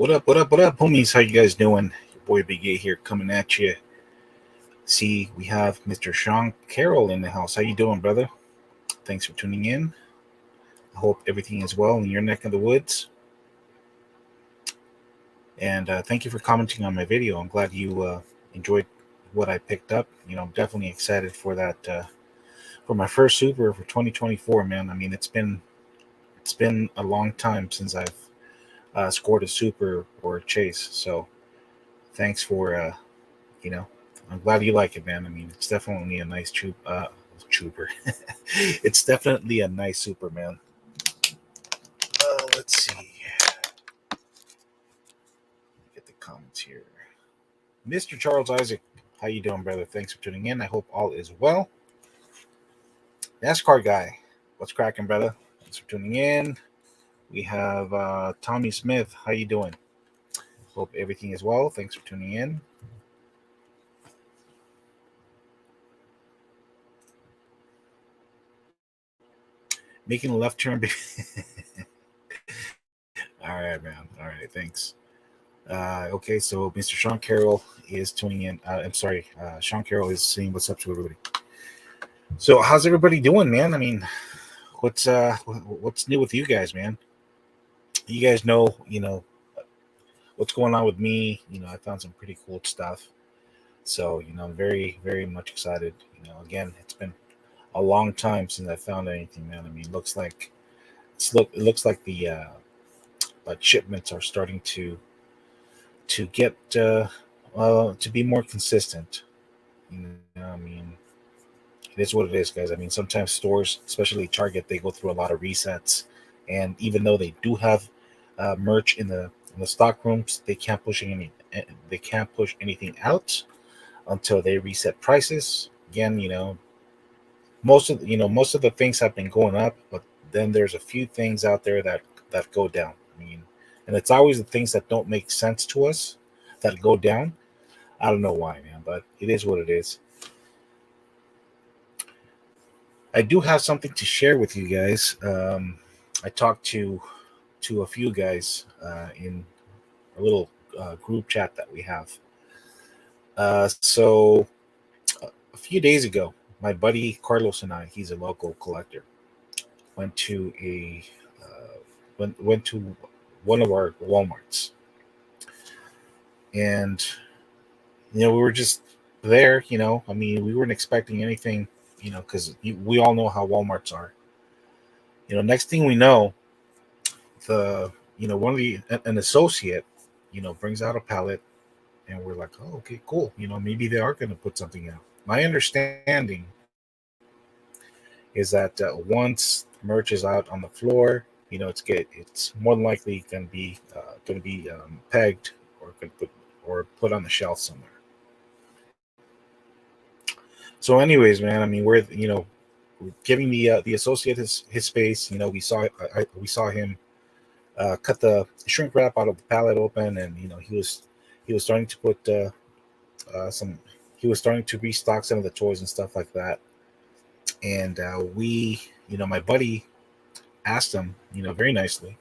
What up, homies? How you guys doing? Your boy Big A here coming at you. See, we have Mr. Sean Carroll in the house. How you doing, brother? Thanks for tuning in. I hope everything is well in your neck of the woods. And thank you for commenting on my video. I'm glad you enjoyed what I picked up. I'm definitely excited for that for my first Super for 2024, man. I mean, it's been a long time since I've scored a Super or a chase. So thanks for you know, I'm glad you like it, man. I mean, it's definitely a nice trooper. It's definitely a nice Superman. Let's see. Get the comments here. Mr. Charles Isaac, how you doing, brother? Thanks for tuning in. I hope all is well. NASCAR guy, what's cracking, brother? Thanks for tuning in. We have Tommy Smith. How you doing? Hope everything is well. Thanks for tuning in. Making a left turn. All right, man. All right, thanks. Okay, so Mr. Sean Carroll is tuning in. I'm sorry, Sean Carroll is saying what's up to everybody. So, how's everybody doing, man? I mean, what's new with you guys, man? You guys know what's going on with me. I found some pretty cool stuff. So, I'm very, very much excited. Again, it's been a long time since I found anything, man. I mean, it looks like the like shipments are starting to get to be more consistent. I mean, it is what it is, guys. I mean, sometimes stores, especially Target, they go through a lot of resets, and even though they do have merch in the stock rooms, they can't push anything out until they reset prices. Again, most of the things have been going up, but then there's a few things out there that go down. I mean, and it's always the things that don't make sense to us that go down. I don't know why, man, but it is what it is. I do have something to share with you guys. I talked to a few guys in a little group chat that we have. So a few days ago, my buddy Carlos and I, he's a local collector, went to a went to one of our WalMarts, and we were just there. I mean, we weren't expecting anything. Because we all know how WalMarts are. Next thing we know, the one of the an associate, brings out a pallet, and we're like, oh, okay, cool. Maybe they are going to put something out. My understanding is that once merch is out on the floor, it's more than likely going to be pegged or put on the shelf somewhere. So, anyways, man, I mean, we're giving the associate his space. We saw him cut the shrink wrap out of the pallet open, and he was starting to put some. He was starting to restock some of the toys and stuff like that. And my buddy asked him, very nicely,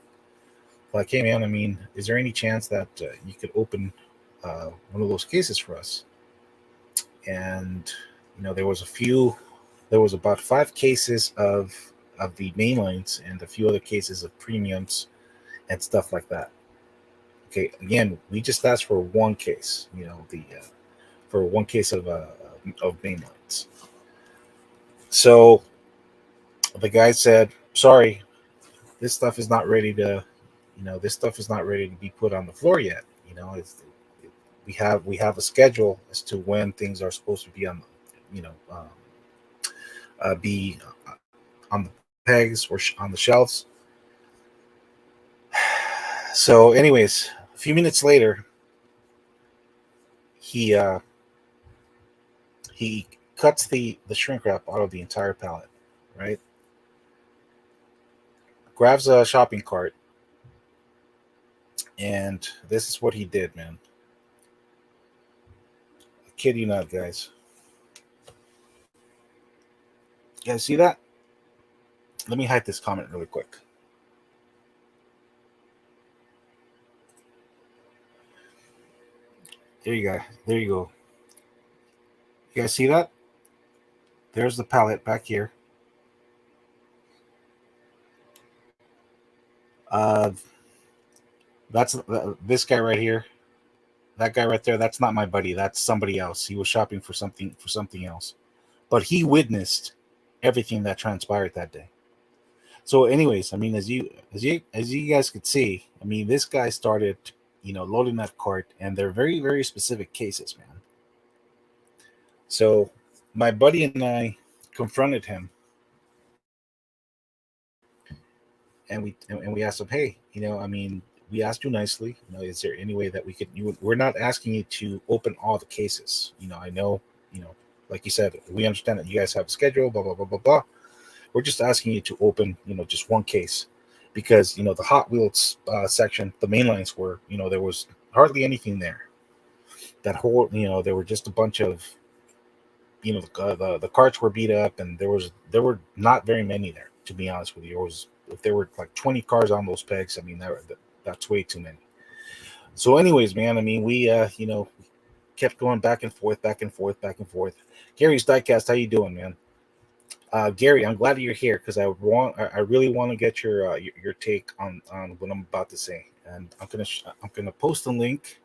like, "Hey, man, I mean, is there any chance that you could open one of those cases for us?" And there was about 5 cases of the mainlines and a few other cases of premiums and stuff like that. Okay, again, we just asked for one case, the for one case of mainlines. So the guy said, "Sorry, this stuff is not ready to, this stuff is not ready to be put on the floor yet. We have a schedule as to when things are supposed to be on, you know, be on the pegs or on the shelves." So, anyways, a few minutes later, he he cuts the shrink wrap out of the entire pallet, right? Grabs a shopping cart, and this is what he did, man. I kid you not, guys. You guys see that? Let me hide this comment really quick. There you go. There you go. You guys see that? There's the palette back here. Uh, that's this guy right here. That guy right there. That's not my buddy. That's somebody else. He was shopping for something else. But he witnessed everything that transpired that day. So, anyways, I mean, as you guys could see, I mean, this guy started, loading that cart, and they're very very specific cases, man. So, my buddy and I confronted him, and we asked him, hey, I mean, we asked you nicely, is there any way that we could? We're not asking you to open all the cases. I know, you know, like you said, we understand that you guys have a schedule, blah blah blah blah blah. We're just asking you to open, just one case, because the Hot Wheels section, the main lines were, there was hardly anything there. That whole, there were just a bunch of, the carts were beat up, and there were not very many there. To be honest with you, if there were like 20 cars on those pegs, I mean that's way too many. So, anyways, man, I mean we kept going back and forth, back and forth, back and forth. Gary's Diecast, how you doing, man? Gary, I'm glad that you're here because I really want to get your take on what I'm about to say, and I'm gonna post a link,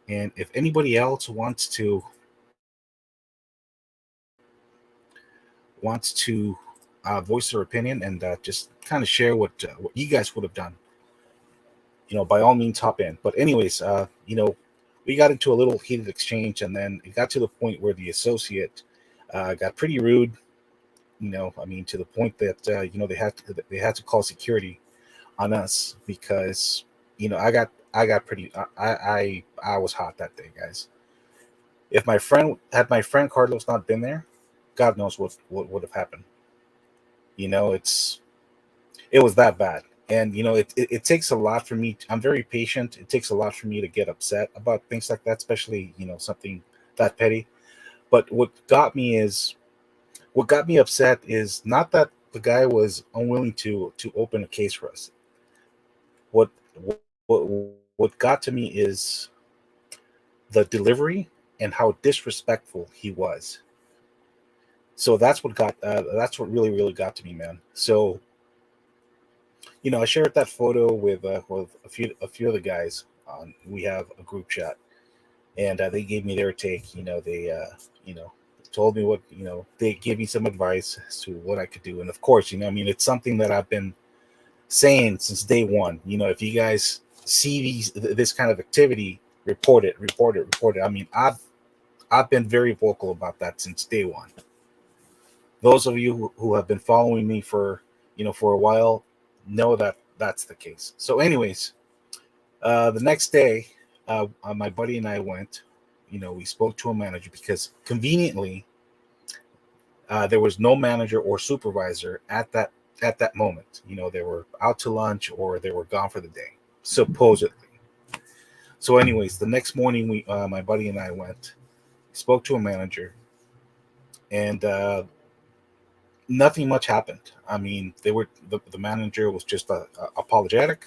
and if anybody else wants to voice their opinion and just kind of share what you guys would have done, by all means hop in. But anyways, we got into a little heated exchange, and then it got to the point where the associate got pretty rude. I mean, to the point that they had to call security on us because I got pretty I was hot that day, guys. If my friend Carlos not been there, God knows what would have happened. It was that bad. And it takes a lot for me. I'm very patient. It takes a lot for me to get upset about things like that, especially something that petty. But what got me upset is not that the guy was unwilling to open a case for us. What what what got to me is the delivery and how disrespectful he was. So that's what really really got to me, man. So I shared that photo with a few of the guys. We have a group chat, and they gave me their take. They you know told me they gave me some advice as to what I could do, and of course, I mean, it's something that I've been saying since day one. If you guys see this kind of activity, report it, report it, report it. I mean, I've been very vocal about that since day one. Those of you who have been following me for a while know that that's the case. So, anyways, the next day, my buddy and I went. We spoke to a manager because conveniently there was no manager or supervisor at that moment. They were out to lunch or they were gone for the day, supposedly. So, anyways, the next morning, my buddy and I went, spoke to a manager, and nothing much happened. I mean, the manager was just apologetic.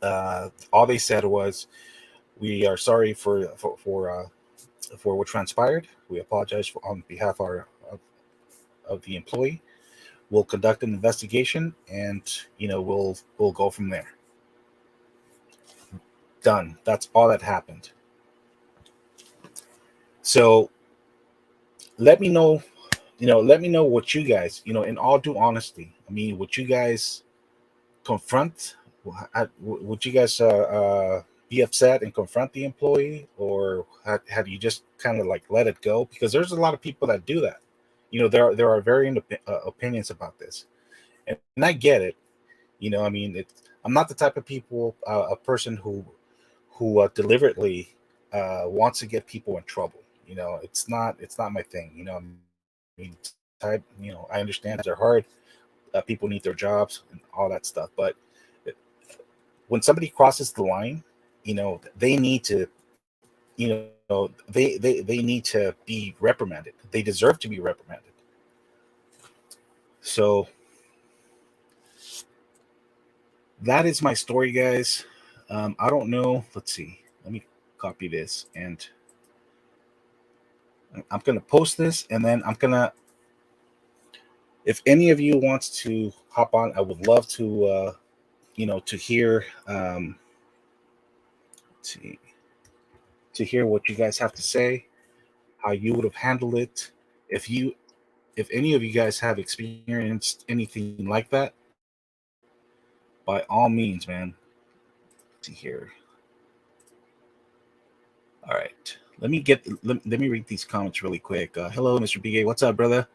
All they said was, "We are sorry for what transpired. We apologize on behalf of the employee. We'll conduct an investigation, and we'll go from there." Done. That's all that happened. So let me know, let me know what you guys, in all due honesty. I mean, would you guys confront? Would you guys be upset and confront the employee, or have you just kind of like let it go? Because there's a lot of people that do that. There are varying opinions about this, and I get it. I mean, I'm not the type of a person who deliberately wants to get people in trouble. It's not my thing. I mean, I understand they're hard. People need their jobs and all that stuff, but when somebody crosses the line, they need to, they need to be reprimanded. They deserve to be reprimanded. So that is my story, guys. I don't know. Let's see. copy this, and I'm gonna post this, and then I'm gonna. If any of you wants to hop on, I would love to, to hear, to, to hear what you guys have to say, how you would have handled it, if any of you guys have experienced anything like that, by all means, man. Let's see here. All right. Let me read these comments really quick. Hello, Mr. BA. What's up, brother?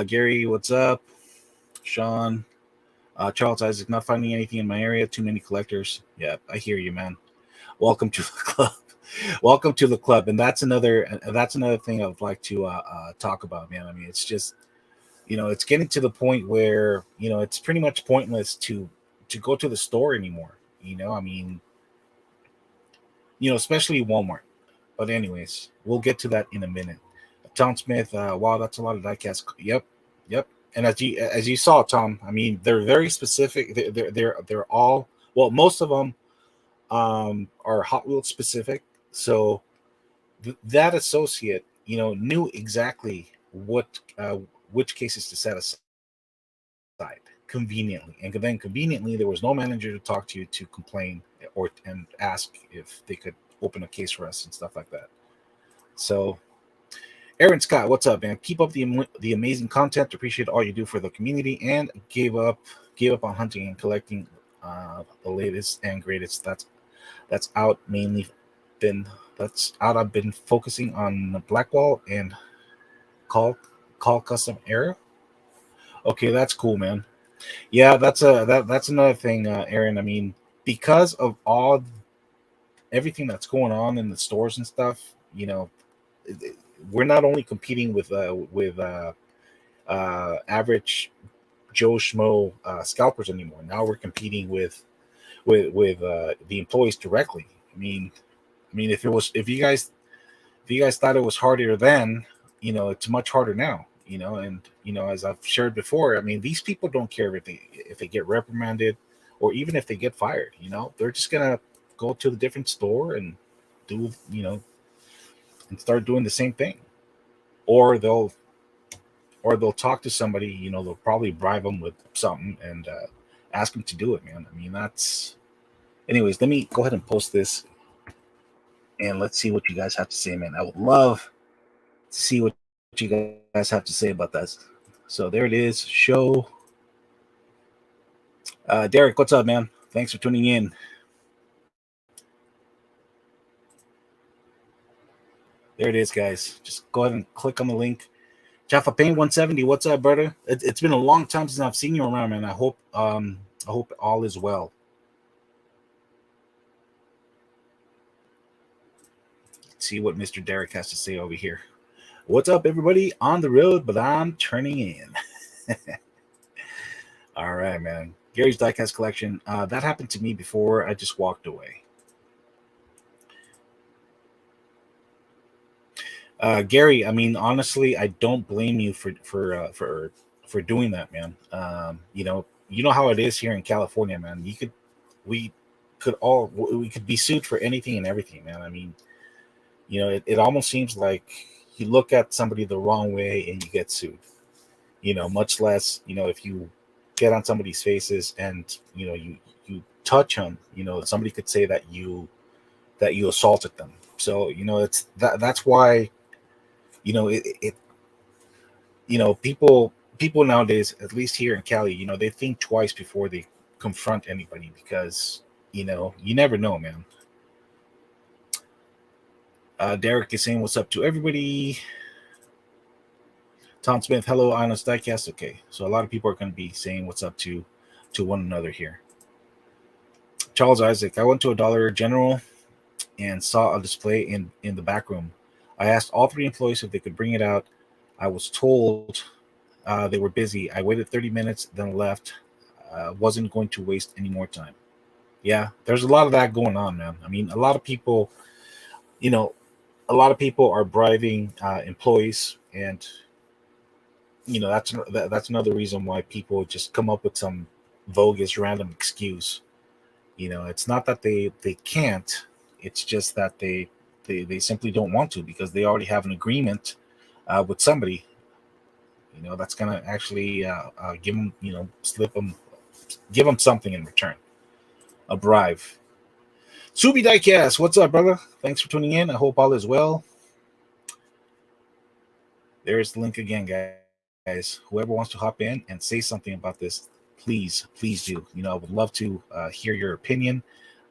Gary, what's up? Sean, Charles Isaac, not finding anything in my area. Too many collectors. Yeah, I hear you, man. Welcome to the club. Welcome to the club. And that's another thing I would like to talk about, man. I mean, it's just, it's getting to the point where, it's pretty much pointless to go to the store anymore. I mean, especially Walmart. But anyways, we'll get to that in a minute. Tom Smith, wow, that's a lot of diecast. Yep. And as you saw, Tom, I mean, they're very specific. They're all, well, most of them are Hot Wheels specific. So that associate, knew exactly which cases to set aside conveniently, and then conveniently there was no manager to talk to to complain and ask if they could open a case for us and stuff like that. So Aaron Scott, what's up, man? Keep up the amazing content. Appreciate all you do for the community, and gave up on hunting and collecting the latest and greatest. That's out mainly I've been focusing on Blackwall and call custom era. Okay, that's cool, man. Yeah, that's another thing, Aaron. I mean, because of everything that's going on in the stores and stuff, we're not only competing with average Joe Schmo scalpers anymore. Now we're competing with the employees directly. I mean, if you guys thought it was harder then, it's much harder now. And as I've shared before, I mean, these people don't care if they get reprimanded or even if they get fired. They're just gonna go to the different store and do and start doing the same thing, or they'll talk to somebody. They'll probably bribe them with something and ask them to do it, man. I mean, that's. Anyways, let me go ahead and post this, and let's see what you guys have to say, man. I would love to see what you guys have to say about this. So there it is. Show. Derek, what's up, man? Thanks for tuning in. There it is, guys. Just go ahead and click on the link. Jaffa Payne 170, what's up, brother? It's been a long time since I've seen you around, man. I hope all is well. Let's see what Mr. Derek has to say over here. What's up, everybody? On the road, but I'm turning in. All right, man. Gary's diecast collection. That happened to me before. I just walked away. Gary, I mean, honestly, I don't blame you for doing that, man. You know how it is here in California, man. We could be sued for anything and everything, man. I mean, it almost seems like you look at somebody the wrong way and you get sued. Much less, if you get on somebody's faces and you touch them, somebody could say that you assaulted them. So it's that's why. People nowadays, at least here in Cali, they think twice before they confront anybody because, you never know, man. Derek is saying what's up to everybody. Tom Smith, hello, Honest Diecast. Okay, so a lot of people are going to be saying what's up to one another here. Charles Isaac, I went to a Dollar General and saw a display in the back room. I asked all 3 employees if they could bring it out. I was told they were busy. I waited 30 minutes, then left. Wasn't going to waste any more time. Yeah, there's a lot of that going on, man. I mean, a lot of people are bribing employees, and that's another reason why people just come up with some bogus random excuse. It's not that they can't. It's just that they They simply don't want to because they already have an agreement with somebody, that's gonna actually give them, slip them, give them something in return, a bribe. Subi Diecast, what's up, brother? Thanks for tuning in. I hope all is well. There's the link again, guys. Whoever wants to hop in and say something about this, please do. I would love to hear your opinion,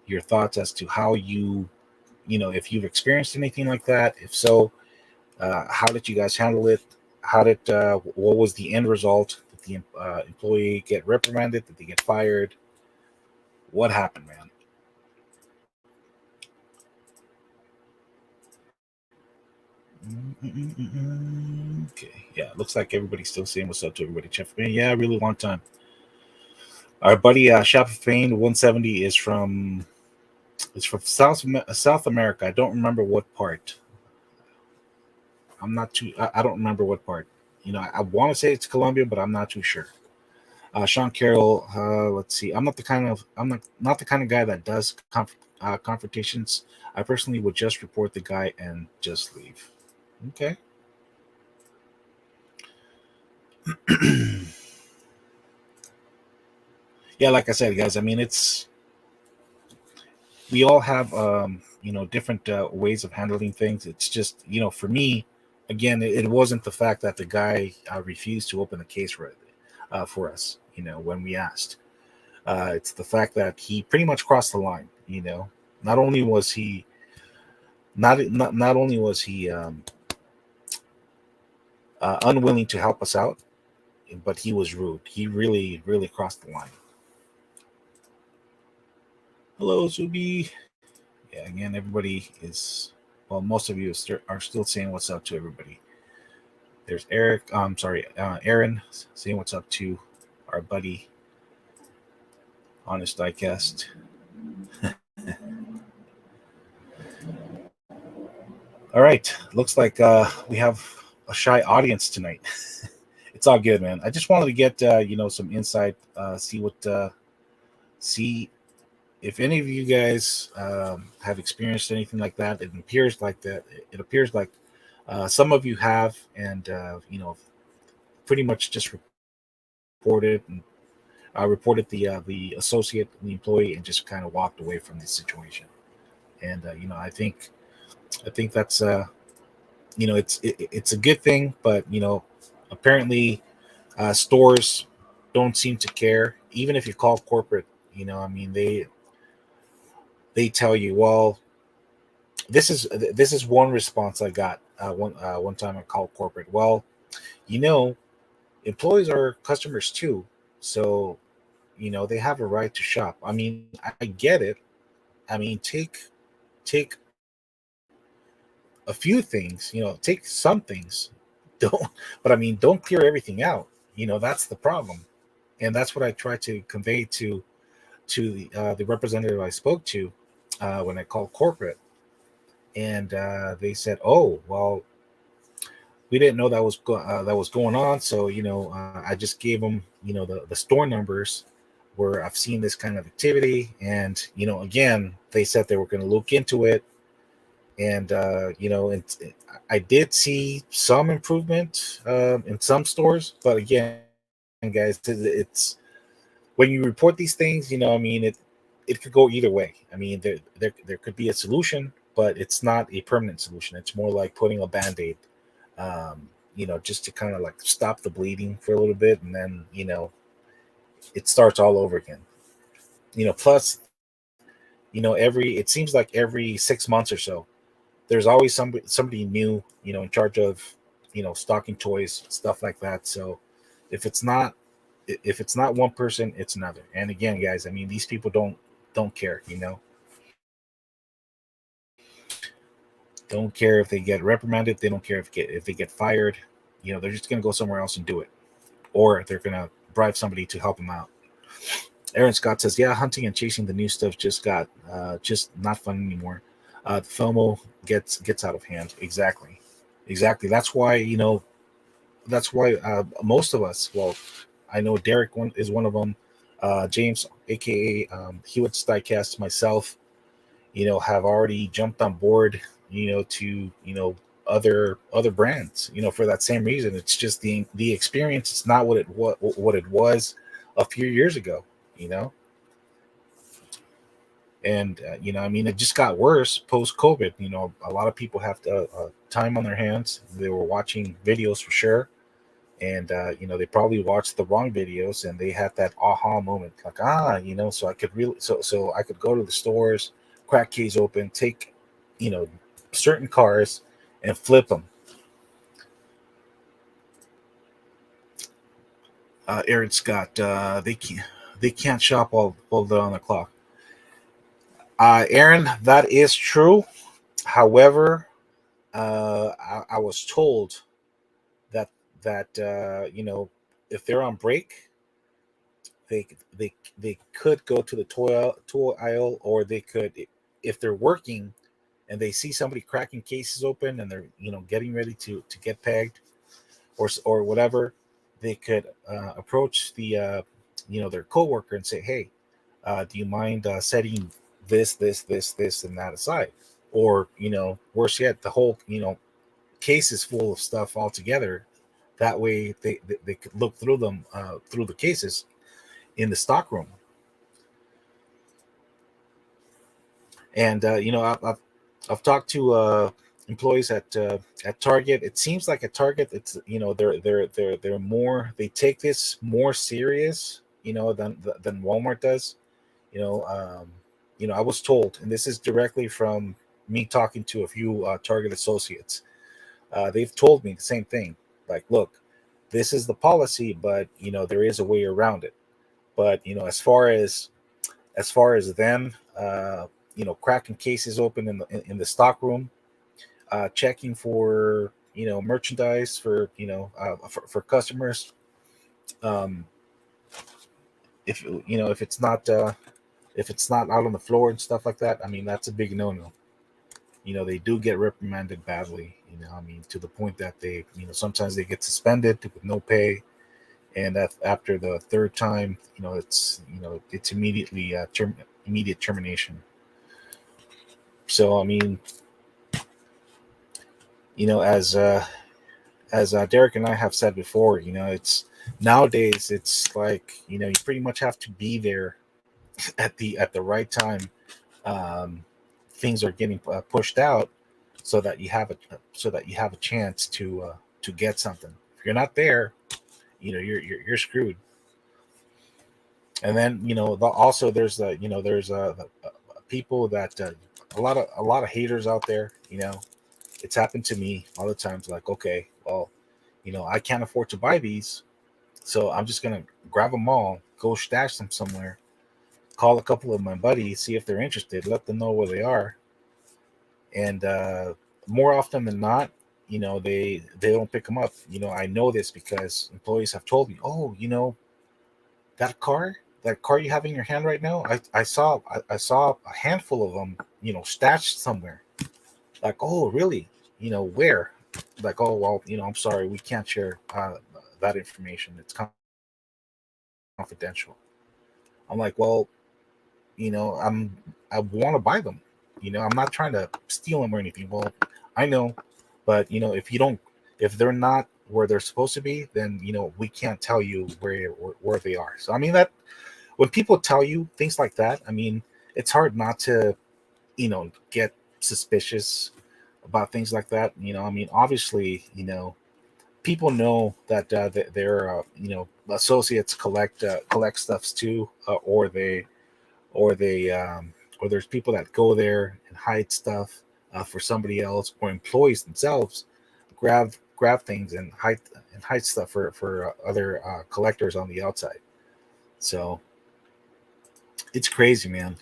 your thoughts as to how if you've experienced anything like that. If so, how did you guys handle it? What was the end result? Did the employee get reprimanded? Did they get fired? What happened, man? Okay, yeah, looks like everybody's still saying what's up to everybody. Chef Fane, yeah, really long time. Our buddy Shop Fane 170 is from South America. I don't remember what part. I'm not too. I don't remember what part. I want to say it's Colombia, but I'm not too sure. Sean Carroll. Let's see. I'm not the kind of guy that does confrontations. I personally would just report the guy and just leave. Okay. Yeah, like I said, guys. I mean, we all have different ways of handling things. It's just for me, again, it wasn't the fact that the guy refused to open the case for us. When we asked, it's the fact that he pretty much crossed the line. Not only was he not only was he unwilling to help us out, but he was rude. He really crossed the line. Hello, Subi. Yeah, again, everybody is, well, most of you are still saying what's up to everybody. There's Eric, Aaron saying what's up to our buddy, Honest Diecast. All right, looks like we have a shy audience tonight. It's all good, man. I just wanted to get some insight, see if any of you guys have experienced anything like that. It appears like some of you have, and pretty much just reported the associate, the employee, and just kind of walked away from the situation. And I think that's it's a good thing, but apparently stores don't seem to care. Even if you call corporate, I mean, they tell you, well, this is one response I got one time I called corporate. Well, you know, employees are customers too, so they have a right to shop. I mean, I get it. I mean, take a few things, take some things. Don't, but I mean, don't clear everything out. That's the problem, and that's what I try to convey to the representative I spoke to when I called corporate, and they said, "Oh, well, we didn't know that was going on, so I just gave them the store numbers where I've seen this kind of activity, and again, they said they were going to look into it, and I did see some improvement in some stores, but again, guys, it's when you report these things, I mean, it could go either way. I mean, there could be a solution, but it's not a permanent solution. It's more like putting a band-aid, just to kind of like stop the bleeding for a little bit, and then it starts all over again. Plus, every it seems like every 6 months or so, there's always somebody new, in charge of stocking toys, stuff like that. So if it's not if it's not one person, it's another. And again, guys, I mean, these people don't care, don't care if they get reprimanded. They don't care if they get fired. They're just gonna go somewhere else and do it, or they're gonna bribe somebody to help them out. Aaron Scott says, "Yeah, hunting and chasing the new stuff just not fun anymore. The FOMO gets out of hand." Exactly. That's why most of us. Well, I know Derek is one of them. James, aka Hewitt Diecast, myself, have already jumped on board to other brands, for that same reason. It's just the experience. It's not what it was a few years ago, you know. And I mean, it just got worse post COVID. A lot of people have time on their hands. They were watching videos for sure, and they probably watched the wrong videos, and they had that aha moment, like, so I could go to the stores, crack keys open, take you know certain cars and flip them. Aaron Scott, they can't shop all day on the clock. Aaron, that is true. However, I was told that if they're on break, they could go to the toy aisle, or they could, if they're working and they see somebody cracking cases open and they're getting ready to get pegged, or whatever, they could approach their coworker and say, hey, do you mind setting this and that aside? Or worse yet, the whole case is full of stuff altogether. That way they could look through them, through the cases in the stockroom. And I've talked to employees at Target. It seems like at Target, it's they're more, they take this more serious, than Walmart does. You know, I was told, and this is directly from me talking to a few Target associates. They've told me the same thing. Like, look, this is the policy, but there is a way around it. But as far as them, cracking cases open in the stock room, checking for merchandise for customers. Um, if it's not out on the floor and stuff like that, I mean, that's a big no no. They do get reprimanded badly. I mean, to the point that they sometimes they get suspended with no pay, and that after the third time, it's immediately immediate termination. So I mean, as Derek and I have said before, it's nowadays, it's like you pretty much have to be there at the right time. Um, Things are getting pushed out, so that you have a chance to get something. If you're not there, you're screwed. And then also there's people that a lot of haters out there. It's happened to me all the times. Like, okay, well, I can't afford to buy these, so I'm just gonna grab them all, go stash them somewhere, call a couple of my buddies, see if they're interested, let them know where they are, and more often than not, they don't pick them up. I know this because employees have told me, oh, that car you have in your hand right now, I saw a handful of them, stashed somewhere. Like, oh, really? Where? Like, oh, well, I'm sorry, we can't share that information. It's confidential. I'm like, well, I want to buy them. I'm not trying to steal them or anything. Well, I know, but if they're not where they're supposed to be, then we can't tell you where they are. So I mean, that when people tell you things like that, I mean, it's hard not to get suspicious about things like that. I mean, obviously, people know that their associates collect stuffs too, or there's people that go there and hide stuff for somebody else, or employees themselves grab things and hide stuff for other collectors on the outside. So it's crazy, man.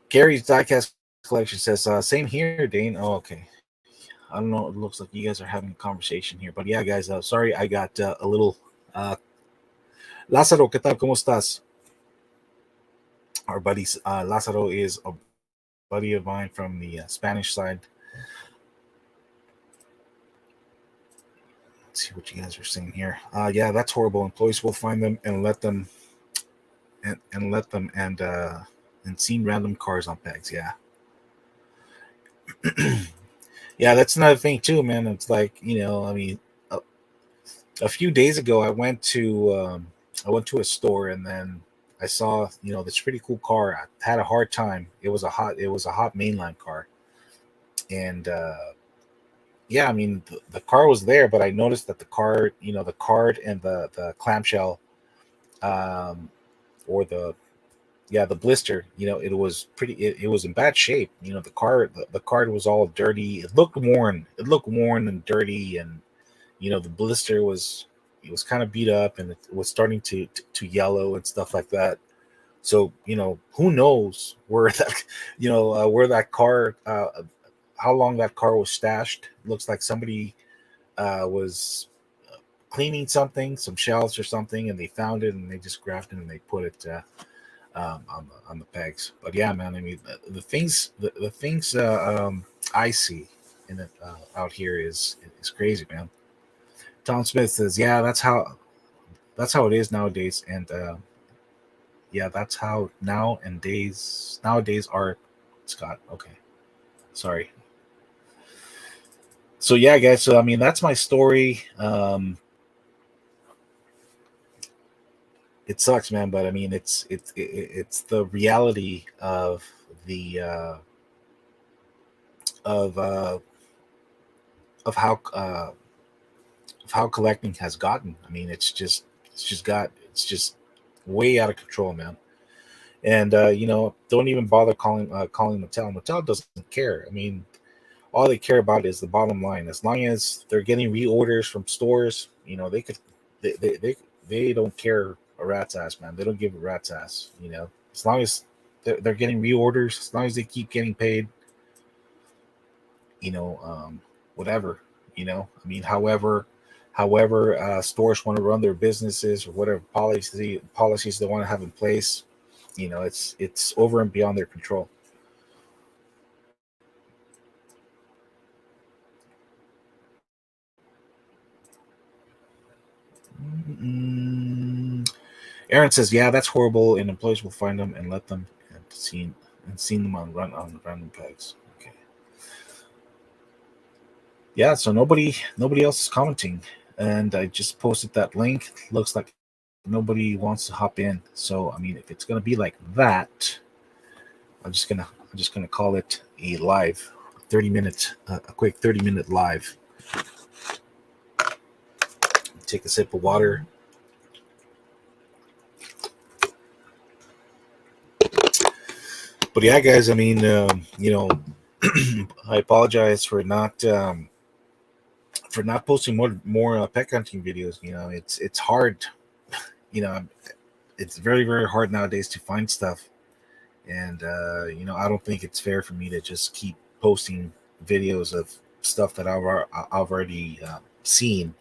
Gary's diecast collection says, same here, Dane. Oh, okay. I don't know. It looks like you guys are having a conversation here, but yeah, guys. Sorry, I got a little. Uh, Lázaro, ¿qué tal? ¿Cómo estás? Our buddy Lázaro is a buddy of mine from the Spanish side. Let's see what you guys are saying here. Yeah, that's horrible. Employees will find them and let them and seen random cars on pegs. Yeah, Yeah, that's another thing too, man. It's like, I mean, a, a few days ago, I went to a store, and then I saw, this pretty cool car. I had a hard time. It was a hot mainline car, and yeah, I mean, the car was there, but I noticed that the car, the card and the clamshell, um, or the blister, it was in bad shape. The card was all dirty. It looked worn. It looked worn and dirty, and the blister was, it was kind of beat up, and it was starting to yellow and stuff like that. So, who knows where that, where that car, how long that car was stashed. Looks like somebody was cleaning something, some shelves or something, and they found it, and they just grabbed it and they put it on the pegs. But yeah, man, I mean, the things I see in it out here is crazy, man. Tom Smith says, "Yeah, that's how it is nowadays," and yeah, that's how nowadays are. Scott, okay, sorry. So yeah, guys. So I mean, that's my story. It sucks, man, but I mean, it's the reality the of uh, of how collecting has gotten. I mean, it's just way out of control, man. And don't even bother calling Mattel. Mattel doesn't care. I mean, all they care about is the bottom line. As long as they're getting reorders from stores, they could they don't care a rat's ass, man. They don't give a rat's ass. As long as they're getting reorders, as long as they keep getting paid, you know, um, whatever. I mean, however stores want to run their businesses, or whatever policies they want to have in place, it's over and beyond their control. Mm, Aaron says, "Yeah, that's horrible, and employees will find them and let them and seen them on random pegs." Okay, yeah. So nobody else is commenting, and I just posted that link. Looks like nobody wants to hop in. So I mean, if it's gonna be like that, I'm just gonna call it a live, 30 minute, a quick 30-minute live. Take a sip of water. But yeah, guys, I mean, I apologize for not posting more pet hunting videos. It's hard. You know, it's very very hard nowadays to find stuff, and I don't think it's fair for me to just keep posting videos of stuff that I've already seen.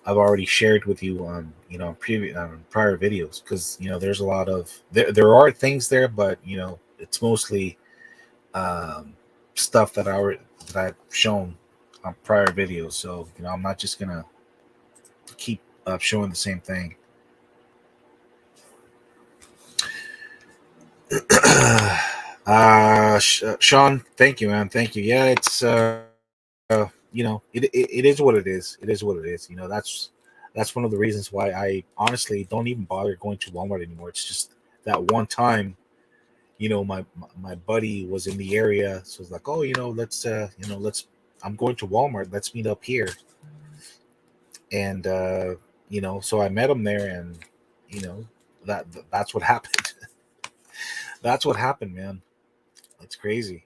I've already shared with you on previous prior videos, because there's a lot of there are things there, but it's mostly um, stuff that I've shown on prior videos. So I'm not just gonna keep showing the same thing. Sean, thank you, man. Thank you. Yeah, it's it is what it is. It is what it is. That's one of the reasons why I honestly don't even bother going to Walmart anymore. It's just that one time, my buddy was in the area, so it's like, oh, let's I'm going to Walmart. Let's meet up here, and so I met him there, and you know that's what happened. That's what happened, man. It's crazy.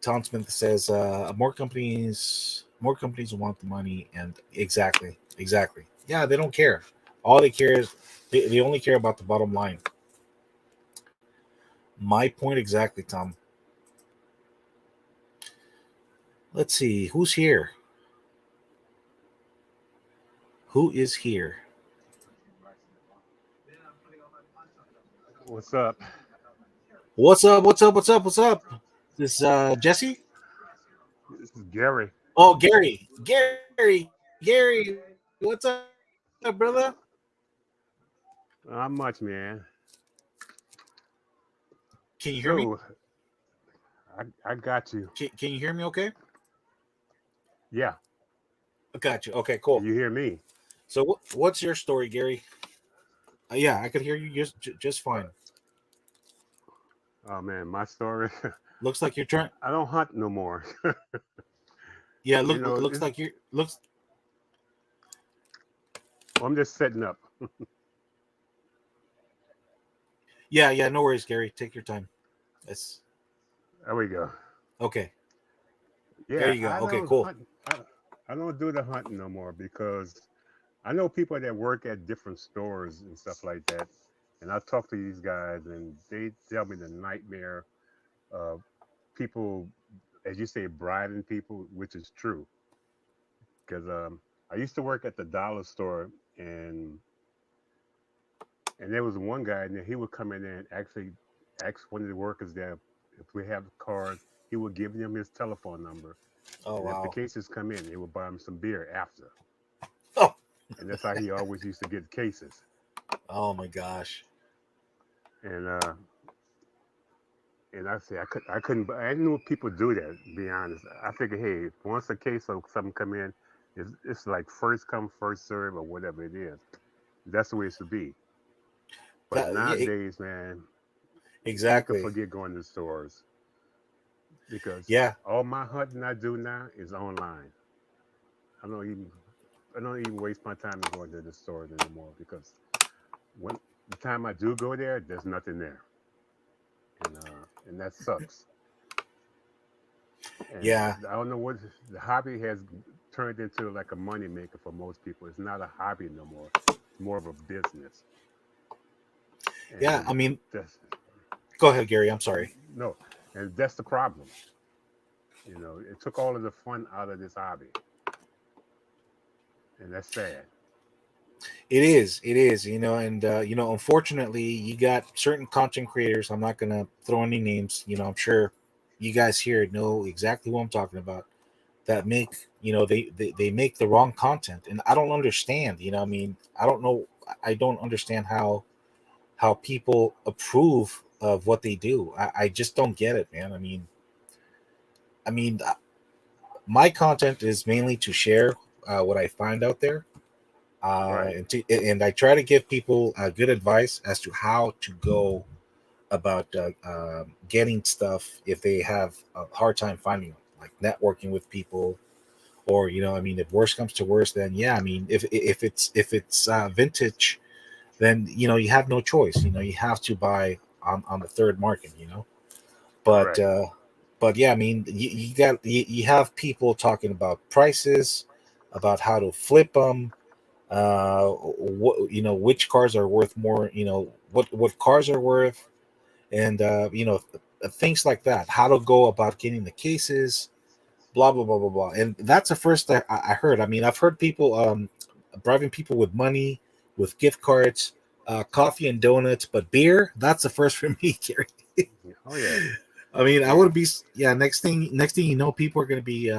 Tom Smith says more companies want the money, and exactly. Yeah, they don't care. All they care is they only care about the bottom line. My point exactly, Tom. Let's see who's here. Who is here? What's up? What's up? What's up? What's up? What's up? This Jesse? This is Gary. Oh, Gary. Gary. What's up, brother? Not much, man. Can you hear me? So I got you. Can you hear me? Okay. Yeah. I got you. Okay. Can Cool. you hear me? So what's your story, Gary? Yeah, I could hear you just Uh, fine. oh man, my story. Looks like you're trying. I don't hunt no more. Yeah. you Look. know, Looks like you're. Looks. I'm just setting up. Yeah. Yeah. No worries, Gary. Take your time. That's There we go. okay. There Yeah, you go. I Okay. don't Cool. hunt. I don't do the hunting no more because I know people that work at different stores and stuff like that, and I talk to these guys, and they tell me the nightmare of people, as you say, bribing people, which is true. Because I used to work at the dollar store, and there was one guy, and he would come in there and actually ask one of the workers there if we have cards. He would give them his telephone number, Oh and if the wow. cases come in, he would buy them some beer after, Oh. and that's how he always used to get cases. Oh my gosh. And I say I couldn't. I knew people do that. To be honest, I figured, hey, once a case or something come in, it's like first come first serve or whatever it is. That's the way it should be. But Yeah. nowadays, man, you can Exactly. forget going to stores because Yeah. all my hunting I do now is online. I don't even I don't even waste my time in going to the stores anymore because when the time I do go there, there's nothing there, and that sucks. And Yeah. I don't know what the hobby has turned into like a money maker for most people. It's not a hobby no more. It's more of a business. Yeah. I And mean, that's go ahead, Gary. I'm sorry. no, and that's the problem. It took all of the fun out of this hobby, and that's sad. It is. It is. And unfortunately, you got certain content creators. I'm not gonna throw any names. I'm sure you guys here know exactly what I'm talking about. That make they make the wrong content, and I don't understand. I mean, I don't know. I don't understand how people approve of what they do. I just don't get it, man. I mean, my content is mainly to share what I find out there, Right, and I try to give people good advice as to how to go about getting stuff if they have a hard time finding them, like networking with people, or I mean, if worse comes to worse, then yeah, I mean, if it's vintage, then you have no choice. You have to buy on the third market. But right, but yeah, I mean, you have people talking about prices, about how to flip them, what which cars are worth more, what cars are worth, and things like that, how to go about getting the cases, blah blah blah blah blah. And that's the first that I heard. I mean, I've heard people bribing people with money, with gift cards, coffee and donuts, but beer, that's the first for me, Gary. oh yeah, I mean, I yeah, would be, yeah. Next thing you know, people are going to be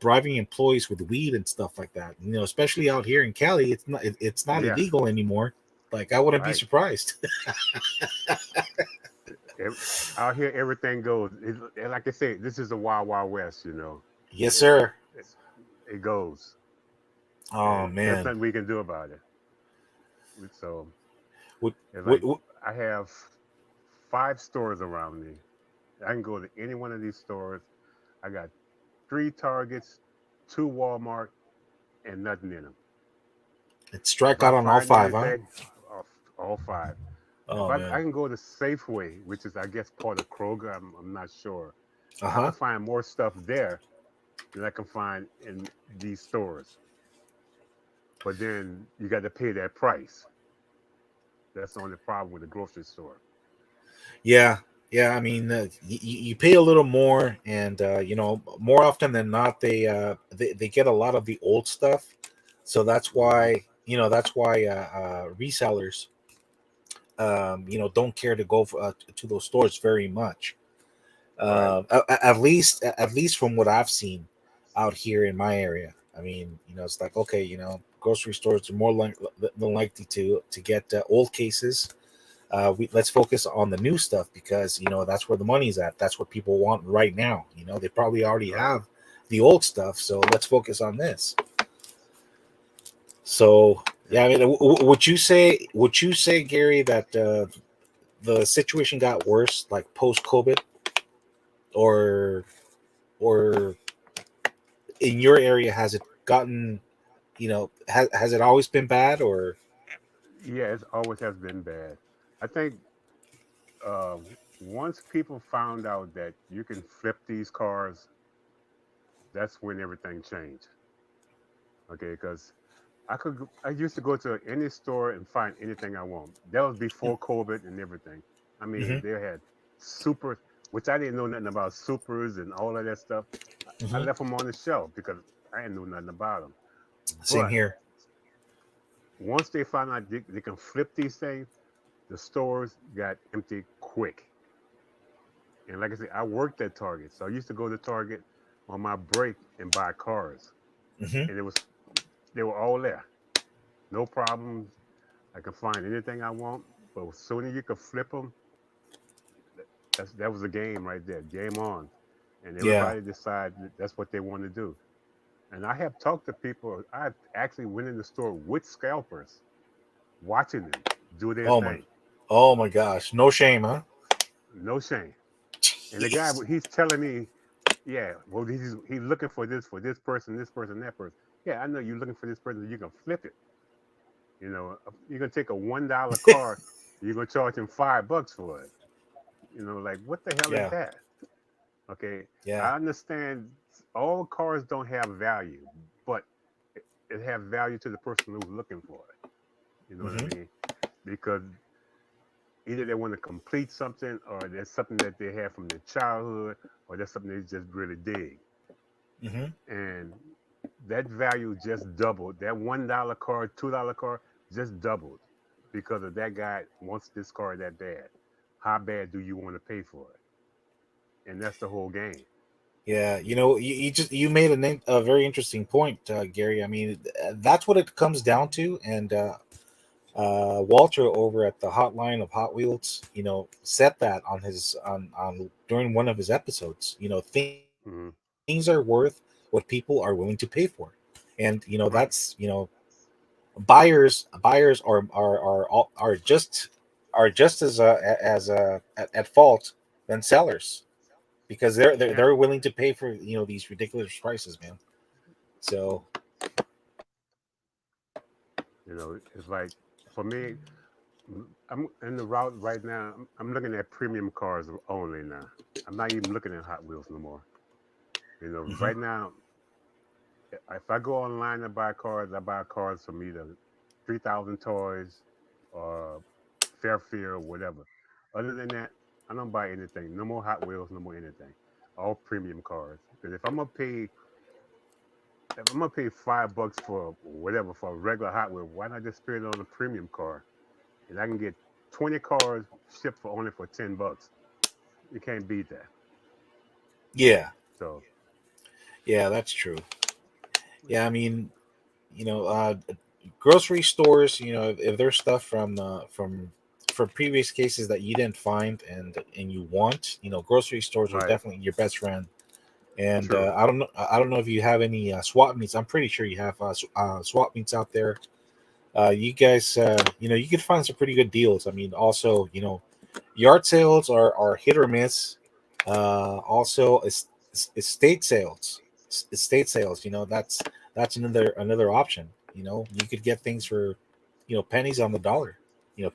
bribing employees with weed and stuff like that. Especially out here in Cali, it's not yeah. illegal anymore. Like, I wouldn't be Right. surprised. Ev- Out here, everything goes. And like I said, this is the wild, wild west. Yes, It, sir. it, it goes, Oh and there's man, nothing we can do about it. So, what, it's what, like what, I have 5 stores around me. I can go to any one of these stores. I got 3 Targets, 2 Walmart, and nothing in them. it's If strike I out on all find five, huh? anything, all, all 5. If Oh I man. can go to Safeway, which is I guess part of Kroger, I'm not sure. Uh I can huh. find more stuff there than I can find in these stores. But then you got to pay that price. That's the only problem with the grocery store. Yeah, yeah. I mean, you pay a little more, and more often than not, they get a lot of the old stuff. So that's Hmm. why resellers don't care to go to those stores very much. Right. At least from what I've seen out here in my area. I mean, it's like, okay, grocery stores are more than likely to get old cases, Let's focus on the new stuff because that's where the money's at. That's what people want right now. They probably already Right. have the old stuff, so let's focus on this. So yeah, I mean, would you say, Gary, that the situation got worse like post COVID, or or in your area has it gotten, has it always been bad, or? Yeah, it always has been bad. I think uh, once people found out that you can flip these cars, that's when everything changed. Okay, because I used to go to any store and find anything I want. That was before COVID and everything. I mean, Hmm. they had super, which I didn't know nothing about supers and all of that stuff. I Hmm. left them on the shelf because I didn't know nothing about them. Same But here. once they found out they can flip these things, the stores got empty quick. And like I said, I worked at Target, so I used to go to Target on my break and buy cars, Hmm. and they were all there, no problems. I could find anything I want, but as soon as you could flip them, that was a game right there, game on, and Yeah. everybody decided that's what they want to do. And I have talked to people. I actually went in the store with scalpers, watching them do their Oh my. thing. Oh my gosh. No shame, huh? No shame. And the guy, Jeez. he's telling me, yeah, well, he's looking for this person, that person. Yeah, I know you're looking for this person. You can flip it. You're gonna take a $1 car. You're gonna charge him $5 for it. Like what the hell is Yeah. that? Okay, Yeah. I understand all cars don't have value, but it have value to the person who's looking for it. You know what I Hmm. mean? Because either they want to complete something, or there's something that they have from their childhood, or there's something they just really dig. Hmm. And that value just doubled. That $1 car, $2 car just doubled because of that guy wants this car that bad. How bad do you want to pay for it? And that's the whole game. Yeah, you made a very interesting point, Gary. I mean, that's what it comes down to. And Walter over at the Hotline of Hot Wheels, said that on during one of his episodes. Things are Hmm. worth what people are willing to pay for, and that's Right. buyers are just at fault than sellers, because they're Yeah. they're willing to pay for these ridiculous prices, man. So It's like for me, I'm in the route right now. I'm looking at premium cars only now. I'm not even looking at Hot Wheels no more. mhm. Right now, if I go online and buy cars, I buy cars from either 3,000 Toys or Fairfield or whatever. Other than that, I don't buy anything. No more Hot Wheels, no more anything. All premium cars. Because if I'm gonna pay $5 for whatever for a regular Hot Wheel, why not just spend it on a premium car? And I can get 20 cars shipped for only for $10. You can't beat that. Yeah, So yeah, that's true. Yeah, I mean, you know, uh, grocery stores, if there's stuff from previous cases that you didn't find and you want, grocery stores are right, definitely your best friend. And true. I don't know if you have any swap meets. I'm pretty sure you have swap meets out there. You guys, you could find some pretty good deals. I mean, also, yard sales are hit or miss. Also, estate sales, estate sales. That's another option. You could get things for pennies on the dollar.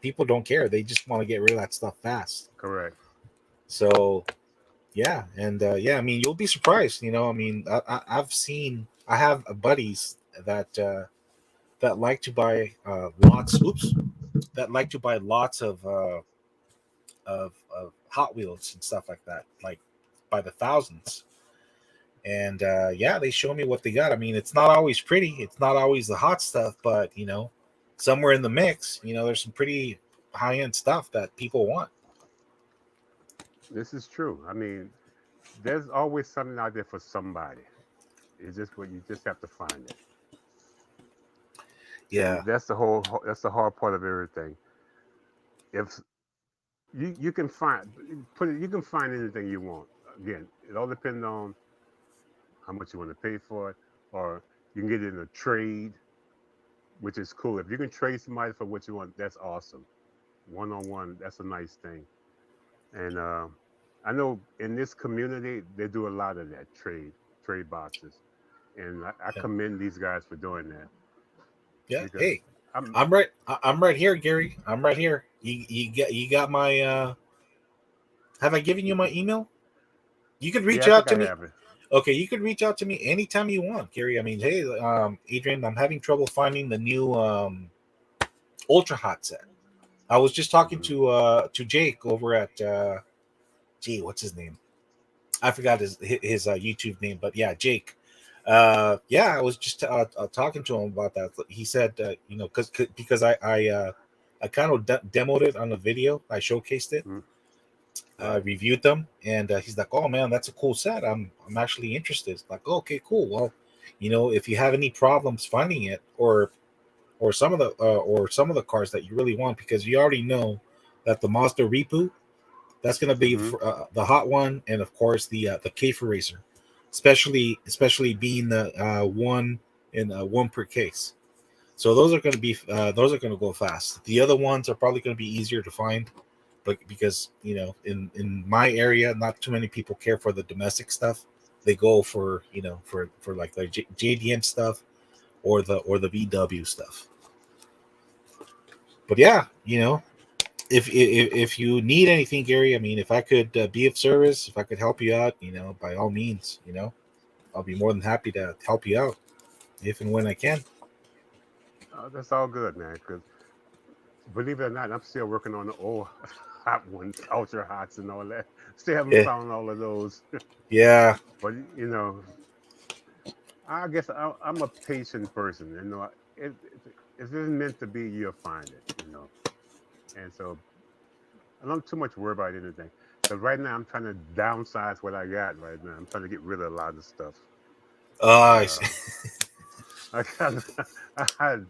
People don't care. They just want to get rid of that stuff fast. Correct. So yeah, and yeah, I mean, you'll be surprised. I mean, I have buddies that like to buy lots. Oops, that like to buy lots of Hot Wheels and stuff like that, like by the thousands. And yeah, they show me what they got. I mean, it's not always pretty. It's not always the hot stuff, but somewhere in the mix, there's some pretty high end stuff that people want. This is true. I mean, there's always something out there for somebody. It's just what you just have to find it. Yeah. And that's the hard part of everything. If you can find put it. You can find anything you want. Again, it all depends on how much you want to pay for it, or you can get it in a trade, which is cool. If you can trade somebody for what you want, that's awesome. One on one, that's a nice thing. And I know in this community they do a lot of that trade boxes, and I Yeah. commend these guys for doing that Yeah. because Hey, I'm I'm right. I'm right here, Gary. I'm right here. You got my. Have I given you my email? You could reach yeah, I out think to I me. have it. Okay, you could reach out to me anytime you want, Gary. I mean, hey, Adrian, I'm having trouble finding the new Ultra Hot set. I was just talking Hmm. to Jake over at gee, what's his name? I forgot his YouTube name, but yeah, Jake. Yeah, I was just talking to him about that. He said, because I kind of demoed it on the video. I showcased it, Hmm. Right. reviewed them, and he's like, "Oh man, that's a cool set. I'm actually interested." It's like, oh, "Okay, cool. Well, if you have any problems finding it, or some of the cars that you really want, because you already know that the Mazda Repu, that's going to be Hmm. the hot one, and of course the Keifer Racer, especially being the one in one per case. So those are going to go fast. The other ones are probably going to be easier to find, but because in my area, not too many people care for the domestic stuff. They go for for like the JDM stuff or the VW stuff. But yeah, if you need anything, Gary, I mean, if I could be of service, if I could help you out, by all means, I'll be more than happy to help you out if and when I can. That's all good, man. Because believe it or not, I'm still working on the old hot ones, ultra hots, and all that. Still haven't Yeah, found all of those. yeah, But I guess I'm a patient person. If it's meant to be, you'll find it. And so I don't too much worry about anything. Because right now I'm trying to downsize what I got right now. I'm trying to get rid of a lot of stuff. And I see. I got, I had,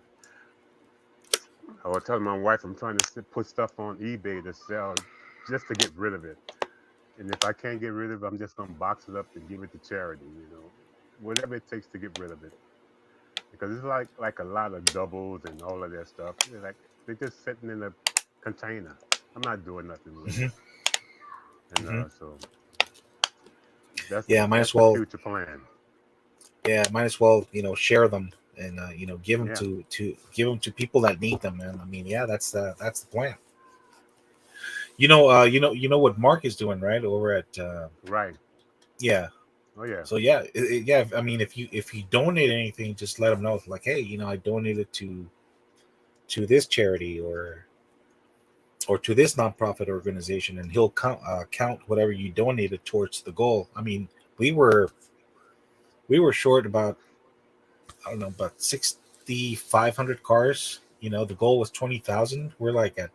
I was telling my wife I'm trying to put stuff on eBay to sell just to get rid of it. And if I can't get rid of it, I'm just gonna box it up and give it to charity. Whatever it takes to get rid of it. Because it's like a lot of doubles and all of that stuff. They're just sitting in a container. I'm not doing nothing with it. Hmm. And Hmm. so that's Yeah, might that's as the well. future plan. Yeah, might as well. Share them and give them Yeah, to people that need them. And I mean, yeah, that's the plan. You know what Mark is doing, right, over at right. yeah. Oh yeah, So yeah, yeah. I mean, if you donate anything, just let them know. Like, hey, I donated to this charity or to this nonprofit organization, and he'll count whatever you donated towards the goal. I mean, we were we were short about, I don't know, about 6,500 cars. The goal was 20,000. We're like at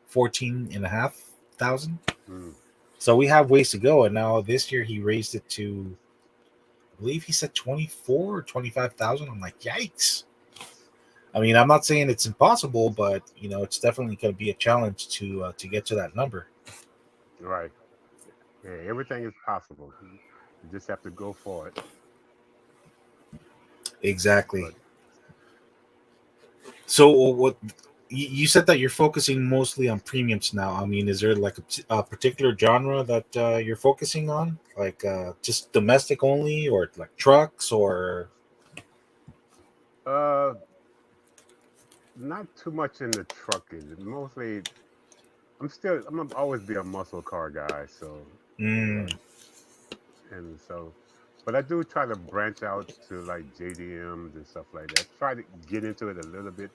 14,500. mm, So we have ways to go. And now this year he raised it to, I believe he said 24 or 25,000. I'm like, yikes. I mean, I'm not saying it's impossible, but it's definitely going to be a challenge to get to that number. right. Yeah, everything is possible. You just have to go for it. Exactly. But So what you said that you're focusing mostly on premiums now. I mean, is there like a particular genre that you're focusing on, like just domestic only, or like trucks, or uh, not too much in the trucking. Mostly, I'm gonna always be a muscle car guy. So and mm, uh, and so, but I do try to branch out to like JDMs and stuff like that. Try to get into it a little bit,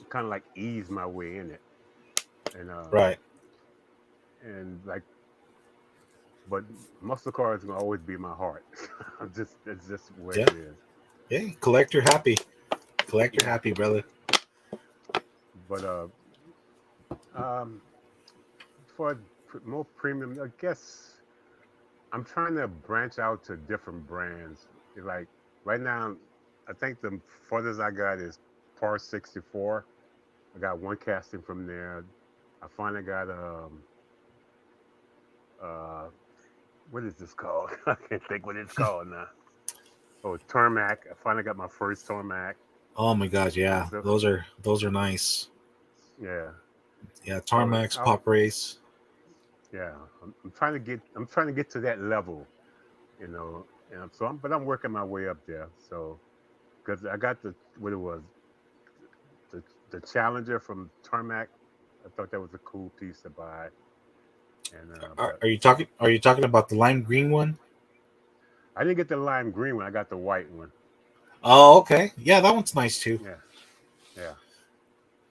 kind of like ease my way in it, and right? like, but muscle cars gonna always be my heart. That's just the way Yeah, it is. yeah. Collector happy, collector Yeah, happy, brother. but um, for more premium, I guess I'm trying to branch out to different brands. Like right now, I think the farthest I got is Par 64. I got one casting from there. I finally got Uh, what is this called? I can't think what it's called now. Oh, Tarmac. I finally got my first Tarmac. Oh my god, yeah, So those are nice. yeah. Yeah, So Tarmax, Pop Race. yeah, I'm trying to get to that level, you know. And but I'm working my way up there. So because I got the what it was the Challenger from Tarmac. I thought that was a cool piece to buy. And but Are you talking? Are you talking about the lime green one? I didn't get the lime green one. I got the white one. Oh, okay. Yeah, that one's nice too. Yeah, yeah.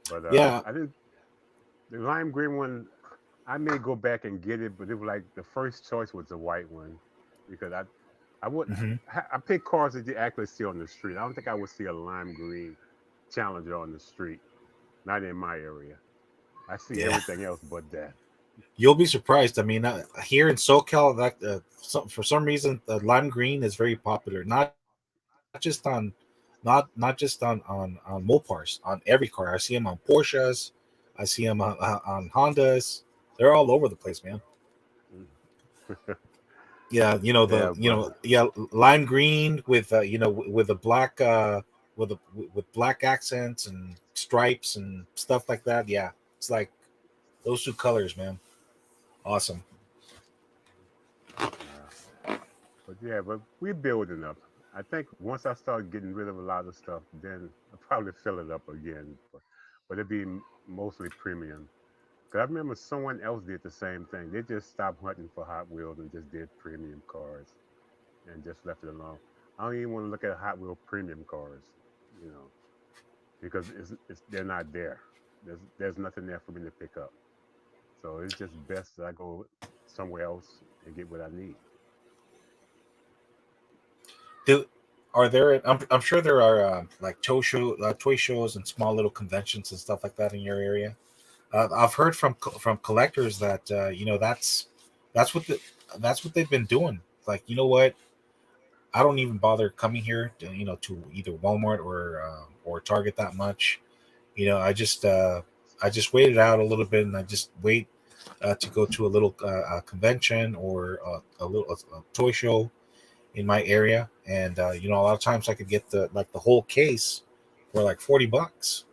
But Yeah. I didn't the lime green one. I may go back and get it, but it was like the first choice was the white one because I wouldn't Hmm. I pick cars that you actually see on the street. I don't think I would see a lime green Challenger on the street, not in my area. I see Yeah. everything else but that. You'll be surprised. I mean, here in SoCal, that for some reason, the lime green is very popular. Not just on Mopars, on every car. I see them on Porsches. I see them on Hondas. They're all over the place, man. Mm. Yeah, Yeah, but yeah, lime green with with the black with black accents and stripes and stuff like that. Yeah, it's like those two colors, man. Awesome. yeah, but we building up. I think once I start getting rid of a lot of stuff, then I'll probably fill it up again. But it'd be mostly premium. Cause I remember someone else did the same thing. They just stopped hunting for Hot Wheels and just did premium cars and just left it alone. I don't even want to look at Hot Wheel premium cars, you know, because it's they're not there. There's nothing there for me to pick up. So it's just best that I go somewhere else and get what I need. Do are there? I'm sure there are like toy shows and small little conventions and stuff like that in your area. I've heard from collectors that that's what that's what they've been doing. Like, you know what? I don't even bother coming here to, to either Walmart or Target that much. I just wait it out a little bit, and I just wait to go to a little convention or a toy show in my area, and a lot of times I could get the whole case for like $40.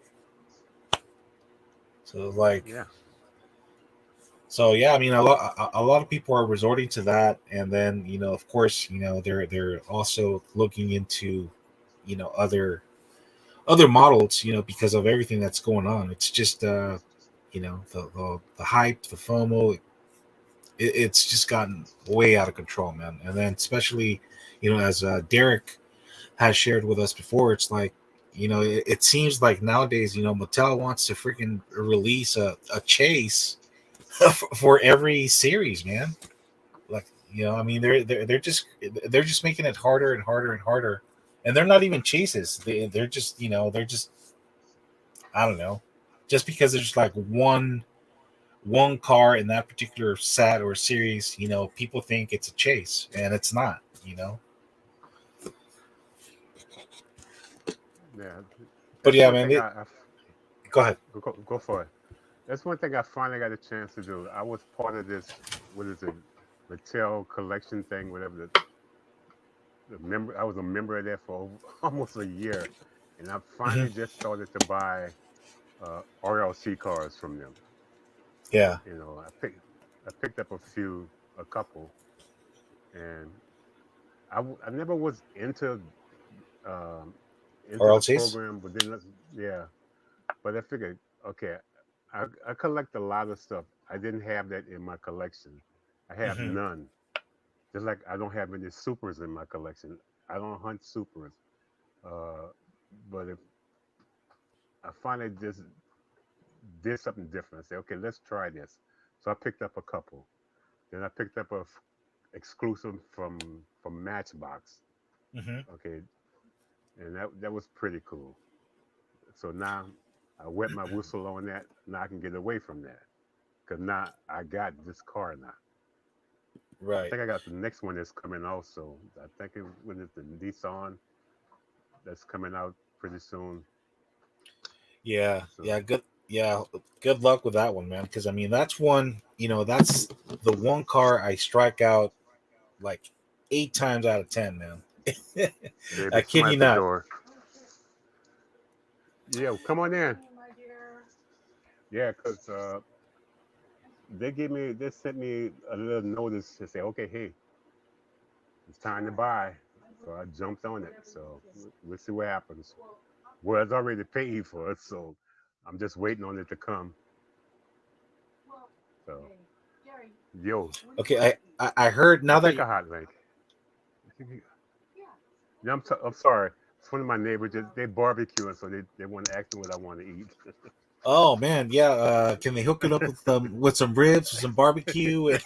So like Yeah, so yeah, I mean a lot of people are resorting to that, and then of course they're also looking into other models, because of everything that's going on. It's just the hype, the FOMO, it's just gotten way out of control, man. And then especially as Derek has shared with us before, it's like it seems like nowadays Mattel wants to freaking release a chase for every series, man. Like, I mean, they're just making it harder and harder and harder, and they're not even chases. They're just they're just, I don't know, just because there's like one car in that particular set or series, people think it's a chase, and it's not. yeah. But That's yeah, one man, thing go ahead. go for it. That's one thing I finally got a chance to do. I was part of this. What is it? Mattel collection thing, whatever the member. I was a member of that for almost a year, and I Hmm. finally just started to buy RLC cars from them. Yeah, You know, I picked up a couple, and I never was um, into the RLCs. program, but then yeah, but I figured okay, I collect a lot of stuff. I didn't have that in my collection. I have Hmm. none. Just like I don't have any supers in my collection. I don't hunt supers. Uh, but if I finally just did something different, I say, okay, let's try this. So I picked up a couple. Then I picked up exclusive from Matchbox. Hmm. Okay, and that was pretty cool. So now I wet my whistle on that. Now I can get away from that because now I got this car now. I Right. think I got the next one that's coming also. I think when it's the Nissan that's coming out pretty soon. Yeah, So yeah, good. Yeah, good luck with that one, man. Because I mean, that's one. the one car I strike out like 8 times out of 10, man. Maybe I kid somebody you at the not. door. Yeah, come on in. Yeah, because they sent me a little notice to say, okay, hey, it's time to buy. So I jumped on it. So we'll see what happens. Well, it's already paid for it, so I'm just waiting on it to come. So, yo, Okay, I heard now I'll that take a hot link. Yeah, I'm sorry. It's one of my neighbors. They barbecuing, so they want to ask me what I want to eat. oh man, yeah, can they hook it up with some ribs, some barbecue,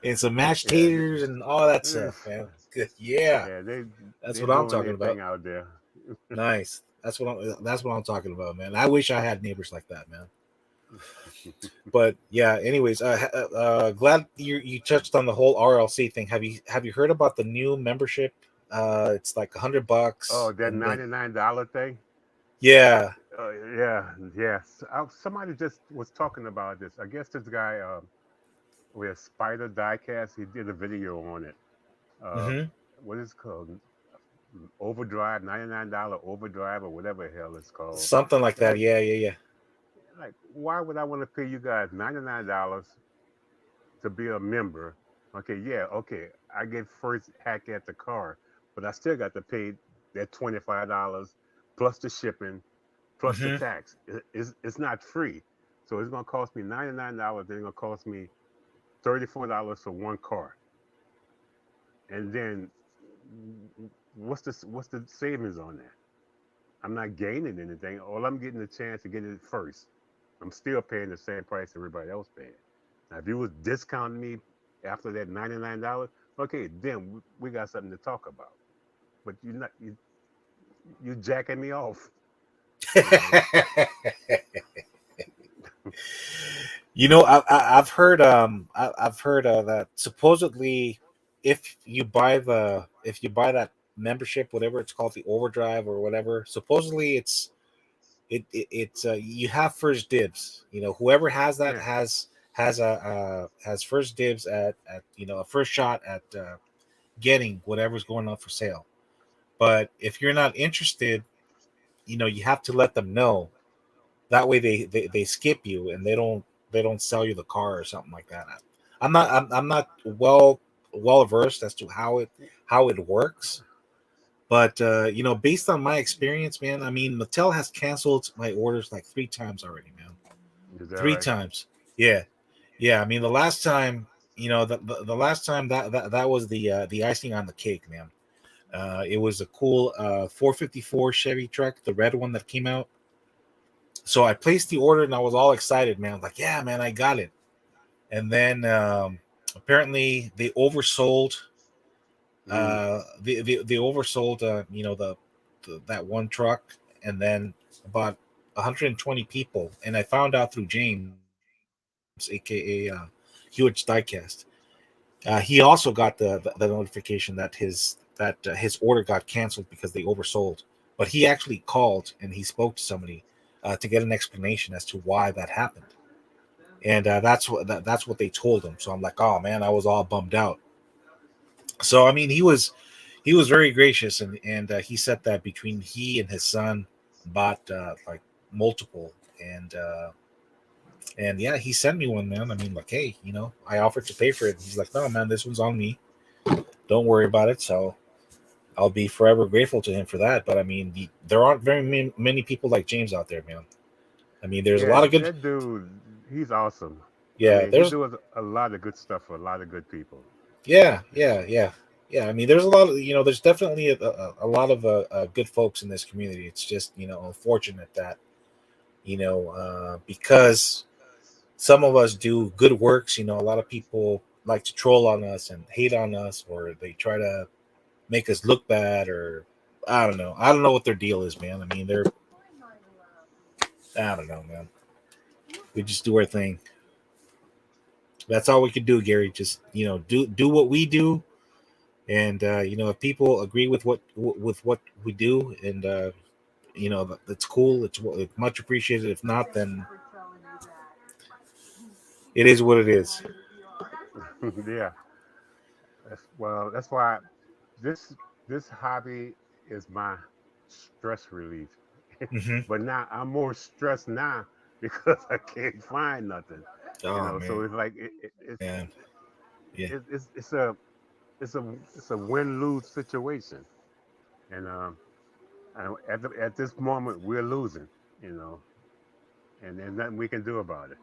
and some mashed Yeah, taters and all that stuff, man? Good. Yeah, yeah, that's they what I'm doing talking their about. thing out there. Nice. That's what I'm talking about, man. I wish I had neighbors like that, man. But yeah, anyways, glad you touched on the whole RLC thing. Have you heard about the new membership? It's like Oh, $100, that and then $99 thing. yeah. Yeah, yes. Somebody just was talking about this. I guess this guy with Spider Diecast, he did a video on it. Uh, Hmm. what is it called? Overdrive, $99 Overdrive or whatever the hell it's called. Something like And that. Yeah, yeah, yeah. like, why would I want to pay you guys $99 to be a member? Okay, yeah, okay. I get first hack at the car, but I still got to pay that $25 plus the shipping plus the Hmm. tax. It's not free. So it's gonna cost me $99. Then it's gonna cost me $34 for one car. And then what's the savings on that? I'm not gaining anything. All I'm getting a chance to get it first. I'm still paying the same price everybody else paying. Now, if you was discounting me after that $99, okay, then we got something to talk about. But you jacking me off, you know. I've heard I've heard that supposedly if you buy that membership, whatever it's called, the overdrive or whatever, supposedly it's you have first dibs. Whoever has that Yeah, has first dibs at a first shot at getting whatever's going on for sale. But if you're not interested, you have to let them know. That way they skip you and they don't sell you the car or something like that. I'm not well versed as to how it works, but based on my experience, man, I mean, Mattel has canceled my orders like 3 times already, man. is that Three right? times. Yeah. Yeah, I mean, the last time, the last time that was the icing on the cake, man. It was a cool 454 Chevy truck, the red one that came out. So I placed the order and I was all excited, man. I was like, yeah, man, I got it. And then apparently they oversold. Mm. They oversold. That one truck, and then about 120 people. And I found out through James, aka Huge Diecast. He also got the notification that his order got canceled because they oversold. But he actually called and he spoke to somebody to get an explanation as to why that happened. And that's what they told him. So I'm like, oh man, I was all bummed out. So I mean, he was very gracious, and he said that between he and his son bought like multiple, and yeah, he sent me one, man. I mean, like, hey, I offered to pay for it. He's like, no, man, this one's on me. Don't worry about it. So I'll be forever grateful to him for that. But I mean, there aren't very many people like James out there, man. I mean, there's a Yeah, lot of good. that dude, he's awesome. I Yeah, mean, he there's does a lot of good stuff for a lot of good people. yeah, yeah, yeah, yeah. I mean, there's a lot of there's definitely a lot of good folks in this community. It's just unfortunate that because some of us do good works. A lot of people like to troll on us and hate on us, or they try to make us look bad, or I don't know. I don't know what their deal is, man. I mean, I don't know, man. We just do our thing. That's all we can do, Gary. Just do what we do, and if people agree with what we do, and that's cool. It's much appreciated. If not, then It is what it is. Yeah. That's why this this hobby is my stress relief. Hmm. But now I'm more stressed now because I can't find nothing. Oh So man, it's like man, yeah, it's a it's a win lose situation, and at this moment we're losing. You know, and there's nothing we can do about it.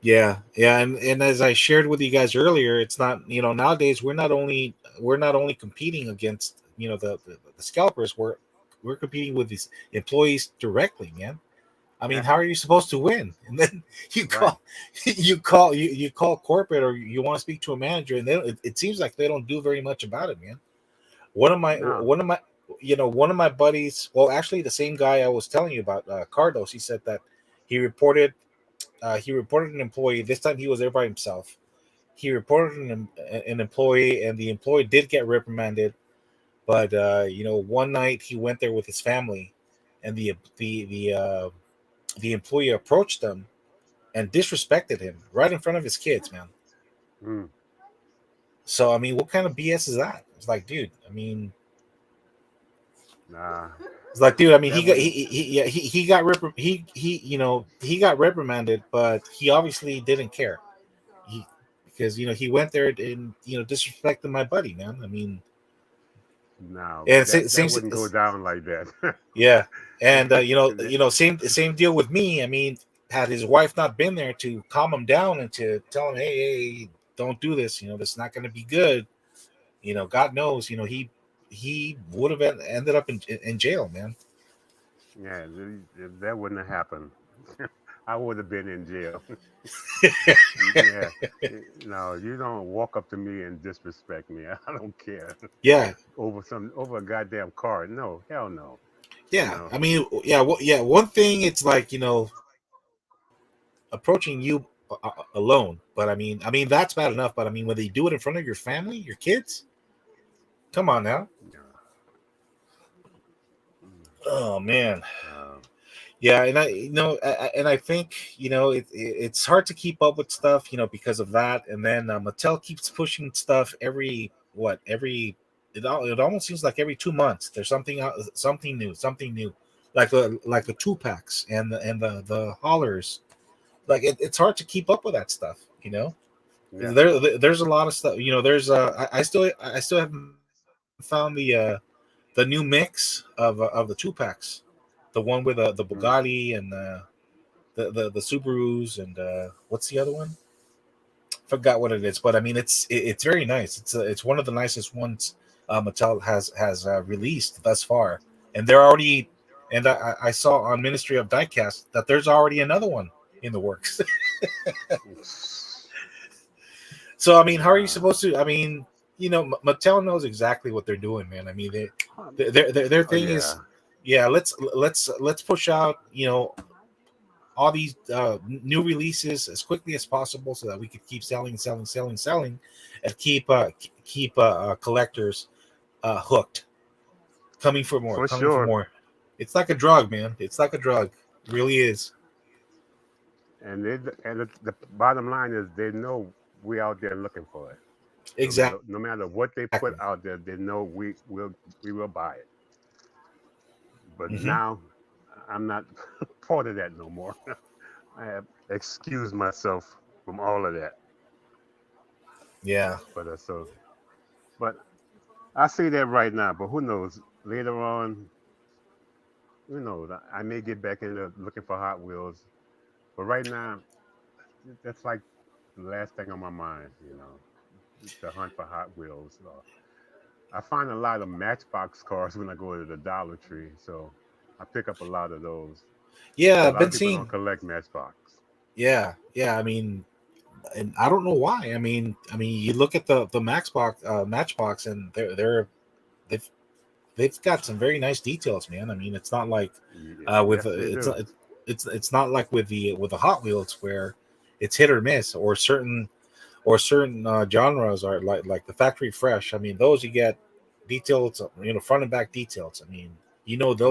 yeah, yeah. And as I shared with you guys earlier, it's not, nowadays we're not only competing against, the scalpers. We're competing with these employees directly, man. I mean, Yeah, how are you supposed to win? And then you right. call, you call corporate, or you want to speak to a manager, and it seems like they don't do very much about it, man. No, One of my, one of my buddies. Well, actually, the same guy I was telling you about, Cardos. He said that he reported, he reported an employee. This time he was there by himself. He reported an employee, and the employee did get reprimanded. But one night he went there with his family, and the employee approached them and disrespected him right in front of his kids, man. mm, So I mean, what kind of BS is that? It's like, dude. I mean, nah, it's like, dude. I mean, that wouldn't. he got he got reprimanded, but he obviously didn't care. He Because he went there and disrespected my buddy, man. I mean, No, and that wouldn't go down like that. yeah, and And same deal with me. I mean, had his wife not been there to calm him down and to tell him, hey, don't do this. This is not going to be good. God knows. He would have ended up in jail, man. yeah, that wouldn't have happened. I would have been in jail. Yeah. No, you don't walk up to me and disrespect me. I don't care. Yeah, Over a goddamn car. No, hell no. You yeah. know. I mean, yeah, yeah. One thing, it's like approaching you alone, but I mean that's bad enough. But I mean, when they do it in front of your family, your kids, come on now. Yeah. Mm, Oh man. Uh, Yeah, and and I think it's hard to keep up with stuff, because of that. And then Mattel keeps pushing stuff it almost seems like every 2 months there's something out, something new, like the two packs and the hollers. Like it's hard to keep up with that stuff, yeah. there's a lot of stuff, there's I still haven't found the new mix of the two packs, the one with the Mm. Bugatti and the Subarus, and what's the other one? Forgot what it is, but I mean it's very nice. It's one of the nicest ones Mattel has released thus far, and they're already. And I saw on Ministry of Diecast that there's already another one in the works. So I mean, how are you Nah. supposed to? I mean, Mattel knows exactly what they're doing, man. I mean, their Oh thing is, yeah. yeah, let's push out, all these new releases as quickly as possible so that we could keep selling, selling, selling, selling, and keep collectors hooked, coming for more, For coming for sure. more. It's like a drug, man. It's like a drug. It really is. And the bottom line is they know we out there looking for it. Exactly. No matter what they put out there, they know we will buy it. But Hmm. now I'm not part of that no more. I have excused myself from all of that. Yeah. But but I say that right now. But who knows? Later on, who knows? I may get back into looking for Hot Wheels. But right now, that's like the last thing on my mind. The hunt for Hot Wheels. I find a lot of Matchbox cars when I go to the Dollar Tree, so I pick up a lot of those. Yeah, But a I've lot been of people don't seeing. collect Matchbox. Yeah, yeah. I mean, and I don't know why. I mean, you look at the Matchbox, and they've they've got some very nice details, man. I mean, it's not like with Yes, they do. it's not like with the Hot Wheels where it's hit or miss, or certain genres are like the Factory Fresh. I mean, those you get details, front and back details. I mean,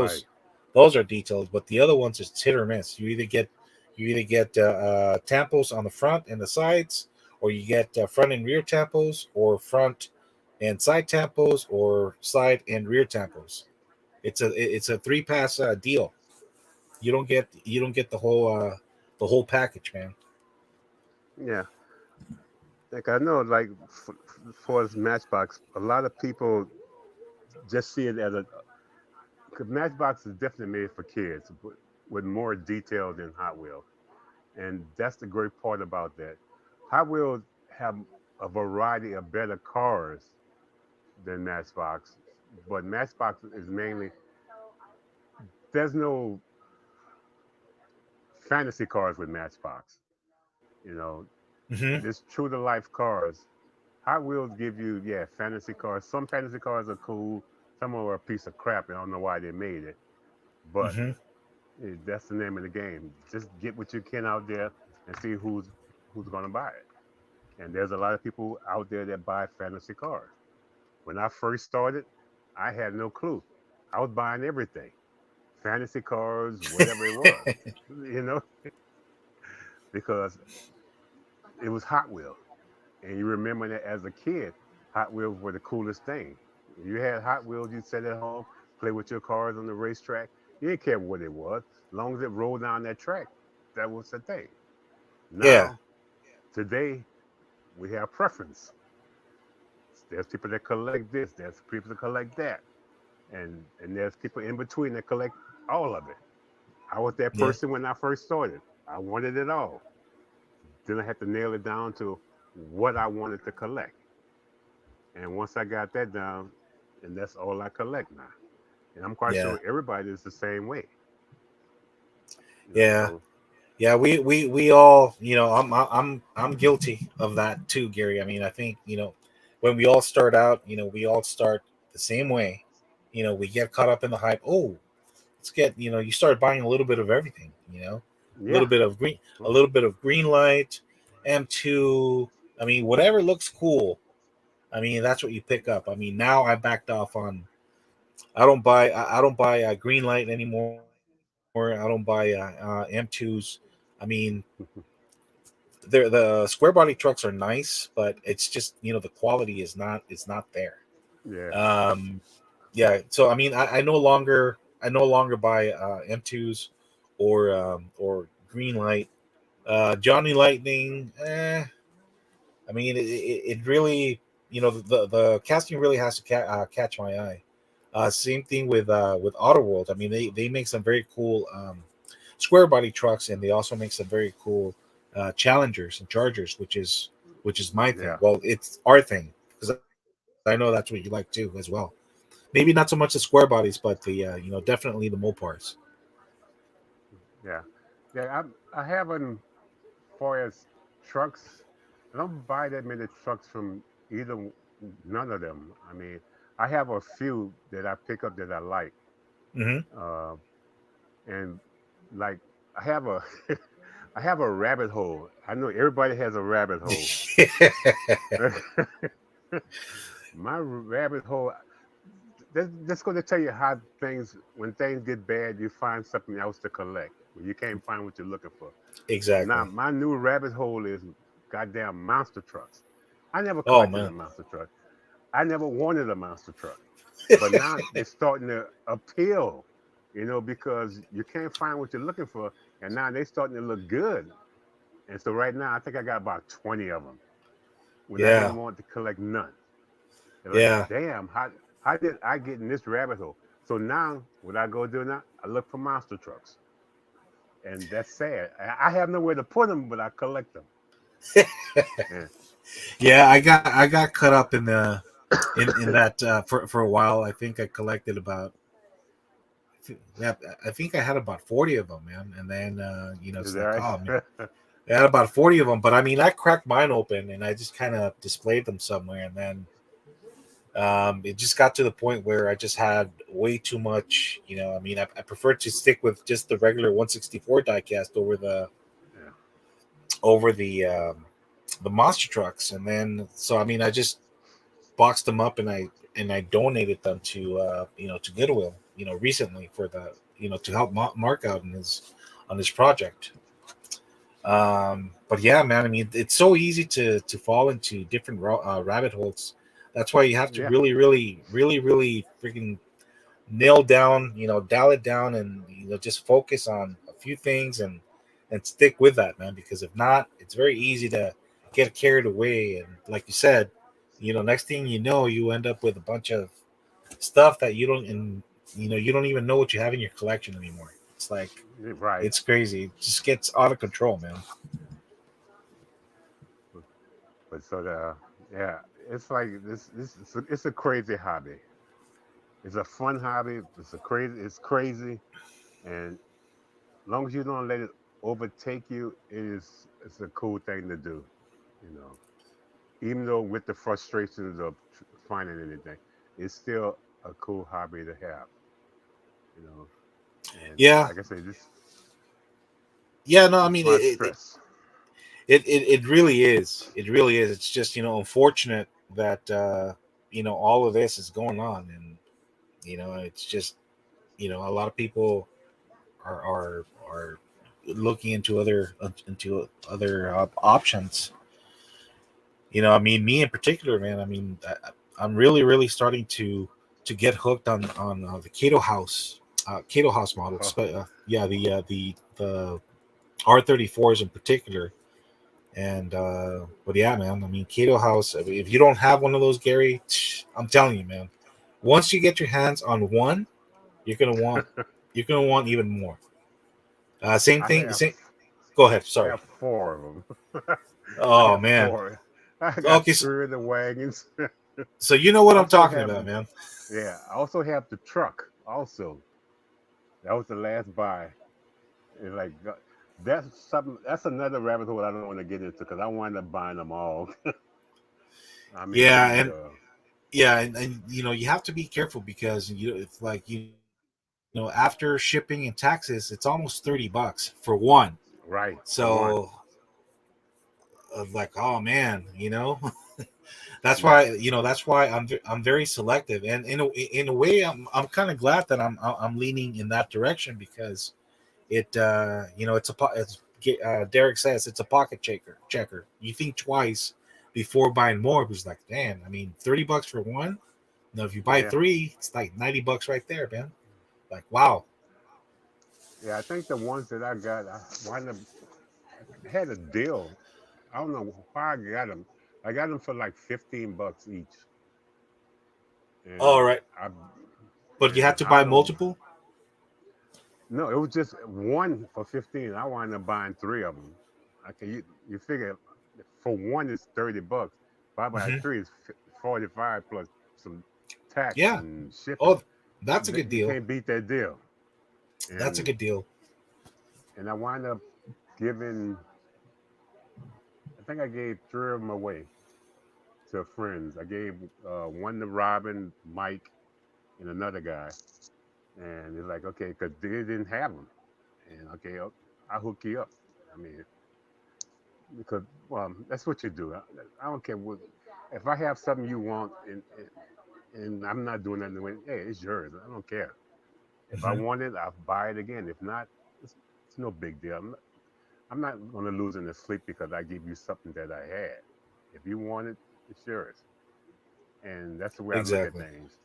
Right. those are details, but the other ones it's hit or miss. You either get You either get tampos on the front and the sides, or you get front and rear tampos, or front and side tampos, or side and rear tampos. It's a three pass deal. You don't get the whole package, man. Yeah, like I know, like for as Matchbox, a lot of people just see it as a, cause Matchbox is definitely made for kids, but with more detail than Hot Wheels, and that's the great part about that. Hot Wheels have a variety of better cars than Matchbox, but Matchbox is mainly, there's no fantasy cars with Matchbox. You know, Hmm. this true to life cars. Hot Wheels give you, yeah, fantasy cars. Some fantasy cars are cool. Some are a piece of crap. I don't know why they made it, but Hmm. that's the name of the game. Just get what you can out there and see who's gonna buy it. And there's a lot of people out there that buy fantasy cars. When I first started, I had no clue. I was buying everything, fantasy cars, whatever it was, you know, because it was Hot Wheels. And you remember that as a kid, Hot Wheels were the coolest thing. You had Hot Wheels, you'd sit at home, play with your cars on the racetrack. You didn't care what it was. As long as it rolled down that track, that was the thing. Yeah, Now, today, we have preference. There's people that collect this, there's people that collect that. And there's people in between that collect all of it. I was that yeah, person when I first started. I wanted it all. Then I had to nail it down to what I wanted to collect. And once I got that down, and that's all I collect now. And I'm quite yeah, sure everybody is the same way. yeah. So We all, I'm guilty of that too, Gary. I mean, I think, when we all start out, we all start the same way. We get caught up in the hype. Oh, let's get, you start buying a little bit of everything. A yeah, little bit of a little bit of green light, M2. I mean, whatever looks cool. I mean, that's what you pick up. I mean, now I backed off on. I don't buy green light anymore. I don't buy M2s. I mean, the square body trucks are nice, but it's just, the quality is not there. yeah, Um, yeah. So I mean, I no longer buy M2s or green light. Johnny Lightning. I mean, it really, the casting really has to catch my eye. Same thing with Auto World. I mean, they make some very cool square body trucks, and they also make some very cool Challengers and Chargers, which is my thing. yeah, Well, it's our thing because I know that's what you like too as well. Maybe not so much the square bodies, but the definitely the Mopars. yeah, yeah. I haven't, far as trucks, I don't buy that many trucks from either, none of them. I mean, I have a few that I pick up that I like, Hmm. uh, and like I have a I have a rabbit hole. I know everybody has a rabbit hole. My rabbit hole. That's going to tell you how things, when things get bad, you find something else to collect when you can't find what you're looking for. Now, Exactly. my new rabbit hole is goddamn monster trucks. I never Oh collected a man. monster truck. I never wanted a monster truck. But now they're starting to appeal, because you can't find what you're looking for. And now they're starting to look good. And so right now, I think I got about 20 of them when I Yeah. didn't want to collect none. They're like, Yeah. damn, how did I get in this rabbit hole? So now, what I go do now, I look for monster trucks. And that's sad. I have nowhere to put them, but I collect them. Yeah. Yeah, I got cut up in that for a while. I think I collected about yeah, I think I had about 40 of them, man. And then Is it's like, that oh man, right? I had about 40 of them. But I mean, I cracked mine open and I just kind of displayed them somewhere, and then it just got to the point where I just had way too much. I mean, I prefer to stick with just the regular 164 diecast Yeah. over the monster trucks, and then so I mean, I just boxed them up, and I donated them to Goodwill, recently for the to help Mark out in his on his project. But yeah, man, I mean, it's so easy to fall into different rabbit holes. That's why you have to Yeah, really freaking nail down, dial it down, and just focus on a few things and stick with that, man. Because if not, it's very easy to get carried away, and like you said, next thing you know, you end up with a bunch of stuff that you don't, and you don't even know what you have in your collection anymore. It's like right. it's crazy. It just gets out of control, man. But so the yeah, it's like it's a crazy hobby. It's a fun hobby. It's crazy, and as long as you don't let it overtake you, it's a cool thing to do. You know, even though with the frustrations of finding anything, it's still a cool hobby to have. You know, and Yeah, like I say, this yeah. No, I it's mean, my stress. it really is. It really is. It's just unfortunate that all of this is going on, and it's just a lot of people are looking into other options. I mean, me in particular, man. I mean, I'm really starting to get hooked on the Cato House model. Oh, Yeah, the R34s in particular. And but yeah, man. I mean, Cato House. If you don't have one of those, Gary, I'm telling you, man. Once you get your hands on one, you're gonna want you're gonna want even more. Same I thing. have Same. Go ahead. I Sorry. have four of them. I Oh have man. four. I got Okay. So, three of the wagons. so you know what I I'm also talking have about, man. yeah. I also have the truck. Also, that was the last buy. It's like that's something. That's another rabbit hole I don't want to get into because I wind up buying them all. I mean, Yeah, these and yeah, and you have to be careful because it's like after shipping and taxes, it's almost $30 for one. right for one. So like, oh man, that's Yeah, why I'm very selective, and in a way, I'm kind of glad that I'm leaning in that direction because it's Derek says it's a pocket checker. You think twice before buying more because like, damn, I mean, $30 for one. Now if you buy yeah, three, it's like $90 right there, man. Like, wow. yeah. I think the ones that I got, I wind up had a deal. I don't know why I got them. I got them for like $15 each, All and right, I but you and had to I buy don't know. multiple. No, it was just one for 15. I wound up buying three of them. Okay, you figure for one it's $30. If I buy Hmm. three, it's 45 plus some tax Yeah. and shipping. Oh, that's a good You deal. can't beat that deal. That's a And good deal. I wind up giving. I think I gave three of them away to friends. I gave one to Robin, Mike, and another guy. And it's like, okay, because they didn't have them. And okay, I'll hook you up. I mean, because well, that's what you do. I don't care what. If I have something you want and I'm not doing nothing with it, hey, it's yours. I don't care. If I Hmm. want it, I'll buy it again. If not, it's no big deal. I'm not going to lose any sleep because I give you something that I had. If you want it, it's yours. And that's the way I look at Exactly. things.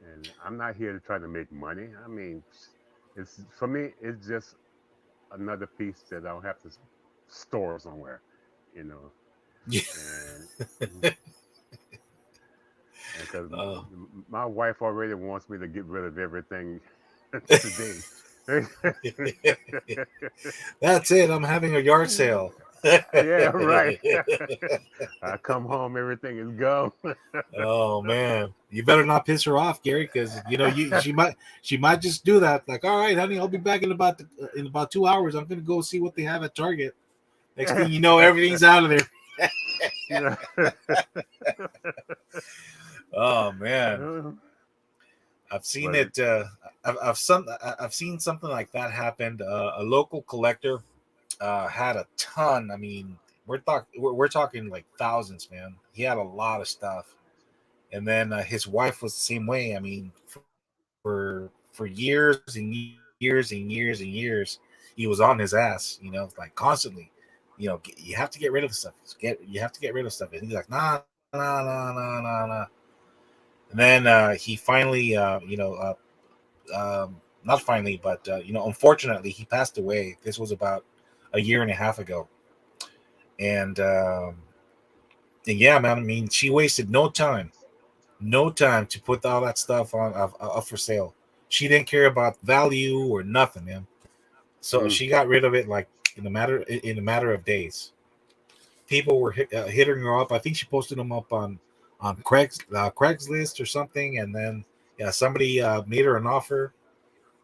And I'm not here to try to make money. I mean, it's for me, it's just another piece that I'll have to store somewhere, you know. Yeah. And because Oh. my wife already wants me to get rid of everything today. That's it. I'm having a yard sale. Yeah, right. I come home, everything is gone. Oh man, you better not piss her off, Gary, because you she might just do that. Like, all right, honey, I'll be back in about 2 hours. I'm gonna go see what they have at Target. Next thing you know, everything's out of there. You know. Oh man, Uh, I've seen but it. I've seen something like that happen. A local collector had a ton. I mean, we're talking like thousands, man. He had a lot of stuff, and then his wife was the same way. I mean, for years and years and years and years, he was on his ass, like constantly. You have to get rid of the stuff. You have to get rid of stuff. And he's like, nah, nah, nah, nah, nah, nah. And then he finally, not finally, but unfortunately, he passed away. This was about a year and a half ago, and yeah, man. I mean, she wasted no time to put all that stuff on up for sale. She didn't care about value or nothing, man. So Mm. she got rid of it like in a matter of days. People were hitting her up. I think she posted them up on Craigslist or something, and then yeah, somebody made her an offer,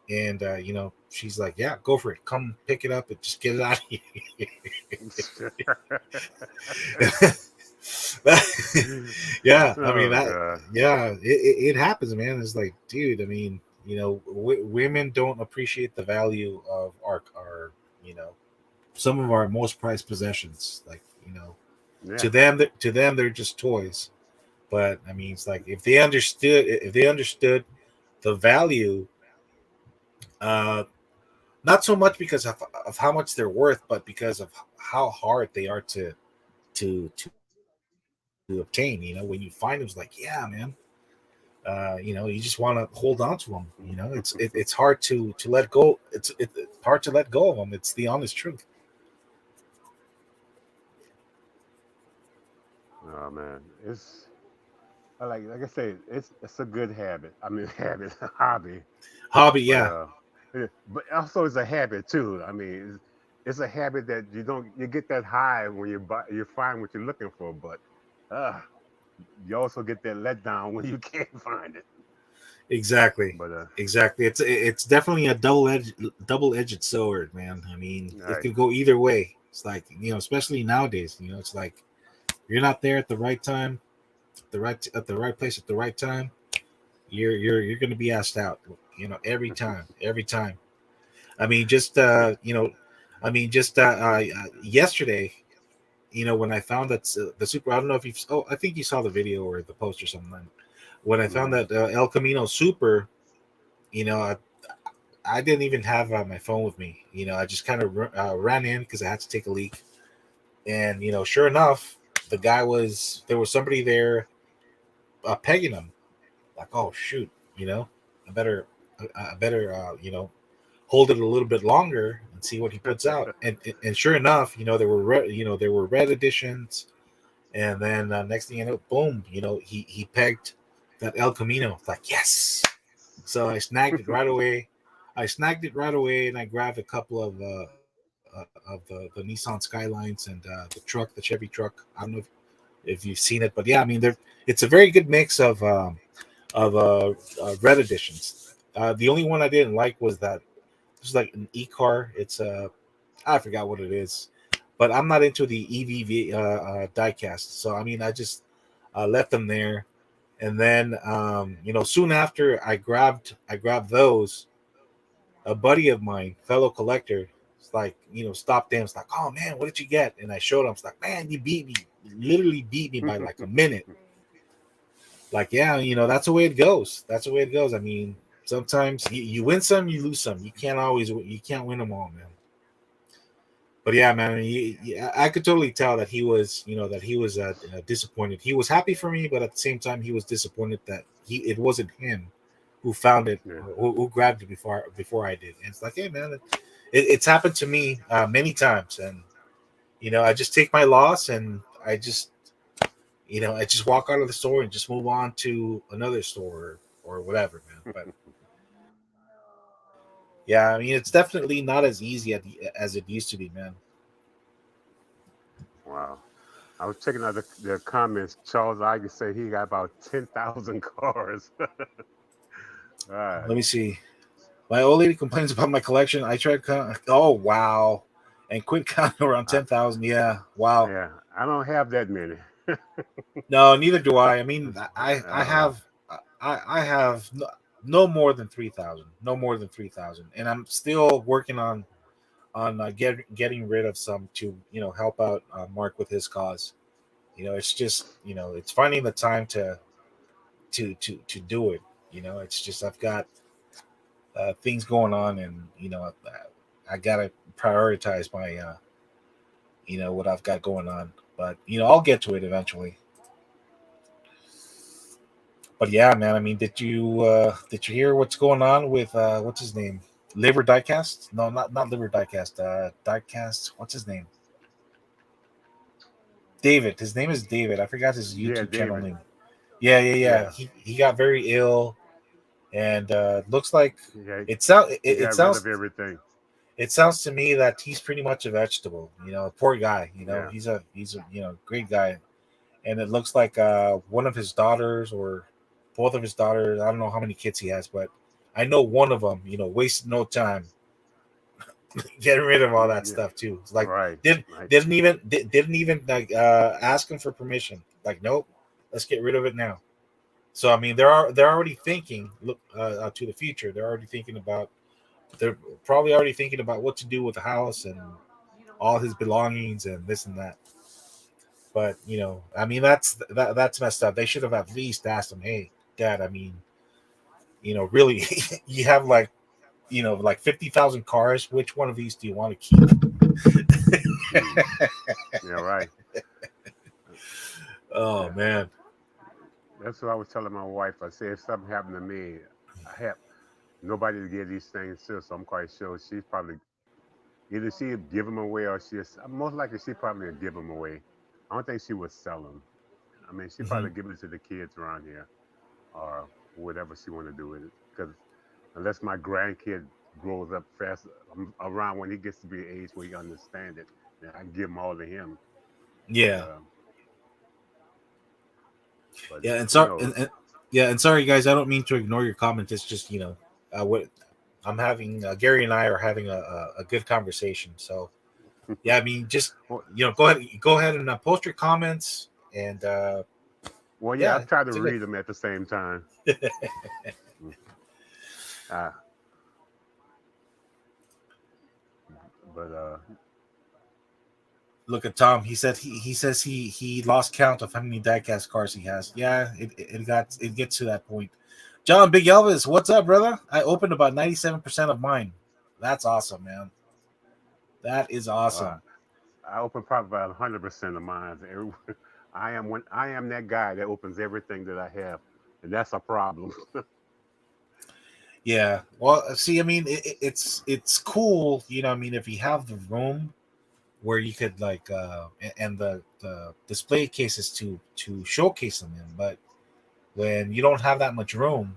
and she's like, "Yeah, go for it. Come pick it up and just get it out of here." Yeah, I mean Oh that. God. Yeah, it happens, man. It's like, dude. I mean, women don't appreciate the value of our some of our most prized possessions. Like, Yeah. to them they're just toys. But I mean, it's like if they understood the value, uh, not so much because of how much they're worth, but because of how hard they are to to obtain. When you find them, it's like, yeah, man. You just want to hold on to them. It's hard to let go. It's hard to let go of them. It's the honest truth. Oh man, it's like I say, it's a good habit. I mean, habit, hobby, Hobby, but yeah, but also it's a habit too. I mean, it's a habit that you get that high when you find what you're looking for, but uh, you also get that letdown when you can't find it. exactly, But exactly. It's definitely a double edged sword, man. I mean, it right, could go either way. It's like, especially nowadays. It's like you're not there at the right time, at the right place at the right time. You're going to be asked out. Every time. I mean, yesterday, when I found that the super, I don't know if you've, oh, I think you saw the video or the post or something. When I found mm, that El Camino Super, you know, I, I didn't even have my phone with me. I just kind of ran in because I had to take a leak, and sure enough, there was somebody there pegging him. Like, oh shoot, I better, I better, hold it a little bit longer and see what he puts out. And sure enough, there were red editions, and then next thing you know, boom, he pegged that El Camino. It's like, yes. So I snagged it right away. And I grabbed a couple of the Nissan Skylines and the Chevy truck. I don't know if you've seen it, but yeah, I mean, it's a very good mix of red editions. The only one I didn't like was that it's like an e-car. I forgot what it is, but I'm not into the EVV diecast. So I mean, I just left them there, and then soon after I grabbed those. A buddy of mine, fellow collector, it's like stopped in. It's like, oh man, what did you get? And I showed him. It's like, man, you beat me. You literally beat me by like a minute. Like, yeah, that's the way it goes. That's the way it goes. I mean, sometimes you win some, you lose some. You can't win them all, man. But yeah, man, I mean, I could totally tell that he was disappointed. He was happy for me, but at the same time, he was disappointed that it wasn't him who found it, yeah. who grabbed it before I did. And it's like, hey, man, it's happened to me many times, and I just take my loss, and I just walk out of the store and just move on to another store or whatever, man. But yeah, I mean, it's definitely not as easy as it used to be, man. Wow. I was checking out the comments. Charles Iger said he got about 10,000 cars. All right. Let me see. My old lady complains about my collection. I tried. Oh wow, and quit counting around I, 10,000. Yeah, wow. yeah, I don't have that many. No, neither do I. I mean, I uh, have I have no more than 3,000. No more than 3,000, and I'm still working on getting rid of some to help out Mark with his cause. It's just it's finding the time to do it. It's just I've got things going on, and I gotta prioritize my what I've got going on. But I'll get to it eventually. But yeah, man. I mean, did you hear what's going on with what's his name? Liver Diecast? No, not Liver Diecast. Diecast. What's his name? David. His name is David. I forgot his Yeah, YouTube channel David. name. Yeah, yeah, yeah. Yeah, He got very ill, and looks like yeah. He it got rid of sounds everything. to me that he's pretty much a vegetable. Poor guy. Yeah. He's a great guy, and it looks like one of his daughters or both of his daughters. I don't know how many kids he has, but I know one of them. Wasted no time getting rid of all that Yeah. stuff too. It's like Right. didn't Right. didn't even like ask him for permission. Like, nope, let's get rid of it now. So I mean, they're already thinking look to the future. They're probably already thinking about what to do with the house and all his belongings and this and that. But I mean, that's messed up. They should have at least asked him, "Hey, Dad, I mean, really, you have like 50,000 cars. Which one of these do you want to keep?" Mm. Yeah. Right. Oh Yeah. man, That's what I was telling my wife. I said, if something happened to me, I have nobody to give these things to. So I'm quite sure she's probably either she'd give them away or most likely she probably would give them away. I don't think she would sell them. I mean, she hmm probably give it to the kids around here or whatever she want to do with it. Because unless my grandkid grows up fast around when he gets to be the age where he understand it, then I can give them all to him. But yeah, but yeah, and who sorry, knows? yeah, and sorry guys, I don't mean to ignore your comment. It's just what I'm having. Gary and I are having a good conversation. So yeah, I mean, just well, go ahead and post your comments and well, yeah, I yeah, try to it's a good. read them at the same time. Mm. Uh, but Look at Tom. He says he lost count of how many diecast cars he has. Yeah, it gets to that point. John Big Elvis, what's up, brother? I opened about 97% of mine. That's awesome, man. That is uh, awesome. I open probably about 100% of mine. I am that guy that opens everything that I have, and that's a problem. Yeah. Well, see, I mean, it's cool. I mean, if you have the room where you could like and the display cases to showcase them in, but when you don't have that much room,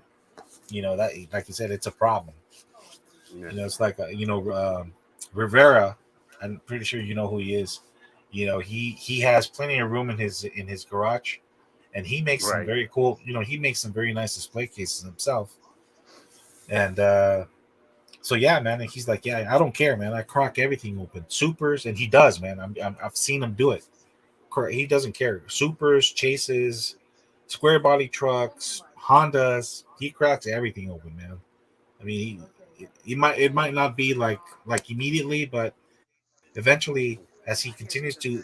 that like you said, it's a problem. Yeah, It's like Rivera. I'm pretty sure you know who he is. He has plenty of room in his garage, and he makes some right. very cool. He makes some very nice display cases himself. And so yeah, man. And he's like, yeah, I don't care, man. I crack everything open, supers, and he does, man. I've seen him do it. He doesn't care. Supers, chases, square body trucks, Hondas. He cracks everything open, man. I mean, he might it might not be like immediately, but eventually, as he continues to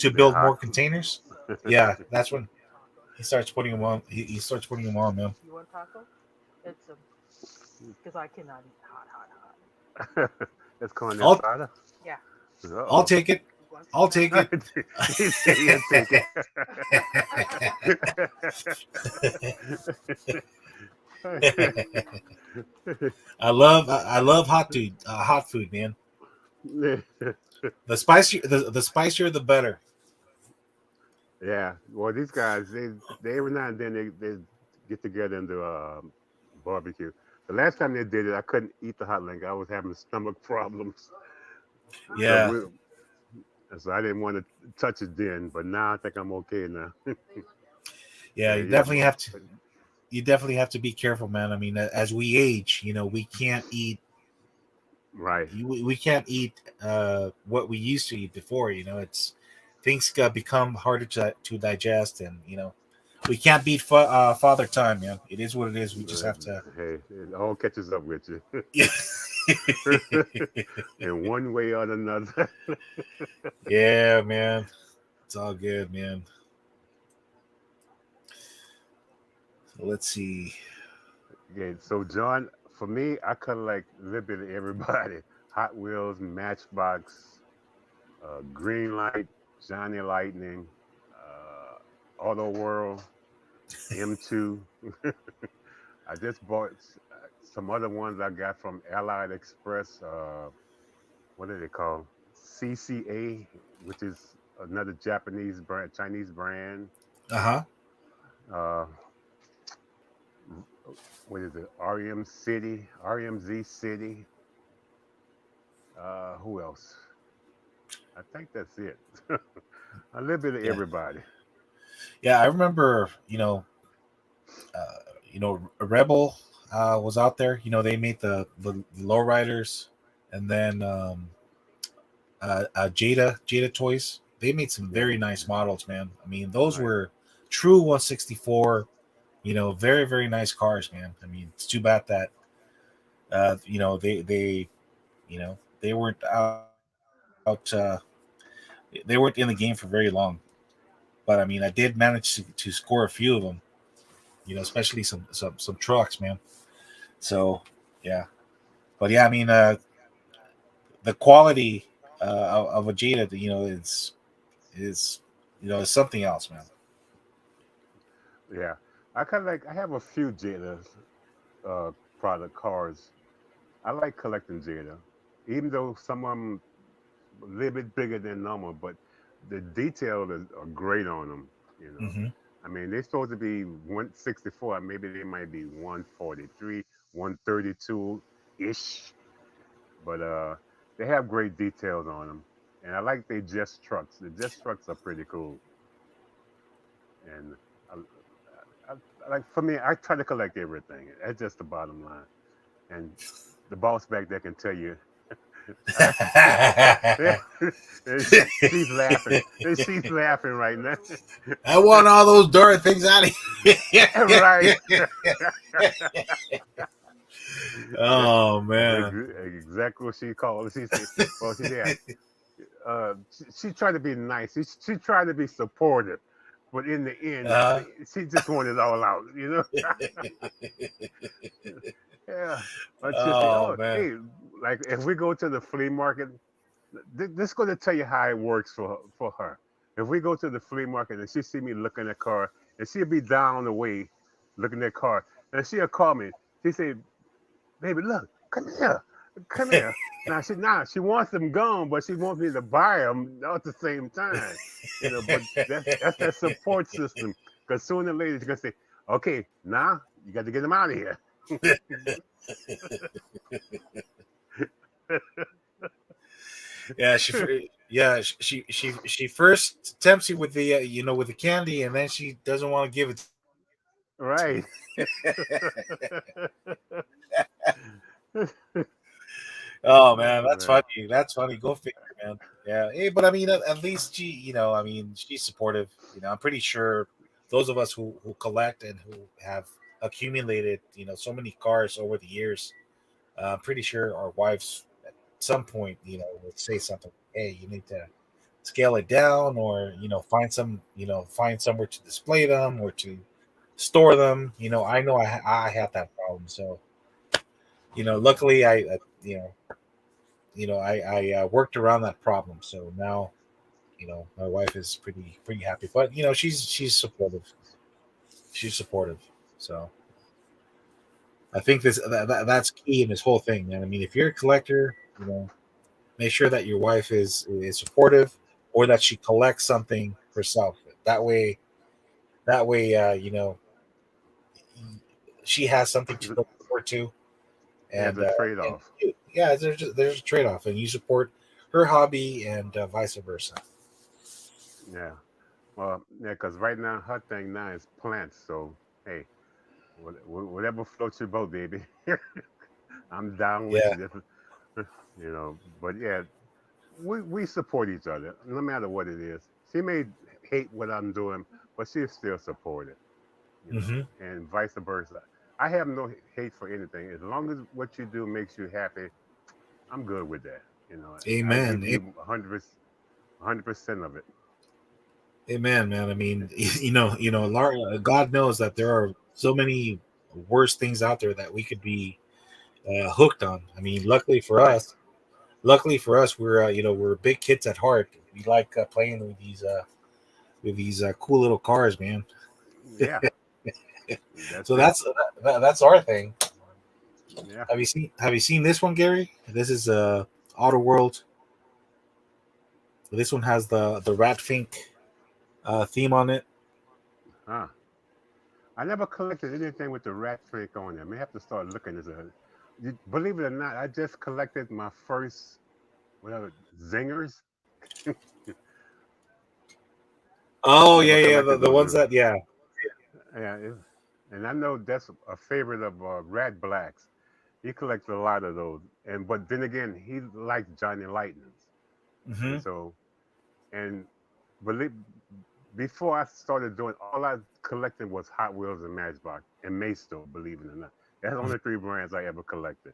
The build more hot. containers, yeah, that's when he starts putting them on. He starts putting them on, man. You want taco? It's a because I cannot eat hot, hot, hot. That's carne I'll asada. Yeah. Uh I'll oh. take it. You want some I'll take taco? it. He said he'll take it. I love hot food, man. The spicier the better. Yeah. Well, these guys, they every now and then they get together and do barbecue. The last time they did it, I couldn't eat the hot link. I was having stomach problems, so Yeah, we, so I didn't want to touch it then. But now I think I'm okay now. yeah. Yeah, You definitely have to be careful, man. I mean, as we age, right. we can't eat what we used to eat before. It's things become harder to digest, and we can't beat father time, man. It is what it is. We just Uh, have to. hey, it all catches up with you Yeah. in one way or another. Yeah, man. It's all good, man. So let's see. Yeah. So John, for me, I kind of like a little bit of everybody. Hot Wheels, Matchbox, Green Light, Johnny Lightning, Auto World, M2. I just bought some other ones I got from Allied Express. What are they called? CCA, which is another Japanese brand, Chinese brand. Uh-huh. Uh, what is it? REM City, RMZ City. Who else? I think that's it. A little bit of Yeah. everybody. Yeah, I remember, Rebel was out there. They made the lowriders, and then Jada Toys. They made some Yeah, very nice models, man. I mean, those right. were true 164. Very very nice cars, man. I mean, it's too bad that they weren't out. They weren't in the game for very long. But I mean, I did manage to score a few of them. Especially some trucks, man. So yeah, but yeah, I mean, the quality of a Jada, is is something else, man. Yeah, I kind of like. I have a few Jada uh, product cars. I like collecting Jada, even though some of them a little bit bigger than normal, but the detail is are great on them. You know, Hmm. I mean, they're supposed to be 164. Maybe they might be 143, 132 ish, but they have great details on them, and I like their Just trucks. The Just trucks are pretty cool, and I, like for me, I try to collect everything. That's just the bottom line. And the boss back there can tell you. She's laughing. She's laughing right now. I want all those dirt things out of here. Right. That, Oh that's man. exactly what she called. She said, well, she said, she tried to be nice. She tried to be supportive. But in the end, Uh, she just wanted it all out, you know? Yeah. But she'll say, oh oh, man. hey, like if we go to the flea market, this is going to tell you how it works for her. If we go to the flea market and she see me looking at car, and she'll be down the way looking at car, and she'll call me. She say, "Baby, look, come here, come here." Now she wants them gone, but she wants me to buy them all at the same time. But that's that support system. Because sooner or later she's gonna say, "Okay, now you got to get them out of here." Yeah, she first tempts you with the with the candy, and then she doesn't want to give it to you. Right. Oh man, Oh that's man. funny. That's funny. Go figure, man. Yeah. Hey, but I mean, at least I mean, she's supportive. I'm pretty sure those of us who collect and who have accumulated, so many cars over the years, I'm pretty sure our wives at some point, would say something. Hey, you need to scale it down, or find somewhere to display them or to store them. I know I have that problem. So luckily I worked around that problem. So now, my wife is pretty happy. But she's supportive. She's supportive. So I think that's key in this whole thing, man. I mean, if you're a collector, make sure that your wife is supportive, or that she collects something herself. That way, she has something to look forward to, There's and a trade-off. yeah, there's a trade off, and you support her hobby, and vice versa. Yeah. Well, yeah, because right now her thing now is plants. So hey, whatever floats your boat, baby. I'm down with Yeah. it. But yeah, we support each other no matter what it is. She may hate what I'm doing, but she'll still support it. Hmm. And vice versa. I have no hate for anything as long as what you do makes you happy. I'm good with that. I Amen. give you 100% of it. Amen, man. I mean, God knows that there are so many worse things out there that we could be hooked on. I mean, luckily for Right. us, luckily for us, we're we're big kids at heart. We like playing with these cool little cars, man. Yeah, that's So it. that's our thing. Yeah. Have you seen this one, Gary? This is Auto World. This one has the Rat Fink theme on it. Huh. I never collected anything with the rat trick on it. I may have to start looking at it. Believe it or not, I just collected my first whatever zingers. Oh yeah, Never yeah, collected the those. ones that yeah. Yeah, and I know that's a favorite of Rat Blacks. He collects a lot of those, and but then again, he likes Johnny Lightnings, Hmm. and so and believe before I started doing all I collected was Hot Wheels and Matchbox and Maisto, believe it or not. That's the only three brands I ever collected.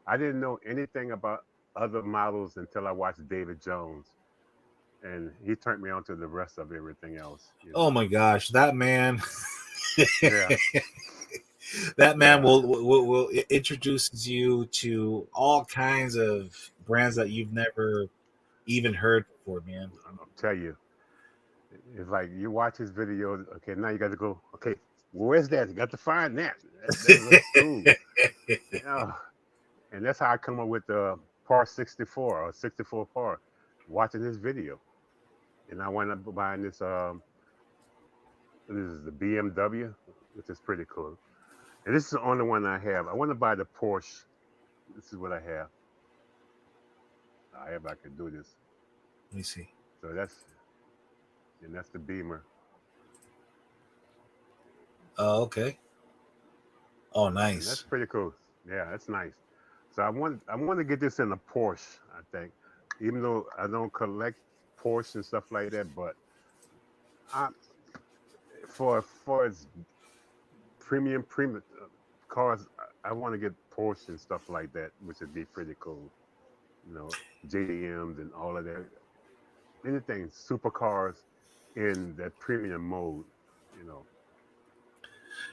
I didn't know anything about other models until I watched David Jones, and he turned me on to the rest of everything else. You Oh know. my gosh, that man, Yeah, that man yeah. will introduces you to all kinds of brands that you've never even heard before, man. I'll tell you, it's like you watch his videos. Okay, now you got to go. Okay, where's that? You got to find that. That looks cool. Yeah, and that's how I come up with the Par 64 or 64 Par, watching this video. And I wound up buying this is the BMW, which is pretty cool. And this is the only one I have. I want to buy the Porsche. This is what I have. I if I could do this. Let me see. So that's the Beamer. Oh, okay. Oh, And that's nice. pretty cool. Yeah, that's nice. So I want to get this in a Porsche, I think. Even though I don't collect Porsche and stuff like that, but I for its premium cars, I want to get Porsche and stuff like that, which would be pretty cool. You know, JDMs and all of that. Anything supercars in that premium mode. You know,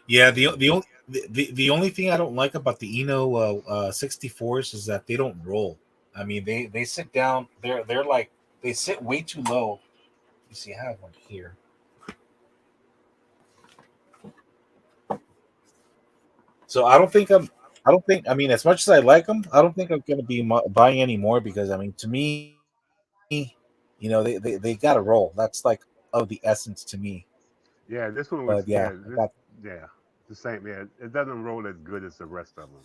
Yeah, and the only thing I don't like about the Eno 64s is that they don't roll. I mean, they sit down. They're like they sit way too low. You see, I have one here. So I don't think I'm. I don't think. I mean, as much as I like them, I don't think I'm going to be buying any more because I mean, to me, they got to roll. That's like of the essence to me. yeah, this one But was yeah, I yeah got yeah the same. Yeah, it doesn't roll as good as the rest of them.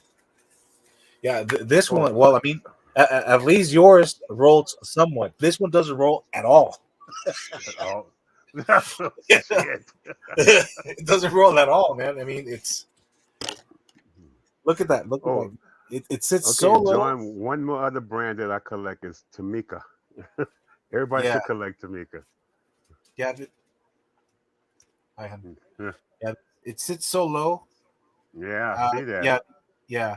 yeah. This Oh, one. Well, I mean, at least yours rolls somewhat. This one doesn't roll at all. oh, shit. It doesn't roll at all, man. I mean, it's look at that. Look at Oh, that. It sits so okay, low. John. One more other brand that I collect is Tamika. Everybody Yeah, should collect Tamika. yeah. I Yeah, yeah. It sits so low. I see that. Yeah, yeah.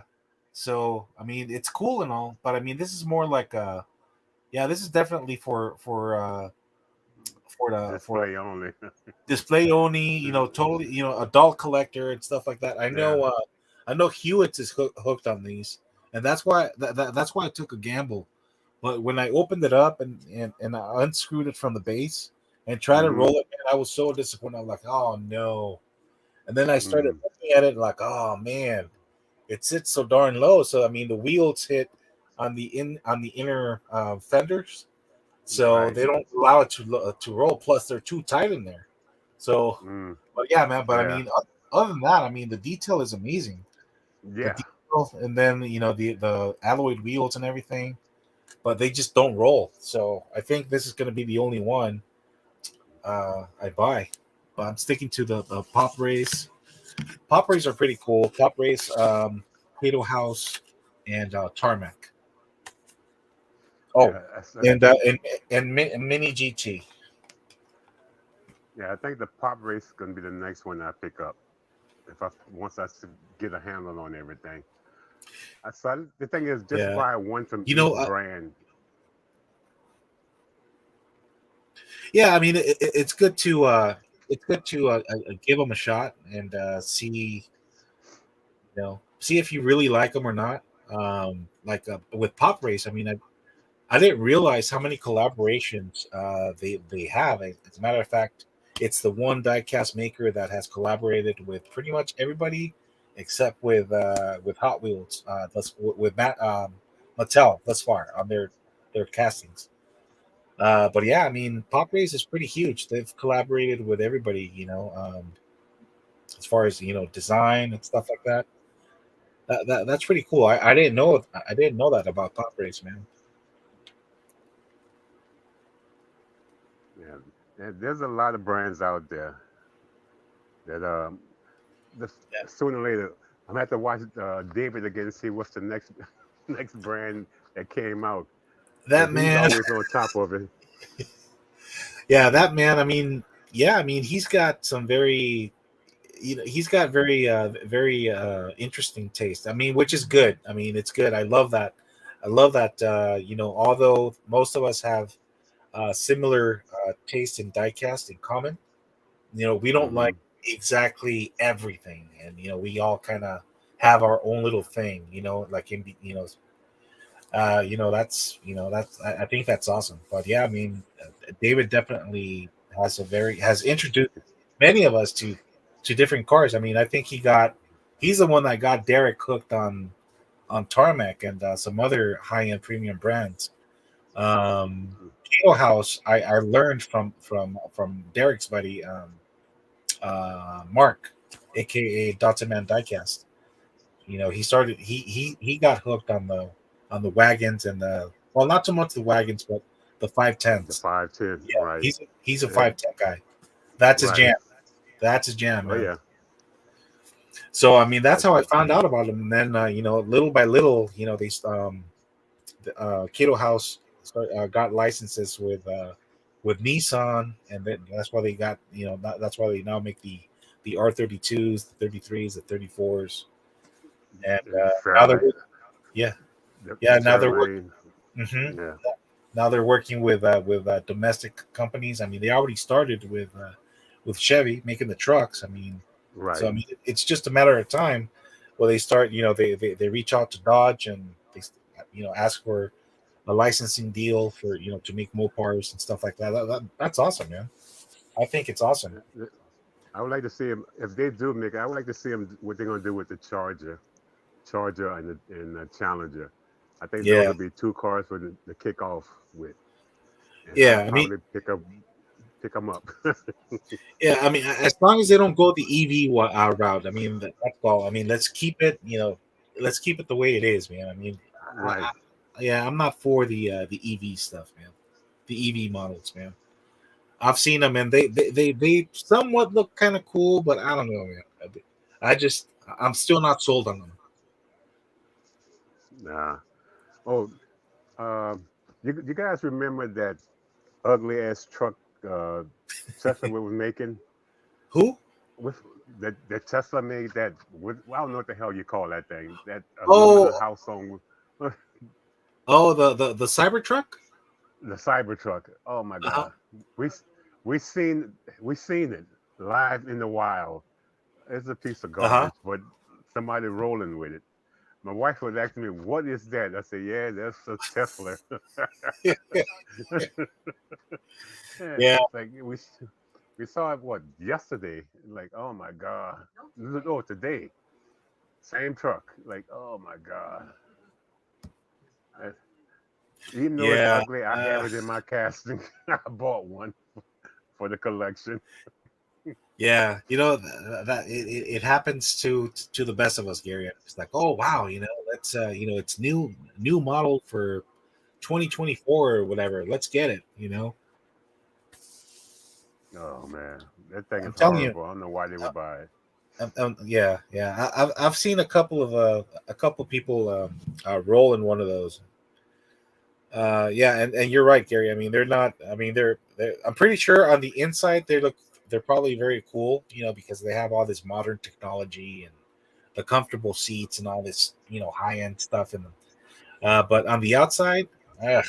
So I mean, it's cool and all, but I mean, this is more like yeah. This is definitely for Display only. display only. Totally. Adult collector and stuff like that. Yeah. I know Hewitt's is hooked on these, and that's why I took a gamble. But when I opened it up and I unscrewed it from the base and tried to Mm-hmm. roll it, man, I was so disappointed. I'm like, oh no. And then I started Mm. looking at it like, oh man, it sits so darn low. So I mean, the wheels hit on the inner fenders, so Right. they don't allow it to roll. Plus, they're too tight in there. So, Mm. but yeah, man. But I Yeah. mean, other than that, I mean, the detail is amazing. The Yeah. detail, and then the alloyed wheels and everything, but they just don't roll. So I think this is going to be the only one I buy. But I'm sticking to the pop race. Pop rays are pretty cool. Pop race, Plato House, and Tarmac. Oh, Yeah. and Mini GT. Yeah. I think the pop race is gonna be the next one I pick up if I once get a handle on everything. The thing is, just Yeah, buy one from you each know, brand. yeah. I mean, it's good to give them a shot and see see if you really like them or not. Like with Pop Race, I mean, I didn't realize how many collaborations they have. As a matter of fact, it's the one diecast maker that has collaborated with pretty much everybody except with Hot Wheels, with Mattel thus far on their castings. But yeah, I mean, Pop Race is pretty huge. They've collaborated with everybody, as far as design and stuff like that. That's pretty cool. I didn't know that about Pop Race, man. Yeah, there's a lot of brands out there that this, Yeah. sooner or later I'm gonna have to watch David again and see what's the next next brand that came out That because he's man, always on top of it. yeah, that man. I mean, yeah, I mean, he's got some very, he's got very interesting taste. I mean, which is good. I mean, it's good. I love that. I love that. Although most of us have similar taste in diecast in common, we don't Hmm. like exactly everything, and we all kind of have our own little thing. Like that's I think that's awesome. But yeah, I mean, David definitely has introduced many of us to different cars. I mean, I think he's the one that got Derek hooked on Tarmac and some other high end premium brands. Kilo House, I learned from Derek's buddy, Mark, aka Dotson Man Diecast. He got hooked on the wagons and the, well, not so much the wagons, but the The 510s. 510, Yeah, right? he's a Yeah, 510 guy. That's his right. jam. That's his jam, Oh man. yeah. So I mean, that's That's how I found out about him. And then little by little, Keto House got licenses with Nissan, and then that's why they got that's why they now make the R32s, the 33s, the 34s, and now they're Fairlane, yeah the yeah now they're working. Fairlane. hmm Yeah, Now they're working with domestic companies. I mean, they already started with Chevy making the trucks. I mean, so right. I mean, it's just a matter of time where they start. They reach out to Dodge and they ask for a licensing deal for to make Mopars and stuff like that. That's awesome, man. I think it's awesome. I would like to see him if they do make it. I would like to see him what they're gonna do with the Charger and the Challenger. I think those Yeah, would be two cars for the kick off with, and I'll yeah. I mean, probably pick them up. yeah. I mean, as long as they don't go the route, I mean, that's all. I mean, let's keep it. Let's keep it the way it is, man. I mean, Right. yeah, I'm not for the EV stuff, man. The EV models, man. I've seen them, and they somewhat look kind of cool, but I don't know, man. I'm still not sold on them. Nah. Oh, you guys remember that ugly ass truck uh, Tesla was making? Who? With that Tesla made that with, well, I don't know what the hell you call that thing. That aluminum Oh, house on oh, the Cybertruck. the Cybertruck. Oh my Uh-huh. God, we we seen we seen it live in the wild. It's a piece of Uh-huh. garbage, but somebody rolling with it. My wife was asking me, "What is that?" I said, "Yeah, that's a Tesla." Yeah, Yeah, it's like we saw it what yesterday. Like, oh my God. Oh, today, same truck. Like, oh my God. Uh, Even though it's yeah, ugly, I have it in my casting. I bought one for the collection. yeah. It happens to the best of us, Gary. It's like, oh wow, let's it's new model for 2024 or whatever. Let's get it. Oh man, that thing I'm is telling you. horrible. I don't know why they would buy it. Yeah, yeah. I've seen a couple people roll in one of those. Yeah, and you're right, Gary. I mean, they're not. I mean, they're. I'm pretty sure on the inside they're probably very cool. Because they have all this modern technology and the comfortable seats and all this high end stuff in them. But on the outside, ugh,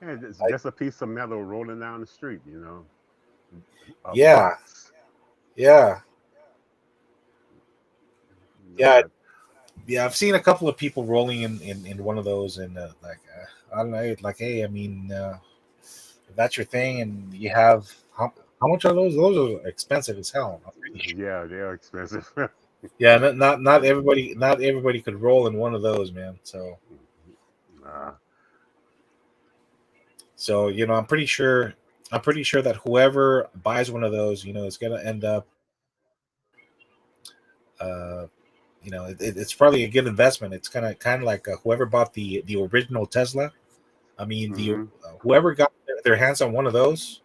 And it's I, just a piece of metal rolling down the street. A yeah, box. yeah, You know yeah. what? Yeah, I've seen a couple of people rolling in one of those, and I don't know, like, hey, I mean, if that's your thing, and you have how much are those? Those are expensive as hell. I'm pretty sure. Yeah, they're expensive. Yeah, not everybody could roll in one of those, man. uh, So I'm pretty sure that whoever buys one of those, is gonna end up, uh, it's probably a good investment. It's kind of like whoever bought the original Tesla. I mean, the hmm whoever got their hands on one of those,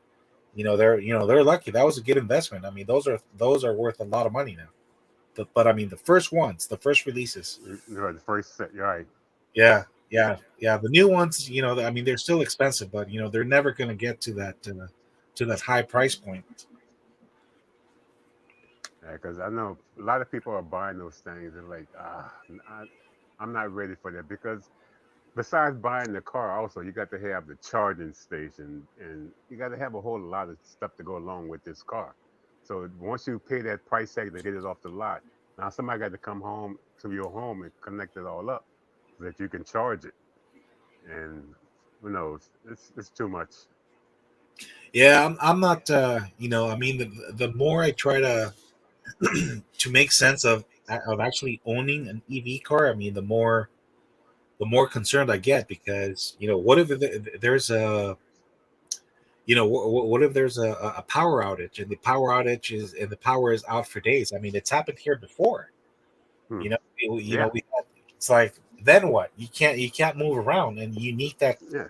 they're lucky. That was a good investment. I mean, those are worth a lot of money now. But I mean, the first ones, the first releases, The first set, you're right. yeah, yeah, yeah. The new ones, I mean, they're still expensive, but they're never going to get to that high price point. Because I know a lot of people are buying those things and like, I'm not ready for that because besides buying the car, also you got to have the charging station and you got to have a whole lot of stuff to go along with this car. So once you pay that price tag to get it off the lot, now somebody got to come home to your home and connect it all up so that you can charge it. And who knows? It's too much. Yeah, I'm not. I mean, the more I try to make sense of actually owning an EV car, I mean, the more concerned I get because what if there's what if there's a power outage and the power is out for days? I mean, it's happened here before. Hmm. You know, we, you know, Yeah, we had, it's like then what? You can't move around, and you need that. yeah.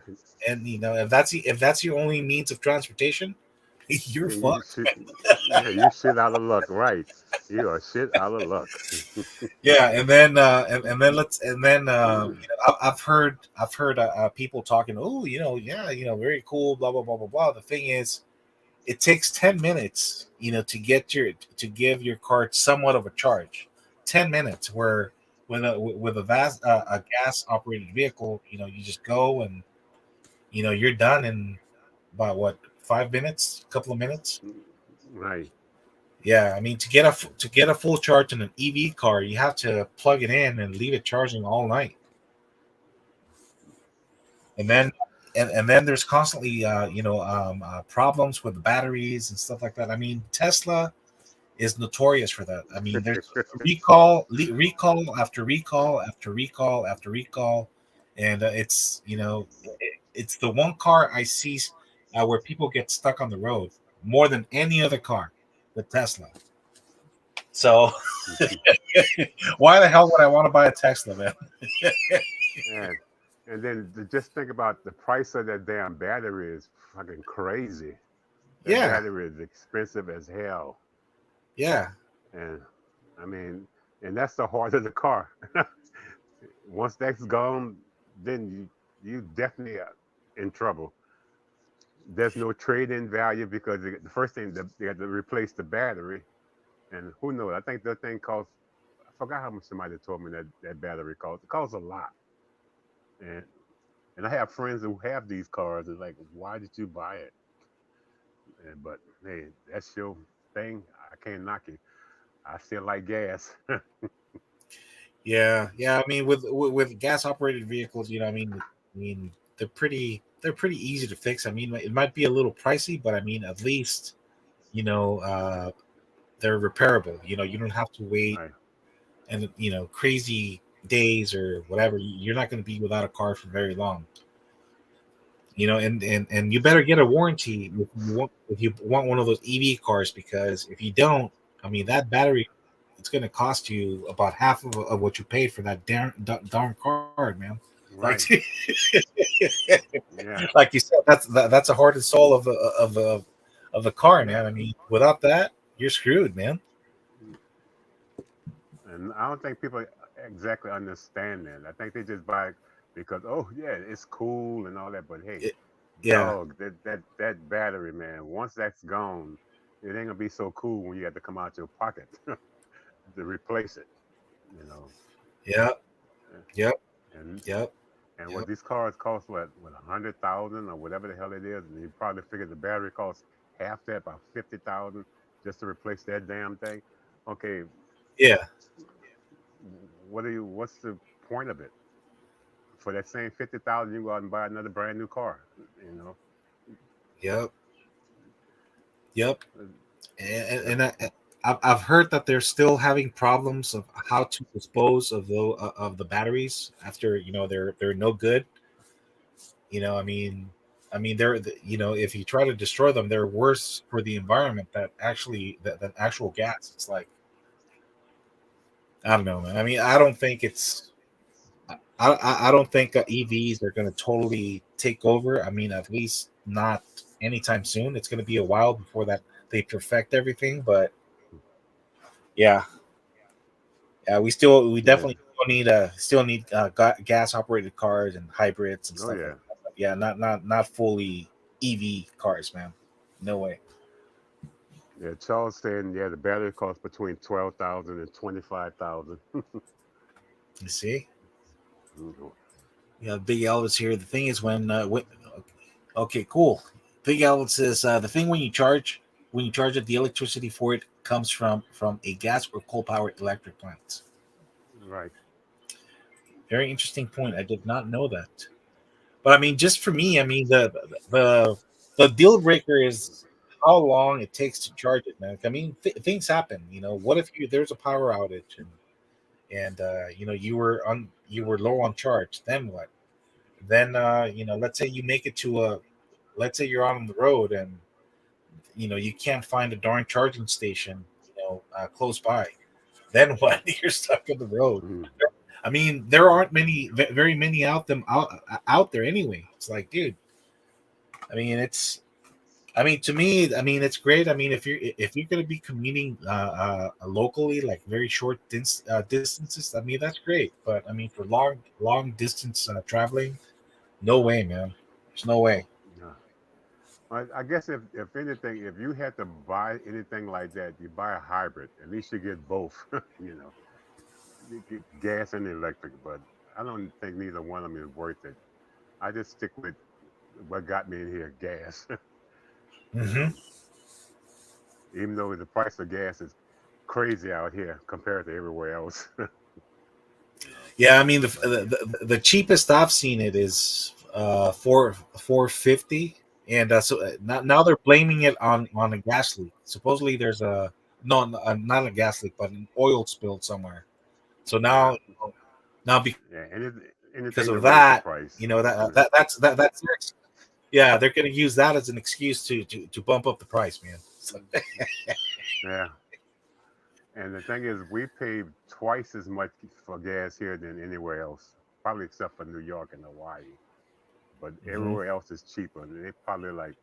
And if that's your only means of transportation, you're Yeah, you fucked. shit. Yeah, you shit out of luck, right? You are shit out of luck. Yeah, and then I've heard people talking. Oh, yeah, very cool. Blah blah blah blah blah. The thing is, it takes 10 minutes, to give your car somewhat of a charge. 10 minutes, where with a gas operated vehicle, you just go and you're done in about what 5 minutes, a couple of minutes. Right. Yeah, I mean to get a full charge in an EV car, you have to plug it in and leave it charging all night, and then there's constantly problems with the batteries and stuff like that. I mean, Tesla is notorious for that. I mean, there's recall after recall after recall after recall, and it's the one car I see where people get stuck on the road more than any other car, the Tesla. So why the hell would I want to buy a Tesla, man? and then just think about the price of that damn battery is fucking crazy. That Yeah, battery is expensive as hell. yeah, And I mean, and that's the heart of the car. Once that's gone, then you definitely are in trouble. There's no trade-in value because the first thing they got to replace the battery, and who knows? I think that thing costs. I forgot how much somebody told me that battery costs. It costs a lot, and and I have friends who have these cars. And like, why did you buy it? But hey, that's your thing. I can't knock you. I still like gas. yeah, yeah. I mean, with gas operated vehicles, I mean, they're pretty easy to fix. I mean, it might be a little pricey, but I mean, at least you know uh, they're repairable. You don't have to wait Right, and crazy days or whatever. You're not going to be without a car for very long. And you better get a warranty if you want one of those EV cars, because if you don't, I mean, that battery, it's going to cost you about half of what you paid for that darn card, man. Like right, yeah. like you said, that's a heart and soul of the car, man. I mean, without that, you're screwed, man. And I don't think people exactly understand that. I think they just buy it because oh yeah, it's cool and all that. But hey, It, yeah, dog, that battery, man. Once that's gone, it ain't gonna be so cool when you have to come out your pocket to replace it. You know, yep, yep, and yep, and what yep. these cars cost, what 100,000 or whatever the hell it is, and you probably figure the battery costs half that, about 50,000, just to replace that damn thing. Okay, Yeah. What's the point of it? For that same 50,000, you go out and buy another brand new car. You know, Yep. Yep. Uh, And I've heard that they're still having problems of how to dispose of the batteries after they're no good. I mean they're if you try to destroy them, they're worse for the environment that actually than actual gas. It's like I don't know, man. I mean, I don't think it's I don't think EVs are going to totally take over. I mean, at least not anytime soon. It's going to be a while before that they perfect everything. But yeah, yeah, we yeah. definitely still need gas operated cars and hybrids and Oh stuff like yeah. that. But yeah, not fully EV cars, man. No way. Yeah. Charles saying, yeah, the battery costs between 12,000 and 25,000. You see, Mhm. yeah, Big Elvis here. The thing is when okay, cool. Big Elvis says the thing when you charge it, the electricity for it comes from a gas or coal powered electric plants. Right. Very interesting point. I did not know that. But I mean, just for me, I mean the the deal breaker is how long it takes to charge it, man. I mean, things happen. What if there's a power outage and you were low on charge? Then what? Then let's say you make it to a let's say you're out on the road and you can't find a darn charging station close by. Then what? You're stuck on the road. Mhm. I mean, there aren't very many out there anyway. It's like, dude. I mean, to me, I mean, it's great. I mean, if you're going to be commuting locally, like very short distances, I mean, that's great. But I mean, for long distance traveling, no way, man. There's no way. Yeah. I guess if anything, if you had to buy anything like that, you buy a hybrid. At least you get both. you know, you get gas and electric. But I don't think neither one of them is worth it. I just stick with what got me in here, gas. you Hmm. know, even though the price of gas is crazy out here compared to everywhere else. Yeah, I mean, but the cheapest I've seen it is 450, and so now they're blaming it on a gas leak. Supposedly, there's a no, not a gas leak, but an oil spill somewhere. So yeah, now yeah, because anything to of raise the that, price. that's yeah, they're going to use that as an excuse to bump up the price, man. So, Yeah, and the thing is, we pay twice as much for gas here than anywhere else, probably except for New York and Hawaii. But mhm. everywhere else is cheaper. And they probably like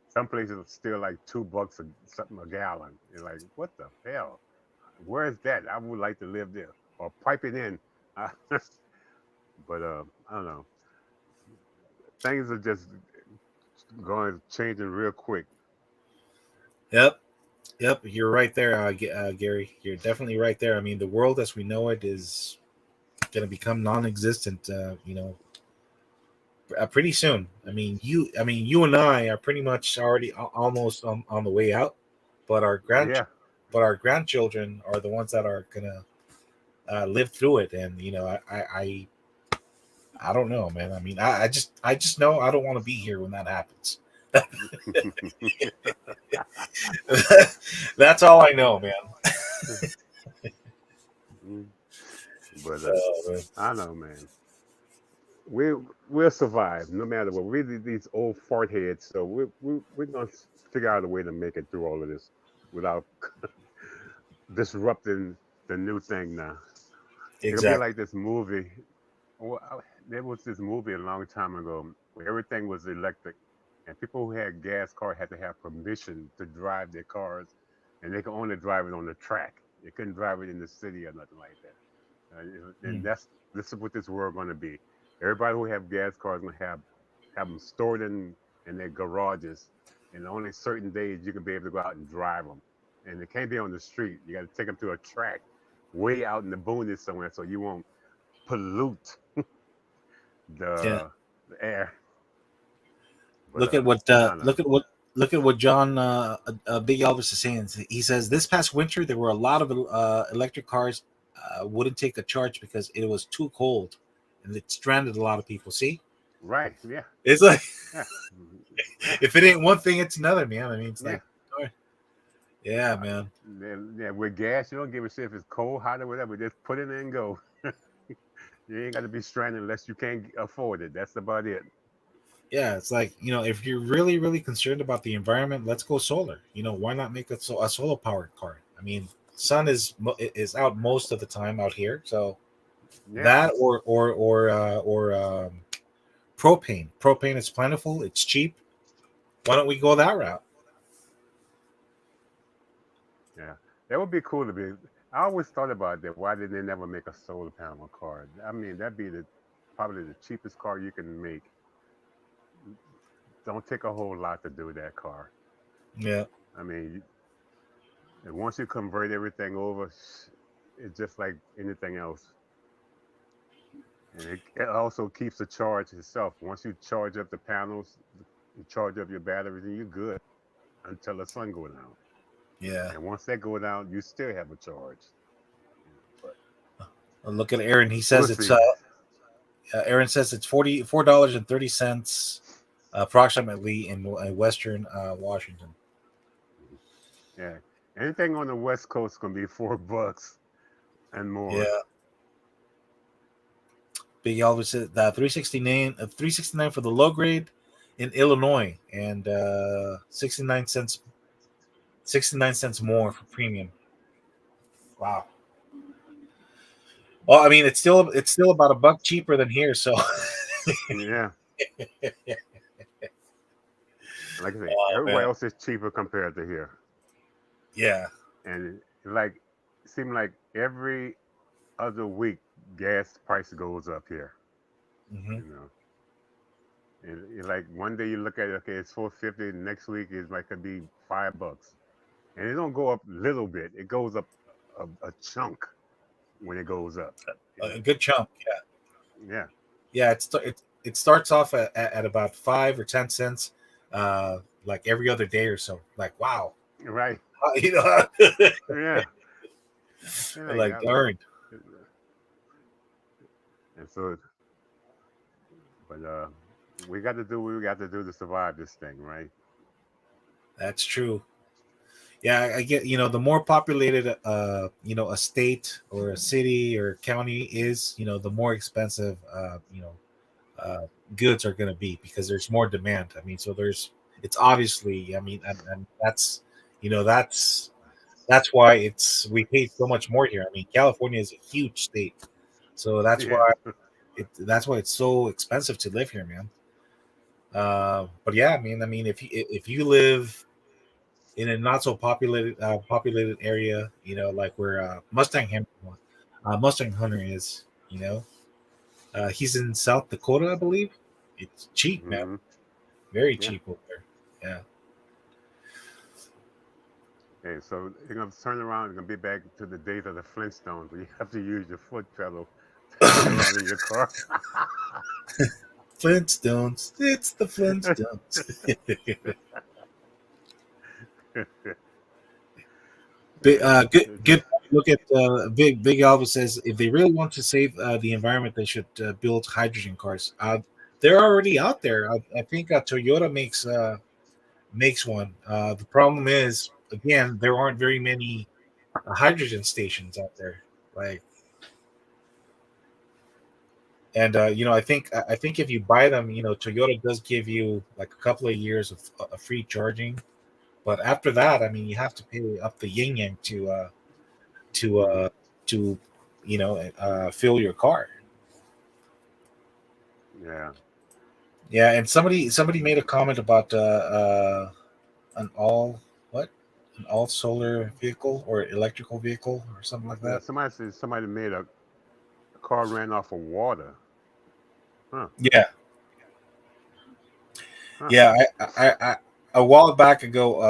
some places are still like $2 something a gallon. You're like, what the hell? Where is that? I would like to live there or pipe it in. but I don't know. Things are just going changing real quick. Yep, yep, you're right there, Gary. You're definitely right there. I mean, the world as we know it is going to become non-existent. Pretty soon. I mean, you and I are pretty much already almost on the way out, but Yeah. our grandchildren are the ones that are gonna live through it. And I don't know, man. I mean, I just know I don't want to be here when that happens. That's all I know, man. but Man. I don't know, man. we we'll survive no matter what. We're these old fart heads, so we're gonna figure out a way to make it through all of this without disrupting the new thing. Now it'll be Exactly. like this movie. There was this movie a long time ago where everything was electric, and people who had gas cars had to have permission to drive their cars, and they could only drive it on the track. They couldn't drive it in the city or nothing like that. And Mm. that's this is what this world going to be. Everybody who have gas cars going to have them stored in their garages, and only certain days you can be able to go out and drive them. And they can't be on the street. You got to take them to a track way out in the boonies somewhere, so you won't pollute Yeah. the air. But Look at what I don't know. John Big Elvis is saying. He says this past winter there were a lot of electric cars wouldn't take a charge because it was too cold, and it stranded a lot of people. See, Right. Yeah. it's like Yeah. Yeah. if it ain't one thing, it's another, man. I mean, it's Yeah. like, yeah, Uh, man. yeah. With gas, you don't give a shit if it's cold, hot, or whatever. Just put it in and go. You ain't got to be stranded unless you can't afford it. That's about it. Yeah, it's like, if you're really, really concerned about the environment, let's go solar. Why not make a solar powered car? I mean, sun is out most of the time out here, so Yeah. that or propane. Propane is plentiful. It's cheap. Why don't we go that route? Yeah. That would be cool to be. I always thought about that. Why did they never make a solar panel car? I mean, that'd be probably the cheapest car you can make. Don't take a whole lot to do that car. Yeah, I mean, and once you convert everything over, it's just like anything else. And it also keeps the charge itself. Once you charge up the panels, you charge up your batteries, and you're good until the sun go down. yeah. And once that go down, you still have a charge. But Look at Aaron. He we'll says it's see. Aaron says it's $44.30 approximately in Western Washington. Yeah. Anything on the West Coast is gonna be $4 and more. Yeah. Big Elvis said that 369 for the low grade in Illinois, and 69 cents more for premium. Wow. Well, I mean, it's still about $1 cheaper than here. So, Yeah. Like I say, oh everywhere man, else is cheaper compared to here. yeah, And like it seems like every other week gas price goes up here. hmm You know. And like one day you look at it, okay, it's 450. Next week is like could be $5, and it don't go up a little bit. It goes up a chunk when it goes up. You a know. good chunk. Yeah, Yeah. yeah. It starts off at about 5 or 10 cents, like every other day or so. Like wow, Right. you know, Yeah. Yeah, like yeah. darn. And so, but we got to do what we got to do to survive this thing, right? That's true. Yeah, I get, the more populated a state or a city or county is, the more expensive uh goods are going to be because there's more demand. I mean, so it's obviously, I mean, and that's you know that's why we pay so much more here. I mean, California is a huge state, so Yeah. that's why it's so expensive to live here, man. But yeah, I mean, if you live in a not so populated area, like where Mustang Hunter is, he's in South Dakota, I believe. It's cheap, man, Hmm. very Yeah. cheap over there. Yeah, Hey, so you're gonna turn around. You're gonna be back to the days of the Flintstones, where you have to use your foot pedal to get around in your car. Flintstones. It's the Flintstones. Good. Look at Big Elvis says if they really want to save the environment, they should build hydrogen cars. They're already out there. I think Toyota makes one. The problem is, again, there aren't very many hydrogen stations out there. Like, and I think if you buy them, Toyota does give you like a couple of years of free charging, but after that, I mean, you have to pay up the yin yang to Hmm. to fill your car. Yeah. Yeah, and somebody made a comment about an what an all solar vehicle or electrical vehicle or something like Yeah. that. Somebody said somebody made a car ran off of water. Huh. Yeah, Huh. yeah. I a while back ago,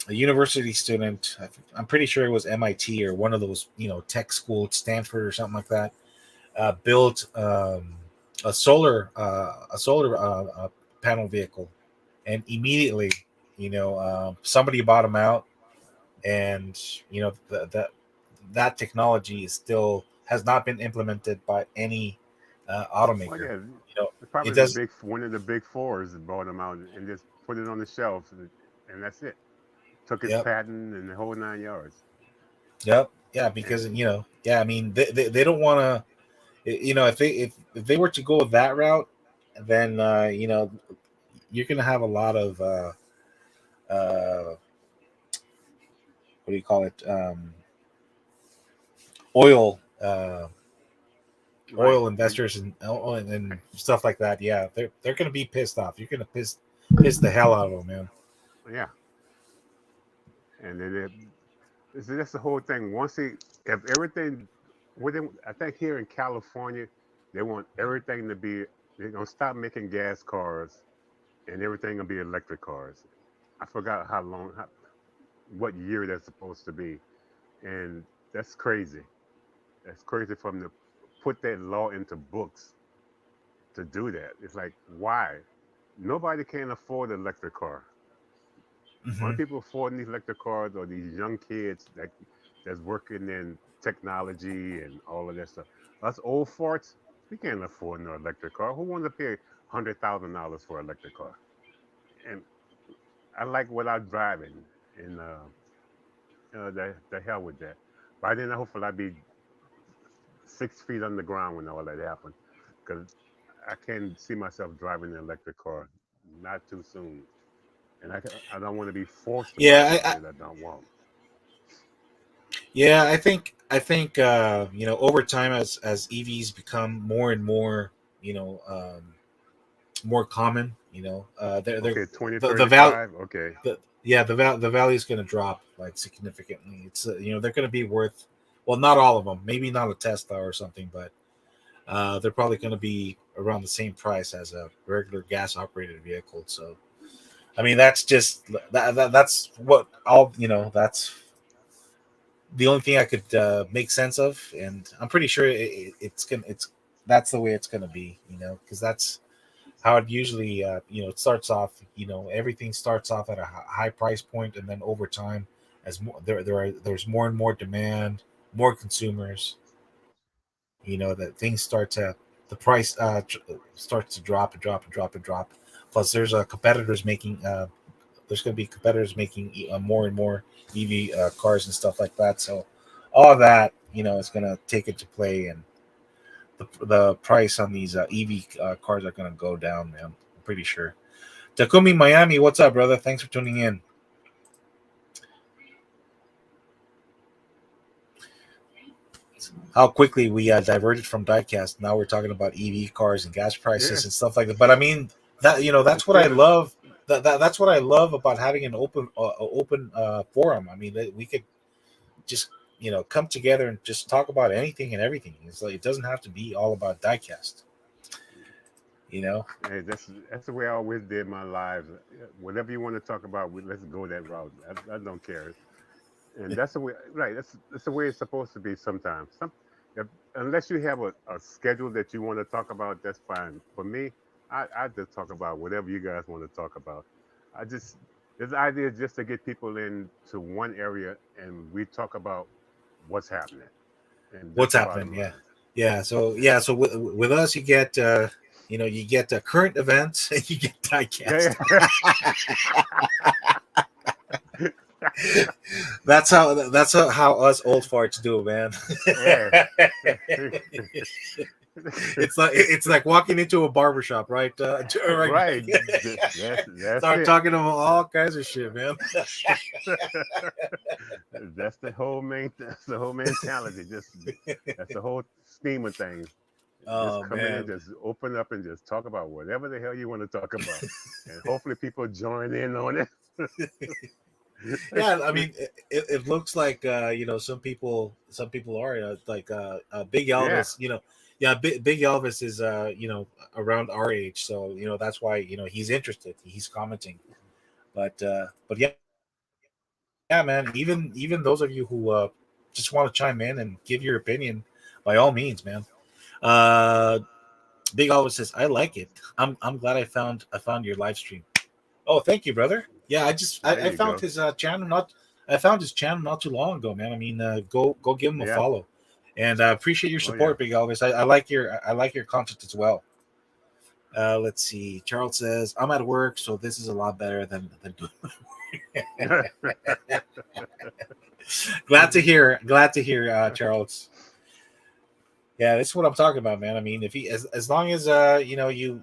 a university student. I'm pretty sure it was MIT or one of those tech school, Stanford or something like that. Built a solar panel vehicle, and immediately, somebody bought them out, and the that technology is still has not been implemented by any Well, automaker. yeah, You know, it probably does. one of the big fours that brought them out and just put it on the shelf, and that's it. Took its Yep. patent and the whole 9 yards. Yep. Yeah, because And yeah, I mean, they don't want to. If they were to go that route, then you're gonna have a lot of what do you call it? Oil right, oil investors and stuff like that. Yeah, they're gonna be pissed off. You're gonna piss the hell out of them, man. yeah, and then that's the whole thing. Once they if everything, I think here in California, they want everything to be. They're gonna stop making gas cars, and everything gonna be electric cars. I forgot what year that's supposed to be, and that's crazy. That's crazy for them to put that law into books to do that. It's like why? Nobody can afford an electric car. Only Hmm. people affording these electric cars are these young kids that's working in technology and all of that stuff. Us old farts, we can't afford no electric car. Who wants to pay $100,000 for an electric car? And I like what I'm driving, and the hell with that. By then, hopefully, I'll be 6 feet underground when all that happens, because I can't see myself driving an electric car, not too soon. And I don't want to be forced to buy Yeah, something that I don't want. yeah. I think over time as EVs become more and more more common, they're Okay, twenty the thirty value. five. Okay. The value is going to drop like significantly. It's they're going to be worth, well, not all of them, maybe not a Tesla or something, but they're probably going to be around the same price as a regular gas operated vehicle. So I mean that's just that's what all that's the only thing I could make sense of, and I'm pretty sure it's that's the way it's going to be, because that's how it usually it starts off. Everything starts off at a high price point, and then over time, as more there's more and more demand, more consumers, that things start to the price starts to drop and drop and drop and drop. Plus there's competitors making there's going to be competitors making more and more EV cars and stuff like that. So all that is going to take into play, and the price on these EV cars are going to go down, man. I'm pretty sure. Takumi Miami, what's up, brother? Thanks for tuning in. How quickly we diverted from diecast. Now we're talking about EV cars and gas Yeah. prices and stuff like that. But I mean, that's what I Instead of love. That's what I love about having an open forum. I mean, we could just come together and just talk about anything and everything. It's like it doesn't have to be all about diecast. You know. Hey, that's the way I always did my lives. Whatever you want to talk about, let's go that route. I don't care. And that's the way, right? That's the way it's supposed to be. Sometimes, if, unless you have a schedule that you want to talk about, that's fine. For me, I just talk about whatever you guys want to talk about. I just this idea is just to get people into one area and we talk about what's happening, and that's What's the happening? bottom Yeah, line. So with us, you get you get current events and you get diecast. Yeah, That's how us old farts do, man. yeah. It's like walking into a barbershop, right? Right. Right. That's Start it. talking about all kinds of shit, man. That's the whole mentality. Just that's the whole scheme of things. Just Oh come in and man. just open up and just talk about whatever the hell you want to talk about, and hopefully people join in on it. Yeah, I mean, it looks like some people are like Big Yeah, Elvis. Yeah, Big Elvis is around our age, so that's why he's interested. He's commenting, but yeah, man. Even those of you who just want to chime in and give your opinion, by all means, man. Uh, Big Elvis says, "I like it. I'm glad I found your live stream." Oh, thank you, brother. Yeah, I there I you found go. his channel. Not I found his channel not too long ago, man. I mean, go give him a Yeah. follow, and I appreciate your Oh support, yeah. Big Elvis. I like your content as well. Let's see. Charles says I'm at work, so this is a lot better than doing. Glad to hear. Glad to hear, Charles. Yeah, this is what I'm talking about, man. I mean, if he as long as you know you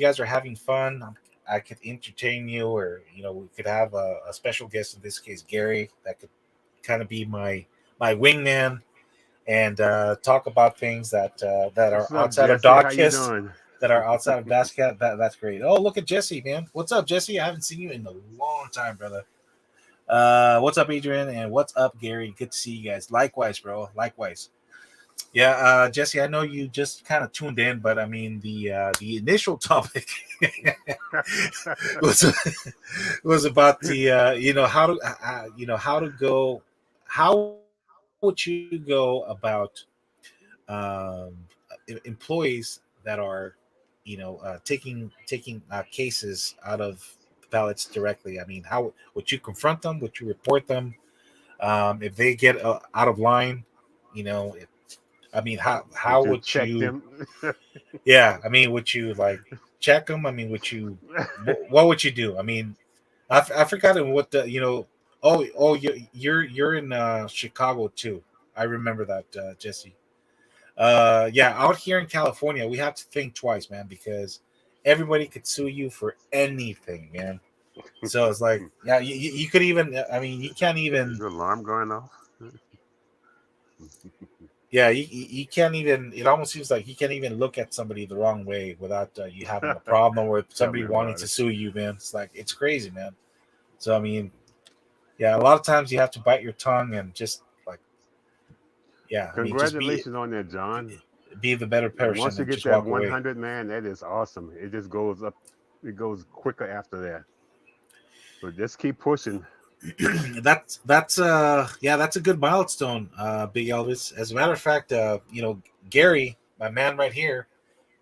guys are having fun, I could entertain you, or we could have a special guest, in this case Gary, that could kind of be my wingman, and talk about things that are What's up, outside of Jesse? How dog you kiss, doing? that are outside of basket. That's great. Oh, look at Jesse, man. What's up, Jesse? I haven't seen you in a long time, brother. What's up, Adrian? And what's up, Gary? Good to see you guys. Likewise, bro. Likewise. Yeah, Jesse, I know you just kind of tuned in, but I mean the initial topic was was about the how to how to go, how would you go about um, employees that are taking cases out of ballots directly. I mean, how would you confront them? Would you report them if they get out of line? You know, I mean, how Would you would check you? them? Yeah, I mean, would you like check them? I mean, would you? What would you do? I mean, I forgot what the Oh, you're in Chicago too. I remember that, Jesse. Yeah, out here in California, we have to think twice, man, because everybody could sue you for anything, man. So it's like, yeah, you could even, I mean, you can't Is even, the alarm going off? yeah, you can't even, it almost seems like you can't even look at somebody the wrong way without you having a problem or Tell somebody me wanting about to it. sue you, man. It's like, it's crazy, man. So, I mean, yeah, a lot of times you have to bite your tongue and just like, yeah, I mean, just Congratulations on that, John. be the better And person once you and get just that walk away. 100, man, that is awesome. It just goes up. It goes quicker after that. But just keep pushing. That's a good milestone, Big Elvis. As a matter of fact, Gary, my man right here,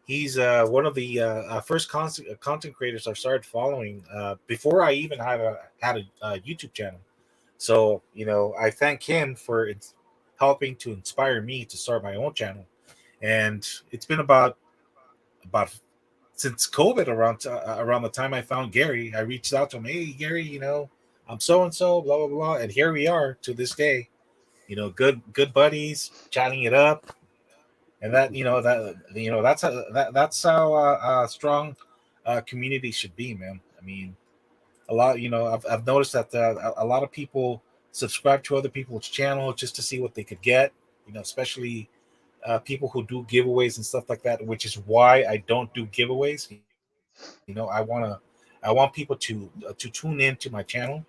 he's one of the first content creators I started following before I even had a YouTube channel. So I thank him for helping to inspire me to start my own channel. And it's been about since COVID, around the time I found Gary. I reached out to him. Hey, Gary, I'm so and so, blah blah blah, and here we are to this day. Good buddies, chatting it up, and that's how strong community should be, man. I mean, a lot. I've noticed that a lot of people subscribe to other people's channel just to see what they could get. Especially people who do giveaways and stuff like that, which is why I don't do giveaways. I want people to tune in to my channel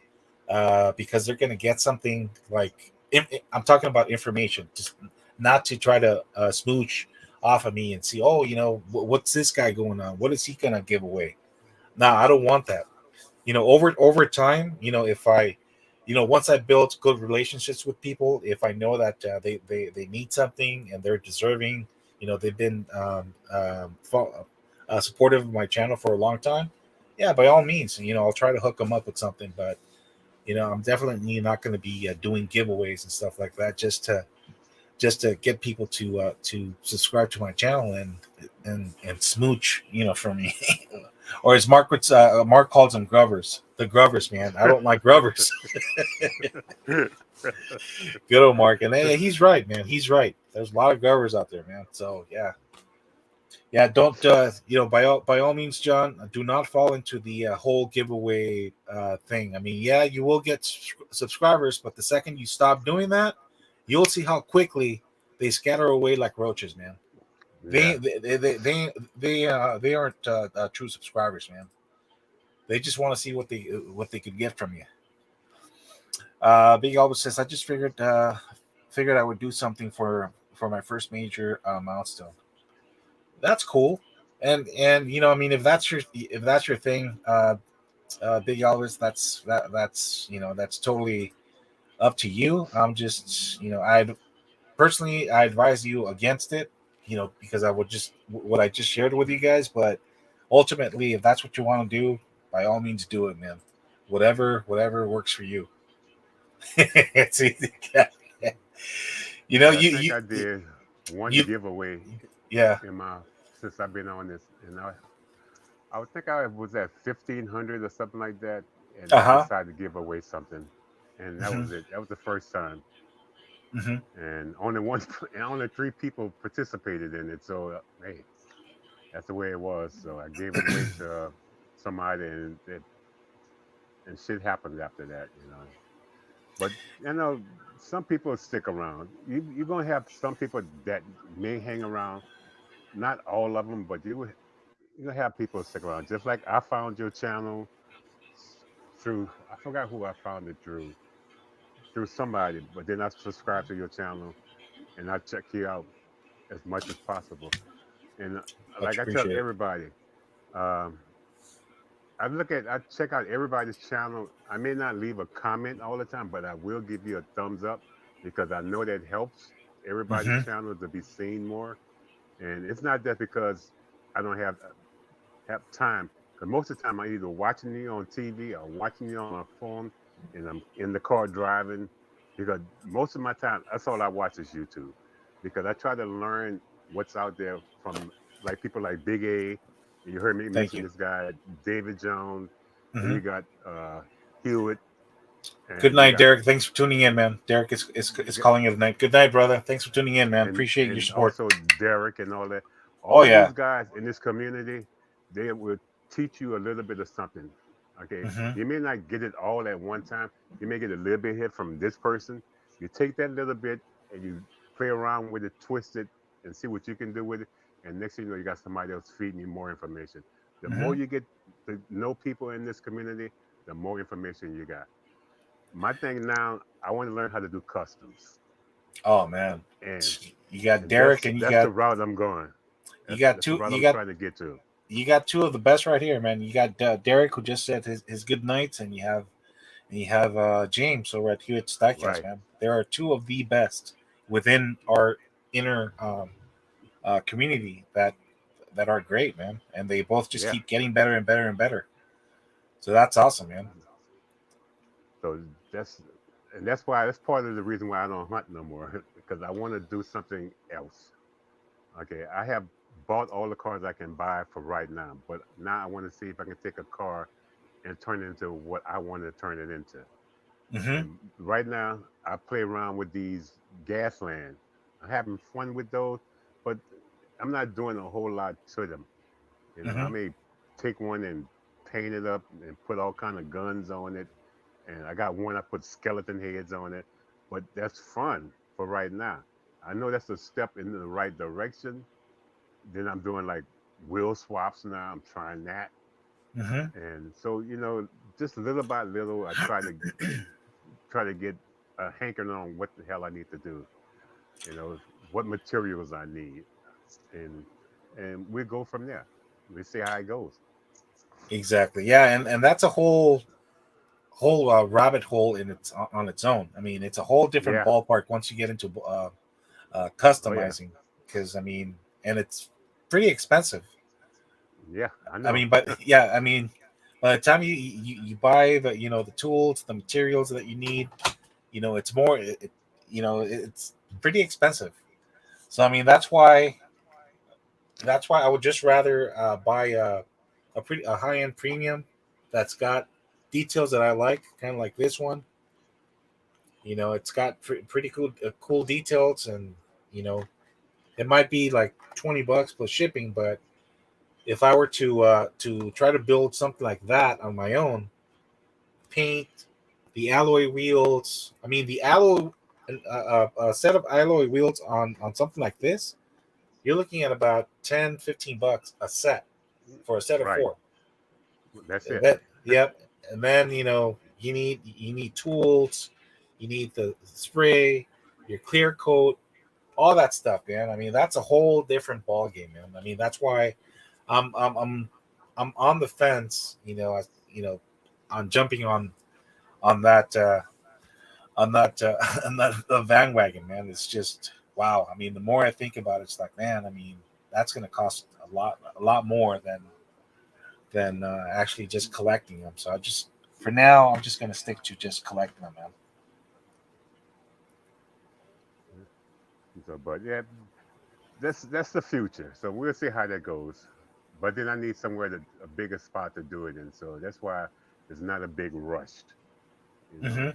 because they're going to get something like I'm talking about information, just not to try to smooch off of me and see, oh, what's this guy going on? What is he going to give away? No, I don't want that. Over time, if I, once I build good relationships with people, if I know that they need something and they're deserving, they've been supportive of my channel for a long time. Yeah, by all means, I'll try to hook them up with something. But I'm definitely not going to be doing giveaways and stuff like that just to get people to subscribe to my channel and smooch, from me. Or as Mark calls them, grovers. The grovers, man. I don't like grovers. Good old Mark, and he's right, man. He's right. There's a lot of grovers out there, man. So yeah. Don't by all means, John, do not fall into the whole giveaway thing. I mean, yeah, you will get subscribers, but the second you stop doing that, you'll see how quickly they scatter away like roaches, man. They Yeah. they aren't true subscribers, man. They just want to see what they could get from you. Big Albert says, I just figured I would do something for my first major milestone. That's cool. And I mean, if that's your thing, Big Elvis, that's totally up to you. I'm just I advise you against it, because I would just what I just shared with you guys. But ultimately, if that's what you want to do, by all means, do it, man. Whatever works for you. It's easy. You know, But I think I did one you, giveaway yeah. in my since I've been on this, and I would think I was at 1,500 or something like that, and Uh I huh. decided to give away something, and that Hmm. was it. That was the first time, Hmm. and only one, and only three people participated in it. So hey, that's the way it was. So I gave it away to somebody, and shit happened after that. But some people stick around. You're gonna have some people that may hang around. Not all of them, but you'll have people stick around. Just like I found your channel through, I forgot who I found it through somebody, but then I subscribed to your channel and I check you out as much as possible. And Much like I tell appreciated. everybody, um, I check out everybody's channel. I may not leave a comment all the time, but I will give you a thumbs up because I know that helps everybody's Hmm. channel to be seen more. And it's not that because I don't have time. Because most of the time I'm either watching you on TV or watching you on my phone, and I'm in the car driving. Because most of my time, that's all I watch is YouTube. Because I try to learn what's out there from like people like Big A. You heard me Thank mention you. this guy, David Jones. Then Hmm. you got Hewitt, Good and you night, got Derek. Thanks for tuning in, man. Derek is calling it a night. Good night, brother. Thanks for tuning in, man. Appreciate your and support. also Derek and all that. Oh All yeah. those guys in this community, they will teach you a little bit of something. Okay, Hmm. you may not get it all at one time. You may get a little bit here from this person. You take that little bit and you play around with it, twist it, and see what you can do with it. And next thing you know, you got somebody else feeding you more information. The more Hmm. you get to know people in this community, the more information you got. My thing now, I want to learn how to do customs, Oh man, and you got and Derek, and that's the route I'm going. That's the two. route I'm trying to get to. You got two of the best right here, man. You got Derek, who just said his good nights, and you have James over at Hewitt Diecast, Right. man. There are two of the best within our inner community that are great, man, and they both just Yeah. keep getting better and better and better. So that's awesome, man. So that's that's part of the reason why I don't hunt no more because I want to do something else. Okay, I have bought all the cars I can buy for right now, but now I want to see if I can take a car and turn it into what I want to turn it into. Hmm. And right now, I play around with these Gasland. I'm having fun with those, but I'm not doing a whole lot to them. I Hmm. may take one and paint it up and put all kind of guns on it. And I got one I put skeleton heads on it. But that's fun for right now. I know that's a step in the right direction. Then I'm doing like wheel swaps now. I'm trying that. Hmm. And so, just little by little, I try to get a hankering on what the hell I need to do. You know, what materials I need, and we go from there. We see how it goes. Exactly. Yeah, and that's a whole rabbit hole in its on its own. I mean, it's a whole different Yeah. ballpark once you get into Oh yeah. customizing, because I mean, and it's pretty expensive. Yeah. I I know. mean, but yeah, I mean, by the time you buy the the tools, the materials that you need, it's more, it's pretty expensive. So I mean, that's why I would just rather buy a high end premium that's got details that I like, kind of like this one. It's got pretty cool details, and you know, it might be like $20 plus shipping, but if I were to try to build something like that on my own, paint the alloy wheels. I mean, the alloy a set of alloy wheels on something like this, you're looking at about 10-15 bucks a set for a set of Right. four. That's And it. then, yep. And then you need tools, you need the spray, your clear coat, all that stuff, man. I mean, that's a whole different ball game, man. I mean, that's why I'm I'm I'm I'm on the fence, on jumping on that on that on that van wagon, man. It's just wow. I mean, the more I think about it, it's like, man. I mean, that's going to cost a lot more than actually just collecting them. So for now, I'm just going to stick to just collecting them, man. So, but yeah, that's the future. So we'll see how that goes. But then I need somewhere that a bigger spot to do it in. So that's why it's not a big rush. You know, Hmm.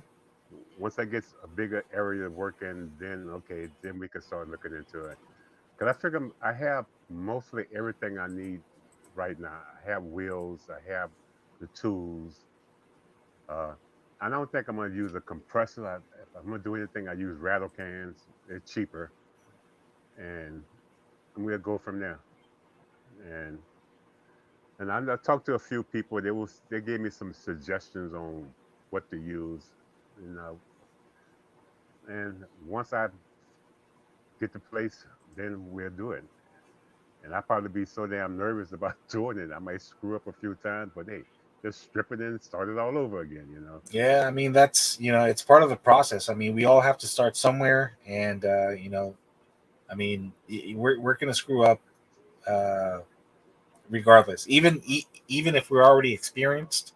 once I get a bigger area to work in, then okay, then we can start looking into it. Cause I figure I have mostly everything I need right now. I have wheels. I have the tools. Uh, I don't think I'm gonna use a compressor. If I'm gonna do anything, I use rattle cans. They're cheaper, and I'm gonna go from there. And I talked to a few people. They gave me some suggestions on what to use, you know. And once I get the place, then we'll do it. And I probably be so damn nervous about doing it, I might screw up a few times. But hey, just strip it and start it all over again, you know. Yeah, I mean that's it's part of the process. I mean, we all have to start somewhere, and I mean, we're gonna screw up uh, regardless. Even if we're already experienced,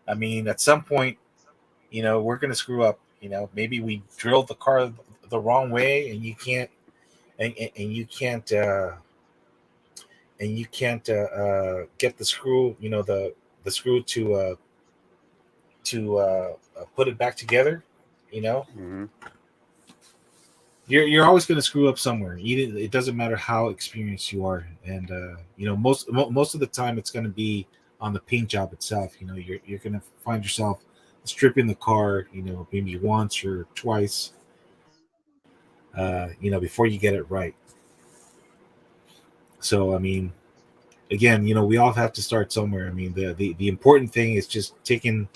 I mean, at some point, we're gonna screw up. Maybe we drilled the car the wrong way, and and you can't get the screw, the screw to put it back together. You know, Hmm. you're always going to screw up somewhere. It doesn't matter how experienced you are, and most of the time it's going to be on the paint job itself. You're going to find yourself stripping the car, maybe once or twice, before you get it right. So I mean, again, we all have to start somewhere. I mean, the important thing is just taking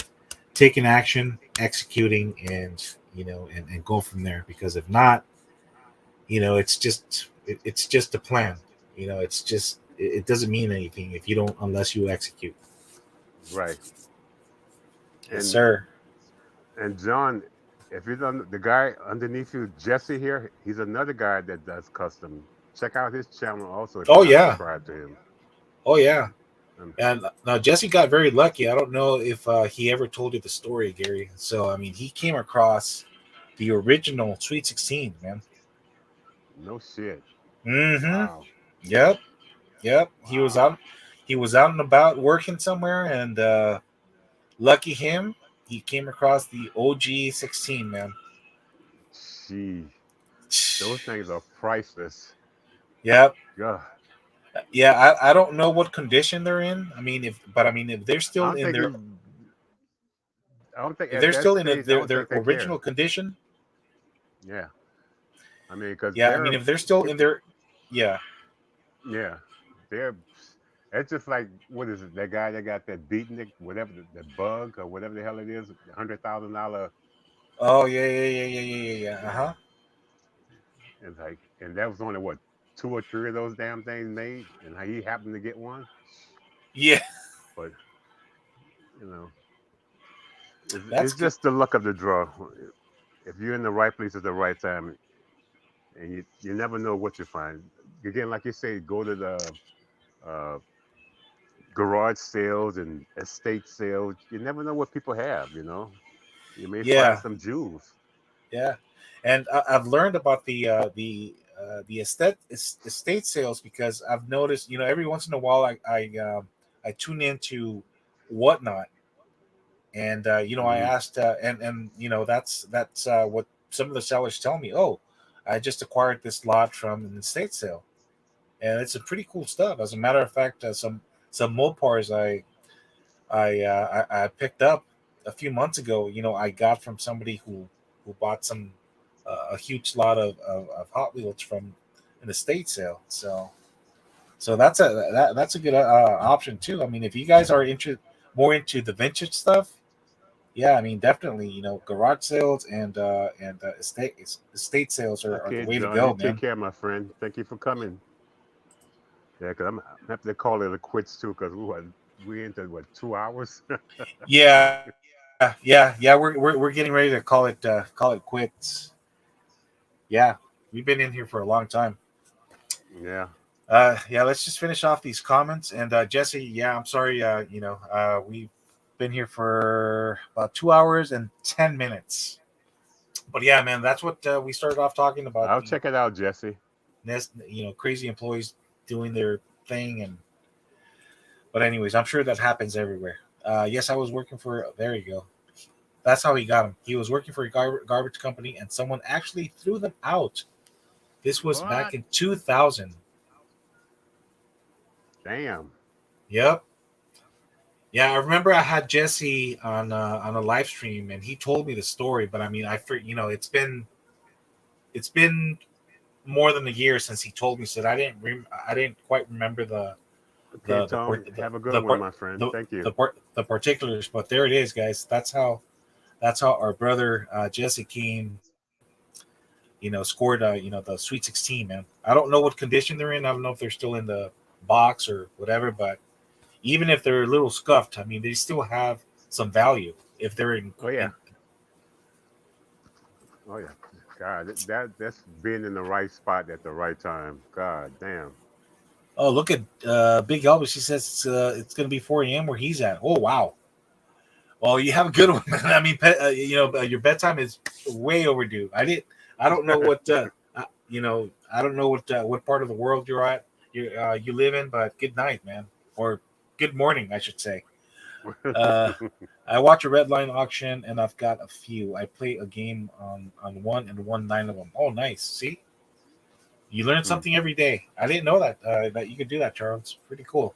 action, executing, and and go from there. Because if not, it's just a plan. It doesn't mean anything if you don't unless you execute. Right. Yes, And sir. John, if you don't, the guy underneath you, Jesse here, he's another guy that does custom. Check out his channel also if you're Oh not yeah. subscribed to him. Oh yeah. Um, And now Jesse got very lucky. I don't know if he ever told you the story, Gary. So I mean, he came across the original Sweet 16, man. no shit. Mm-hmm. Wow. Yep. Yep. He was Wow. out. He was out and about working somewhere, and lucky him, he came across the OG 16, man. Gee, those things are priceless. Yep. God, Yeah, I don't know what condition they're in. I mean, if they're I still don't in think their you. I don't think if at they're that still in stage. I don't their think they care. original condition, Yeah, I mean, because yeah. I mean, if they're still in their, yeah, yeah, they're. It's just like what is it? That guy that got that beatnik, whatever the bug or whatever the hell it is, $100,000. oh yeah, yeah, yeah, yeah, yeah, yeah, yeah. Uh Yeah, huh. it's like, and that was only what 2 or 3 of those damn things made, and how he happened to get one. Yeah, But you know, that's it's good. just the luck of the draw. If you're in the right place at the right time, and you never know what you find. Again, like you say, go to the uh, garage sales and estate sales. You never know what people have. You may find Yeah, some jewels. yeah. And I've learned about the estate sales because I've noticed, every once in a while I tune into Whatnot, and I Hmm. asked, and that's what some of the sellers tell me. Oh, I just acquired this lot from an estate sale, and it's a pretty cool stuff. As a matter of fact, some Mopars I picked up a few months ago. I got from somebody who bought a huge lot of Hot Wheels from an estate sale. So that's a good option too. I mean, if you guys are more into the vintage stuff, yeah, I mean, definitely, garage sales and estate sales are the Okay, way to John, you go, take man. care, my friend. Thank you for coming. Yeah, because I'm have to call it a quits too, because we into what 2 hours? Yeah. We're getting ready to call it quits. Yeah, we've been in here for a long time. Yeah. Yeah, let's just finish off these comments. And Jesse, yeah, I'm sorry. We've been here for about 2 hours and 10 minutes. But yeah, man, that's what we started off talking about. I'll check it out, Jesse. Crazy employees doing their thing. But anyways, I'm sure that happens everywhere. Yes, I was working for. There you go. That's how he got him. He was working for a garbage company, and someone actually threw them out. This was back What? in 2000. Damn. Yep. Yeah, I remember I had Jesse on a live stream, and he told me the story. But I mean, it's been more than a year since he told me. So I didn't quite remember Okay, the the Tom. port- Have a good the, one, part my friend. the Thank you. the particulars. But there it is, guys. That's how our brother Jesse came. Scored the Sweet 16, man. I don't know what condition they're in. I don't know if they're still in the box or whatever, but even if they're a little scuffed, I mean, they still have some value if they're in. Oh yeah. Oh yeah. God, that's being in the right spot at the right time. God damn. Oh, look at Big Elvis. He says it's going to be 4 a.m. where he's at. Oh, wow. Well, you have a good one, man. I mean, your bedtime is way overdue. I don't know what. I don't know what part of the world you're at. You live in, but good night, man, or good morning, I should say. I watch a red line auction, and I've got a few. I play a game on one and won 9 of them. Oh, nice. See, you learn something every day. I didn't know that you could do that, Charles. Pretty cool.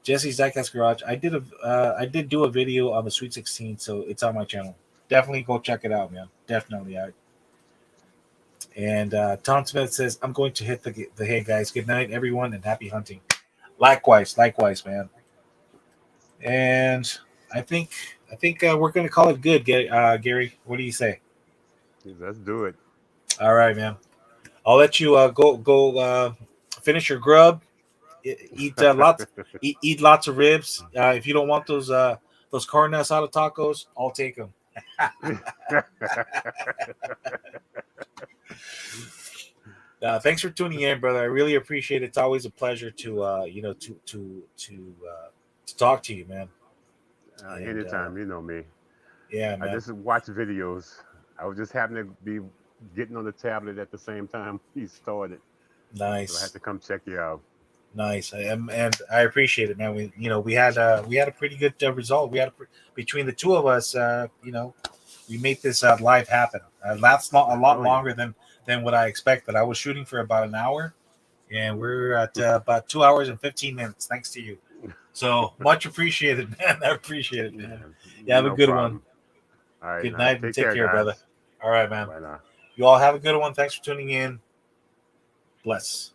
Jesse's Diecast Garage. I did do a video on the Sweet 16, so it's on my channel. Definitely go check it out, man. Definitely. And Tom Smith says, "I'm going to hit the hay, guys. Good night, everyone, and happy hunting." Likewise, man. And I think we're going to call it good, Gary. What do you say? Let's do it. All right, man. I'll let you go finish your grub. Eat lots of ribs. If you don't want those carne asada tacos, I'll take them. Thanks for tuning in, brother. I really appreciate it. It's always a pleasure to talk to you, man. Anytime, you know me. Yeah, man. I just watch videos. I was just happening to be getting on the tablet at the same time he started. Nice. So I had to come check you out. Nice, and I appreciate it, man. We had a pretty good result. Between the two of us, we made this live happen. That's not a lot longer than what I expected. I was shooting for about an hour, and we're at about 2 hours and 15 minutes. Thanks to you. So much appreciated, man. I appreciate it, man. Yeah, have a good one. All right, good night and take care, guys. brother. All right, man. Bye now. You all have a good one. Thanks for tuning in. Bless.